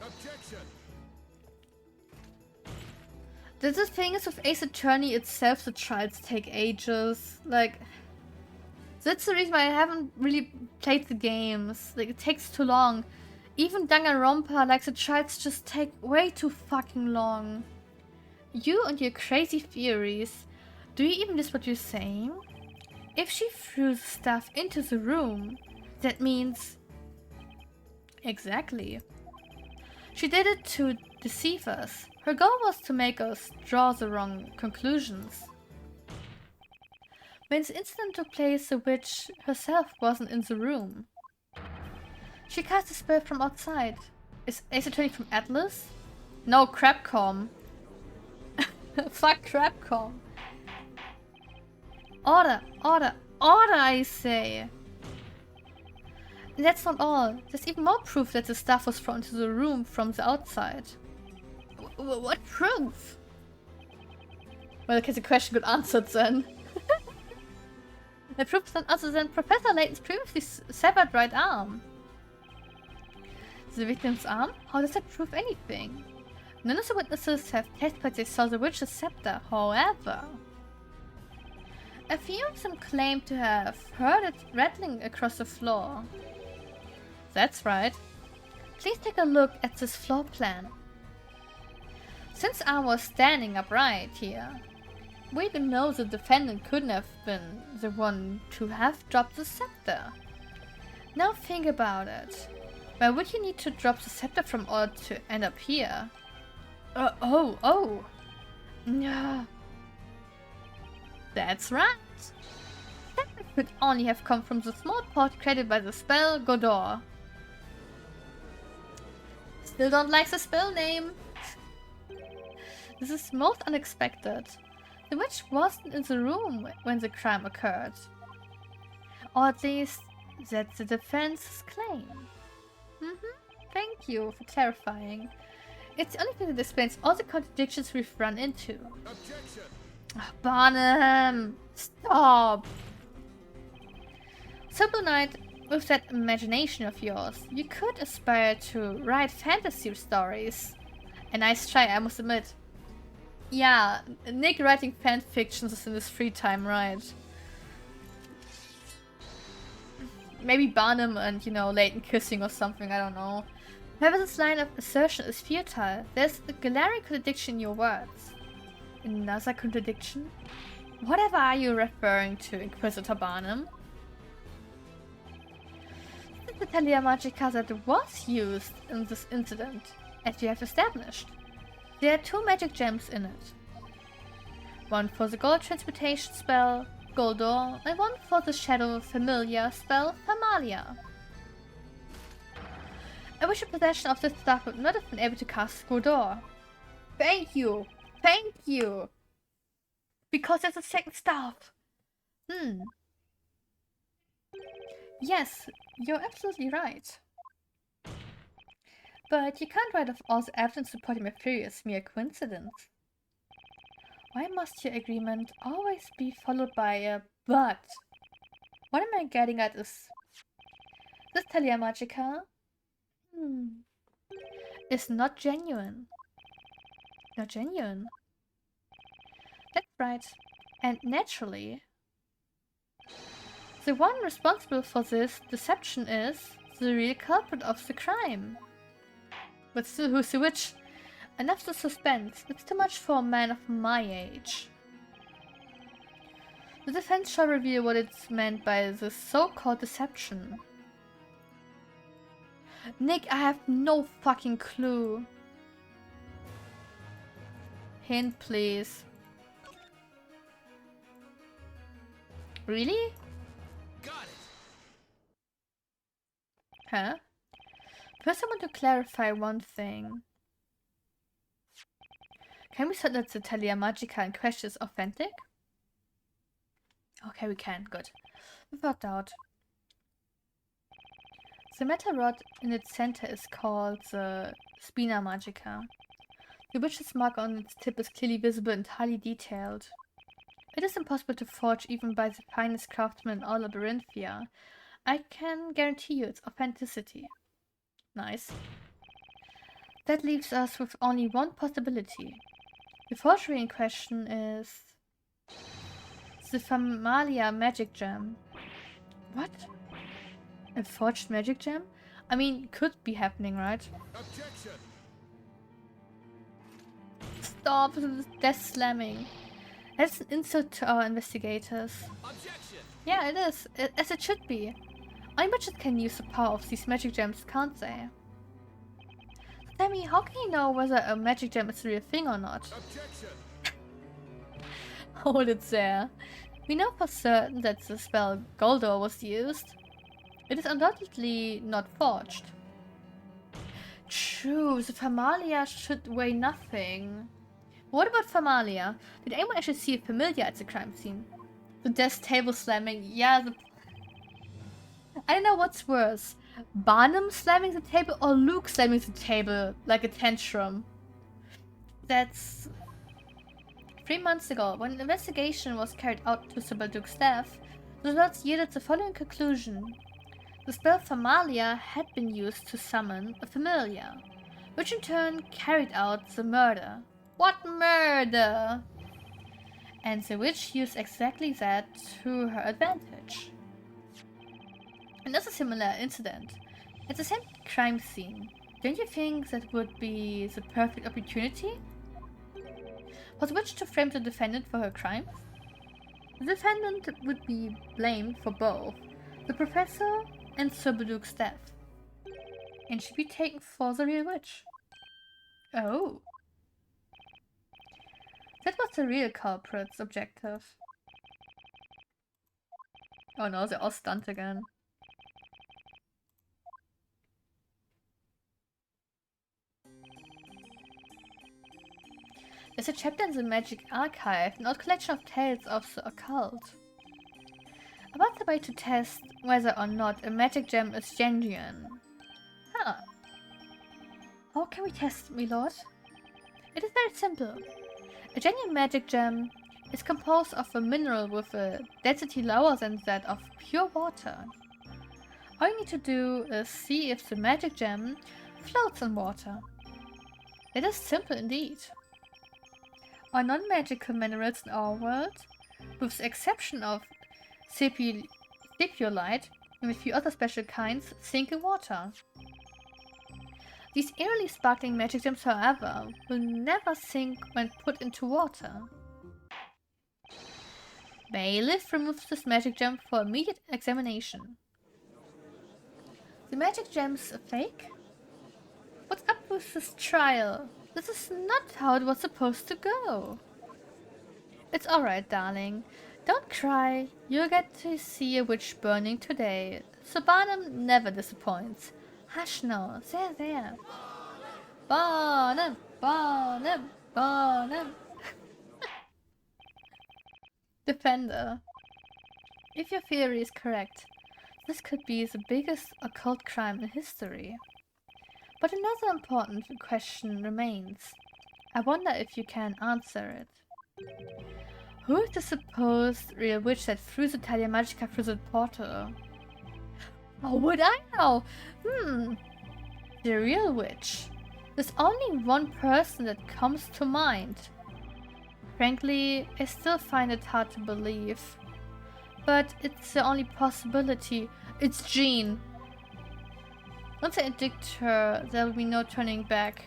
Objection! The thing is with Ace Attorney itself, the trials take ages. Like, that's the reason why I haven't really played the games. Like, it takes too long. Even Danganronpa, like, the trials just take way too fucking long. You and your crazy theories. Do you even listen what you're saying? If she threw the stuff into the room, that means... Exactly. She did it to deceive us. Her goal was to make us draw the wrong conclusions. When the incident took place, the witch herself wasn't in the room. She cast a spell from outside. Is Ace Attorney from Atlas? No, Crapcom. Fuck Crapcom. Order, order, order, I say. And that's not all. There's even more proof that the stuff was thrown into the room from the outside. What proof? Well, okay, the question got answered then. The proof is none other than Professor Layton's previously severed right arm. The victim's arm? How does that prove anything? None of the witnesses have testified they saw the witch's scepter, however. A few of them claim to have heard it rattling across the floor. That's right. Please take a look at this floor plan. Since I was standing upright here, we can know the defendant couldn't have been the one to have dropped the scepter. Now think about it. Why would you need to drop the scepter from order to end up here? Yeah. That's right. That could only have come from the small pot created by the spell Godor. Still don't like the spell name. This is most unexpected. The witch wasn't in the room when the crime occurred. Or at least, that's the defense's claim. Thank you for clarifying. It's the only thing that explains all the contradictions we've run into. Objection! Barnum! Stop! Simple Knight, with that imagination of yours, you could aspire to write fantasy stories. A nice try, I must admit. Yeah, Nick writing fan fictions is in his free time, right? Maybe Barnum and, you know, Layton kissing or something, I don't know. However, this line of assertion is futile. There's a glaring contradiction in your words. Another contradiction? Whatever are you referring to, Inquisitor Barnum? This is the Thalia Magica that was used in this incident, as you have established. There are 2 magic gems in it. One for the gold transmutation spell, Goldor, and one for the shadow familiar spell, Famalia. I wish in possession of this stuff would not have been able to cast Goldor. Thank you! Thank you! Because there's a second staff! Yes, you're absolutely right. But you can't write off all the evidence supporting my theory as mere coincidence. Why must your agreement always be followed by a but? What am I getting at is this Talia Magica is not genuine. Not genuine. That's right. And naturally, the one responsible for this deception is the real culprit of the crime. But still, who's the witch? Enough the suspense. It's too much for a man of my age. The defense shall reveal what it's meant by this so-called deception. Nick, I have no fucking clue. Hint, please. Really? Got it. Huh? First I want to clarify one thing. Can we say that the Talia Magica in question is authentic? Okay, we can. Good. Without doubt. The metal rod in its center is called the Spina Magica. The witch's mark on its tip is clearly visible and highly detailed. It is impossible to forge even by the finest craftsman in all Labyrinthia. I can guarantee you its authenticity. Nice. That leaves us with only one possibility. The forgery in question is the Familia magic gem. What? A forged magic gem? I mean, could be happening, right? Objection! Stop this death slamming. That's an insult to our investigators. Objection! Yeah, it is. As it should be. Only witches can use the power of these magic gems, can't they? Tell me, how can you know whether a magic gem is a real thing or not? Objection! Hold it there. We know for certain that the spell Goldor was used. It is undoubtedly not forged. True, the Familia should weigh nothing. What about Familia? Did anyone actually see a familiar at the crime scene? The death table slamming, yeah, I don't know what's worse. Barnum slamming the table or Luke slamming the table like a tantrum? That's 3 months ago, when an investigation was carried out to Sir Balduc's death, the results yielded the following conclusion. The spell Familia had been used to summon a familiar, which in turn carried out the murder. What murder? And the witch used exactly that to her advantage. Another similar incident. At the same crime scene, don't you think that would be the perfect opportunity? For the witch to frame the defendant for her crimes? The defendant would be blamed for both the professor and Sir Balduc's death, and she'd be taken for the real witch. Oh. That was the real culprit's objective. Oh no, they're all stunned again. There's a chapter in the Magic Archive, an old collection of tales of the occult. About the way to test whether or not a magic gem is genuine. Huh. How can we test, my lord? It is very simple. A genuine magic gem is composed of a mineral with a density lower than that of pure water. All you need to do is see if the magic gem floats in water. It is simple indeed. All non-magical minerals in our world, with the exception of Sepiolite and a few other special kinds, sink in water. These eerily sparkling magic gems, however, will never sink when put into water. Bailiff removes this magic gem for immediate examination. The magic gem's a fake? What's up with this trial? This is not how it was supposed to go. It's alright, darling. Don't cry. You'll get to see a witch burning today. Sir Barnum never disappoints. Hush now. There. Barnum! Barnum! Barnum! Defender. If your theory is correct, this could be the biggest occult crime in history. But another important question remains. I wonder if you can answer it. Who is the supposed real witch that threw the Talia Magica through the portal? How would I know? The real witch. There's only one person that comes to mind. Frankly, I still find it hard to believe. But it's the only possibility. It's Jean. Once I addict her, there will be no turning back.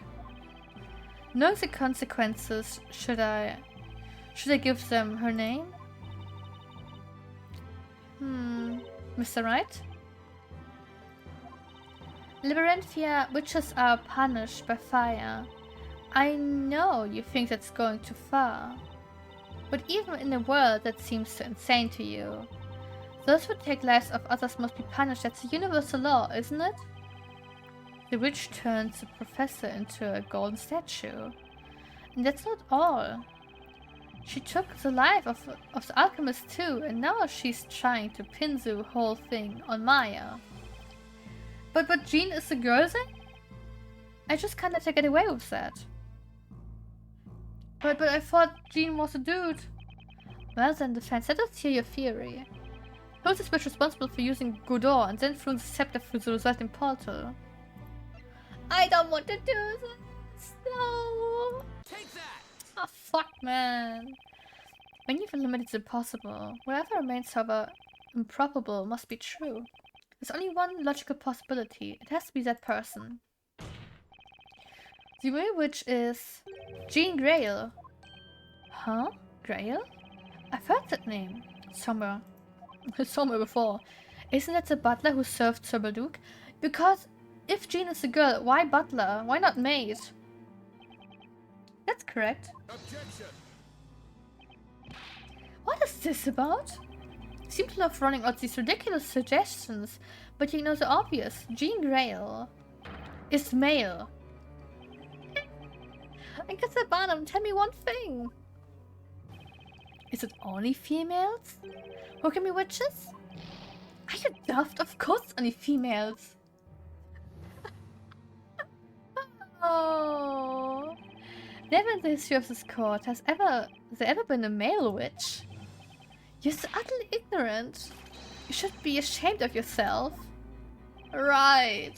Knowing the consequences, should I give them her name? Mr. Wright? Labyrinthia witches are punished by fire. I know you think that's going too far. But even in a world that seems so insane to you, those who take lives of others must be punished. That's a universal law, isn't it? The witch turns the professor into a golden statue. And that's not all. She took the life of the alchemist too, and now she's trying to pin the whole thing on Maya. But Jean is the girl then? I just can't let her get away with that. But I thought Jean was a dude. Well then, defense, let us hear your theory. Who is this witch responsible for using Godot and then threw the scepter through the resulting portal? I don't want to do this. No. Take that! Oh fuck, man. When you've eliminated the possible, whatever remains however improbable must be true. There's only one logical possibility. It has to be that person. The real witch is Jean Grail. Huh? Grail? I've heard that name. Somewhere before. Isn't that the butler who served Sir Balduke? Because if Jean is a girl, why butler? Why not maid? That's correct. Objection! What is this about? You seem to love running out these ridiculous suggestions, but you know the obvious. Jean Grail is male. I guess at bottom, tell me one thing. Is it only females who can be witches? Are you daft? Of course it's only females. Oh. Never in the history of this court has there ever been a male witch. You're so utterly ignorant. You should be ashamed of yourself. Right.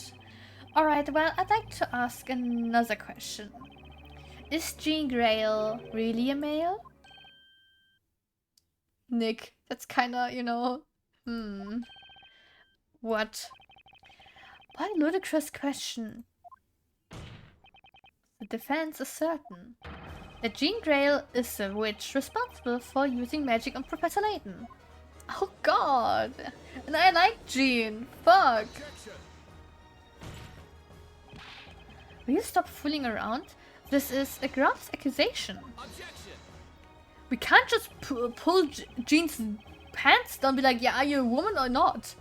Alright, well, I'd like to ask another question. Is Jean Grail really a male? Nick, that's kinda, you know... What? What a ludicrous question. The defense is certain that Jean Grail is the witch responsible for using magic on Professor Layton. Oh god! And I like Jean! Fuck! Objection! Will you stop fooling around? This is a gross accusation. Objection! We can't just pull Jean's pants down and be like, yeah, are you a woman or not?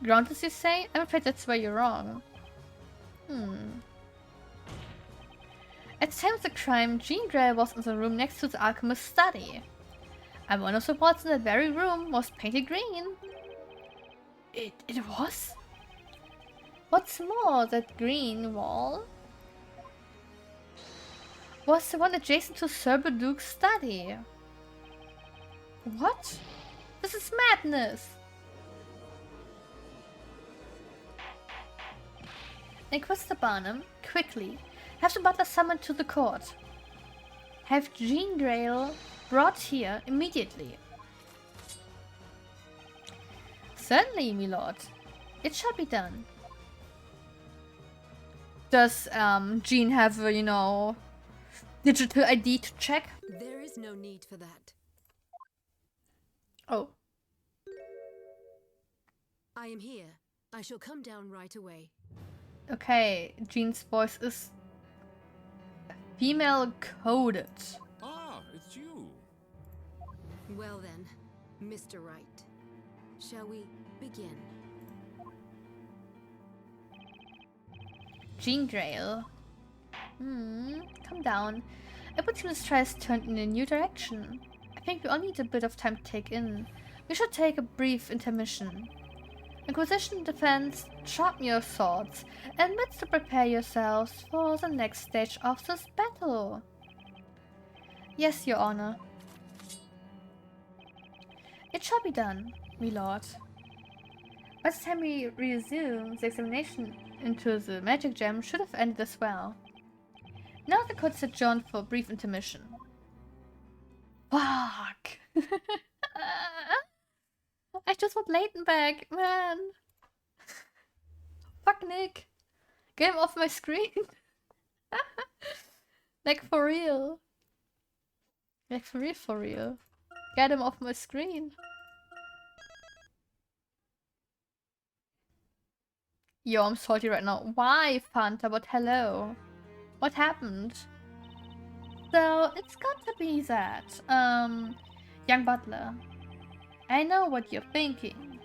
Groundless, you say? I'm afraid that's where you're wrong. At the time of the crime, Jean Grail was in the room next to the alchemist's study. And one of the walls in that very room was painted green. It was? What's more, that green wall was the one adjacent to Sir Balduke's study. What? This is madness! Inquisitor Barnum, quickly, have the butler summoned to the court. Have Jean Grail brought here immediately. Certainly, my lord. It shall be done. Does Jean have a, you know, digital ID to check? There is no need for that. Oh. I am here. I shall come down right away. Okay, Jean's voice is female coded. Ah, it's you. Well then, Mr. Wright, shall we begin? Jean Grail. Calm down. Opportunist tries turned in a new direction. I think we all need a bit of time to take in. We should take a brief intermission. Inquisition, defense, sharpen your swords, and let's prepare yourselves for the next stage of this battle. Yes, Your Honor. It shall be done, my lord. By the time we resume, the examination into the magic gem should have ended as well. Now the court is adjourned for a brief intermission. Fuck! I just want Leighton back, man! Fuck Nick! Get him off my screen! Like for real. Like for real. Get him off my screen. Yo, I'm salty right now. Why, Fanta? But hello. What happened? So, it's got to be that. Young Butler. I know what you're thinking.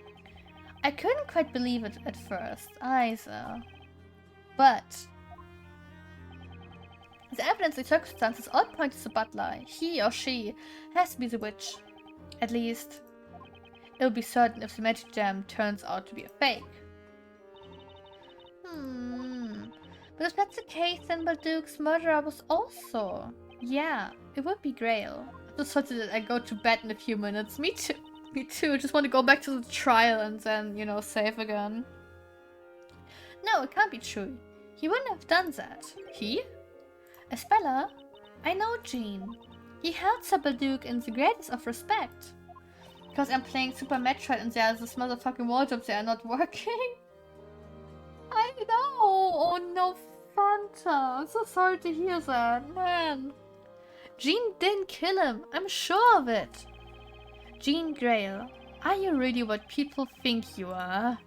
I couldn't quite believe it at first, either. But the evidence and circumstances all point to the butler. He or she has to be the witch. At least, it'll be certain if the magic gem turns out to be a fake. But if that's the case, then Balduke's murderer was also. Yeah, it would be Grail. I just thought that I go to bed in a few minutes. Me too. Me too. Just want to go back to the trial and then, you know, save again. No, it can't be true. He wouldn't have done that. He? Espella? I know Jean. He held Sir Balduke in the greatest of respect. Because I'm playing Super Metroid and there's this motherfucking wall jobs that are not working. I know! Oh no, Fanta! I'm so sorry to hear that, man. Jean didn't kill him, I'm sure of it. Jean Grail, are you really what people think you are?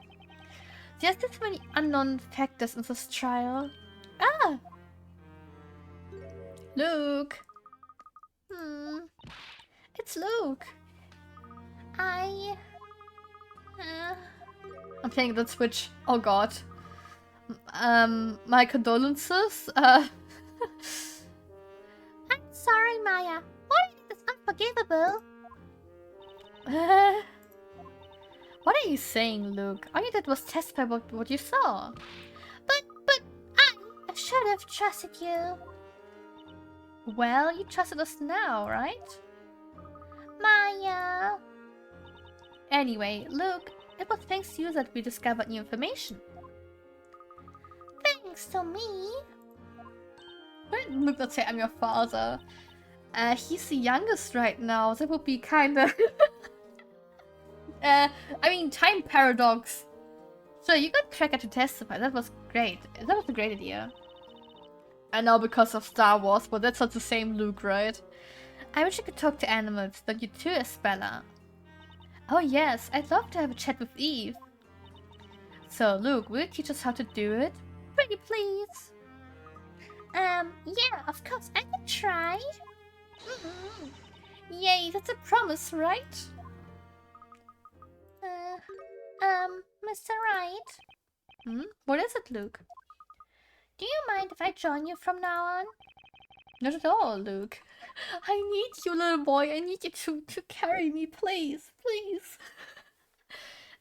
There's too many unknown factors in this trial. Ah! Luke! It's Luke. I'm playing the Switch. Oh god. My condolences. I'm Sorry, Maya. What is unforgivable? What are you saying, Luke? All you did was testify about what you saw. But I should have trusted you. Well, you trusted us now, right? Maya. Anyway, Luke, it was thanks to you that we discovered new information. Thanks to me. Why did Luke not say I'm your father? He's the youngest right now. That would be kinda... I mean, time paradox. So you got Cracker to testify. That was great. That was a great idea. I know because of Star Wars, but that's not the same Luke, right? I wish I could talk to animals. Don't you too, Espella? Oh yes, I'd love to have a chat with Eve. So, Luke, will you teach us how to do it? Pretty please. Yeah, of course, I can try. Yay, that's a promise, right? Mr. Wright? What is it, Luke? Do you mind if I join you from now on? Not at all, Luke. I need you, little boy. I need you to carry me, please. Please.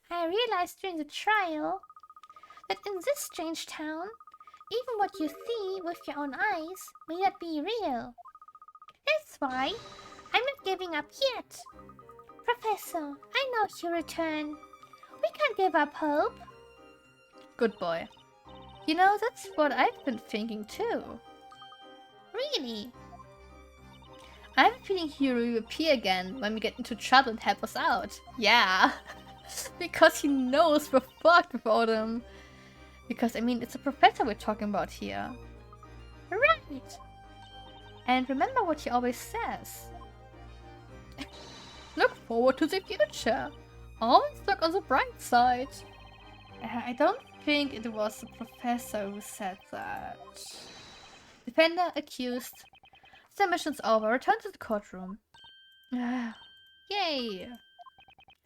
I realized during the trial that in this strange town, even what you see with your own eyes may not be real. That's why I'm not giving up yet. Professor, I know you'll return. We can't give up hope. Good boy. You know, that's what I've been thinking too. Really? I have a feeling he will appear again when we get into trouble and help us out. Yeah. Because he knows we're fucked without him. Because, I mean, it's a professor we're talking about here. Right. And remember what he always says. Look forward to the future. Always look on the bright side. I don't think it was the professor who said that. Defender accused. The mission's over. Return to the courtroom. Yay!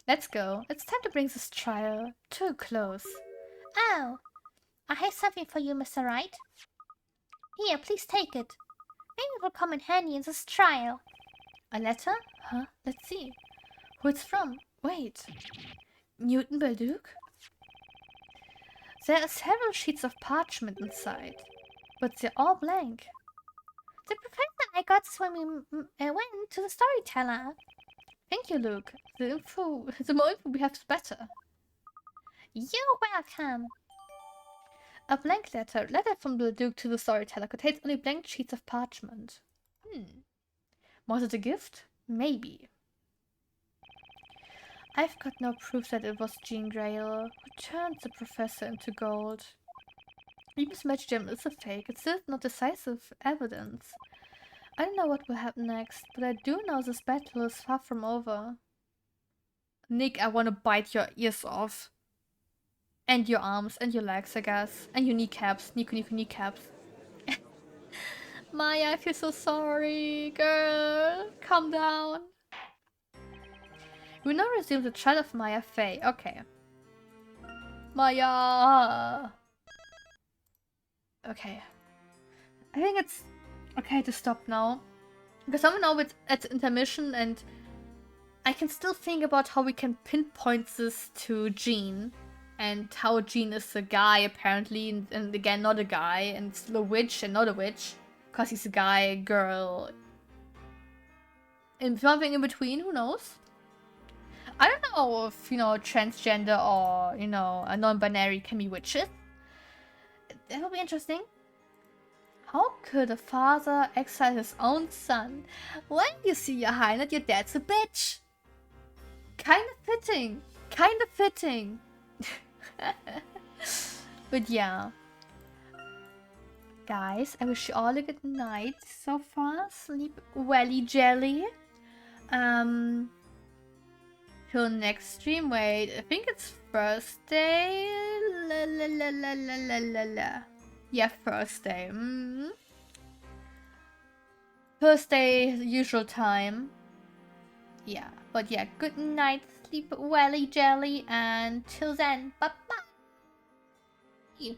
Let's go. It's time to bring this trial to a close. Oh, I have something for you, Mr. Wright. Here, please take it. Maybe it will come in handy in this trial. A letter? Huh? Let's see. Who it's from? Wait. Newton Balduke? There are several sheets of parchment inside, but they're all blank. The professor I got this when we went to the storyteller. Thank you, Luke. The more info we have, the better. You're welcome. A blank letter. Letter from the Duke to the storyteller contains only blank sheets of parchment. Was it a gift? Maybe. I've got no proof that it was Jean Grail who turned the professor into gold. Even this magic gem is a fake. It's still not decisive evidence. I don't know what will happen next, but I do know this battle is far from over. Nick, I want to bite your ears off. And your arms, and your legs, I guess. And your kneecaps. Kneecaps. Maya, I feel so sorry. Girl, calm down. We now resume the trial of Maya Fey. Okay. Maya! Okay. I think it's okay to stop now. Because I'm now at intermission and I can still think about how we can pinpoint this to Jean. And how Jean is a guy apparently, and again not a guy, and still a witch and not a witch. Because he's a guy, girl. And something in between, who knows? I don't know if, transgender or, a non-binary can be witches. That will be interesting. How could a father exile his own son? Well, you see, your highness, your dad's a bitch. Kinda fitting. Kinda fitting. But yeah. Guys, I wish you all a good night so far. Sleep welly jelly. Till next stream. Wait, I think it's Thursday. Yeah, Thursday. Thursday, usual time. Yeah, but yeah, good night, sleep welly jelly, and till then, bye bye.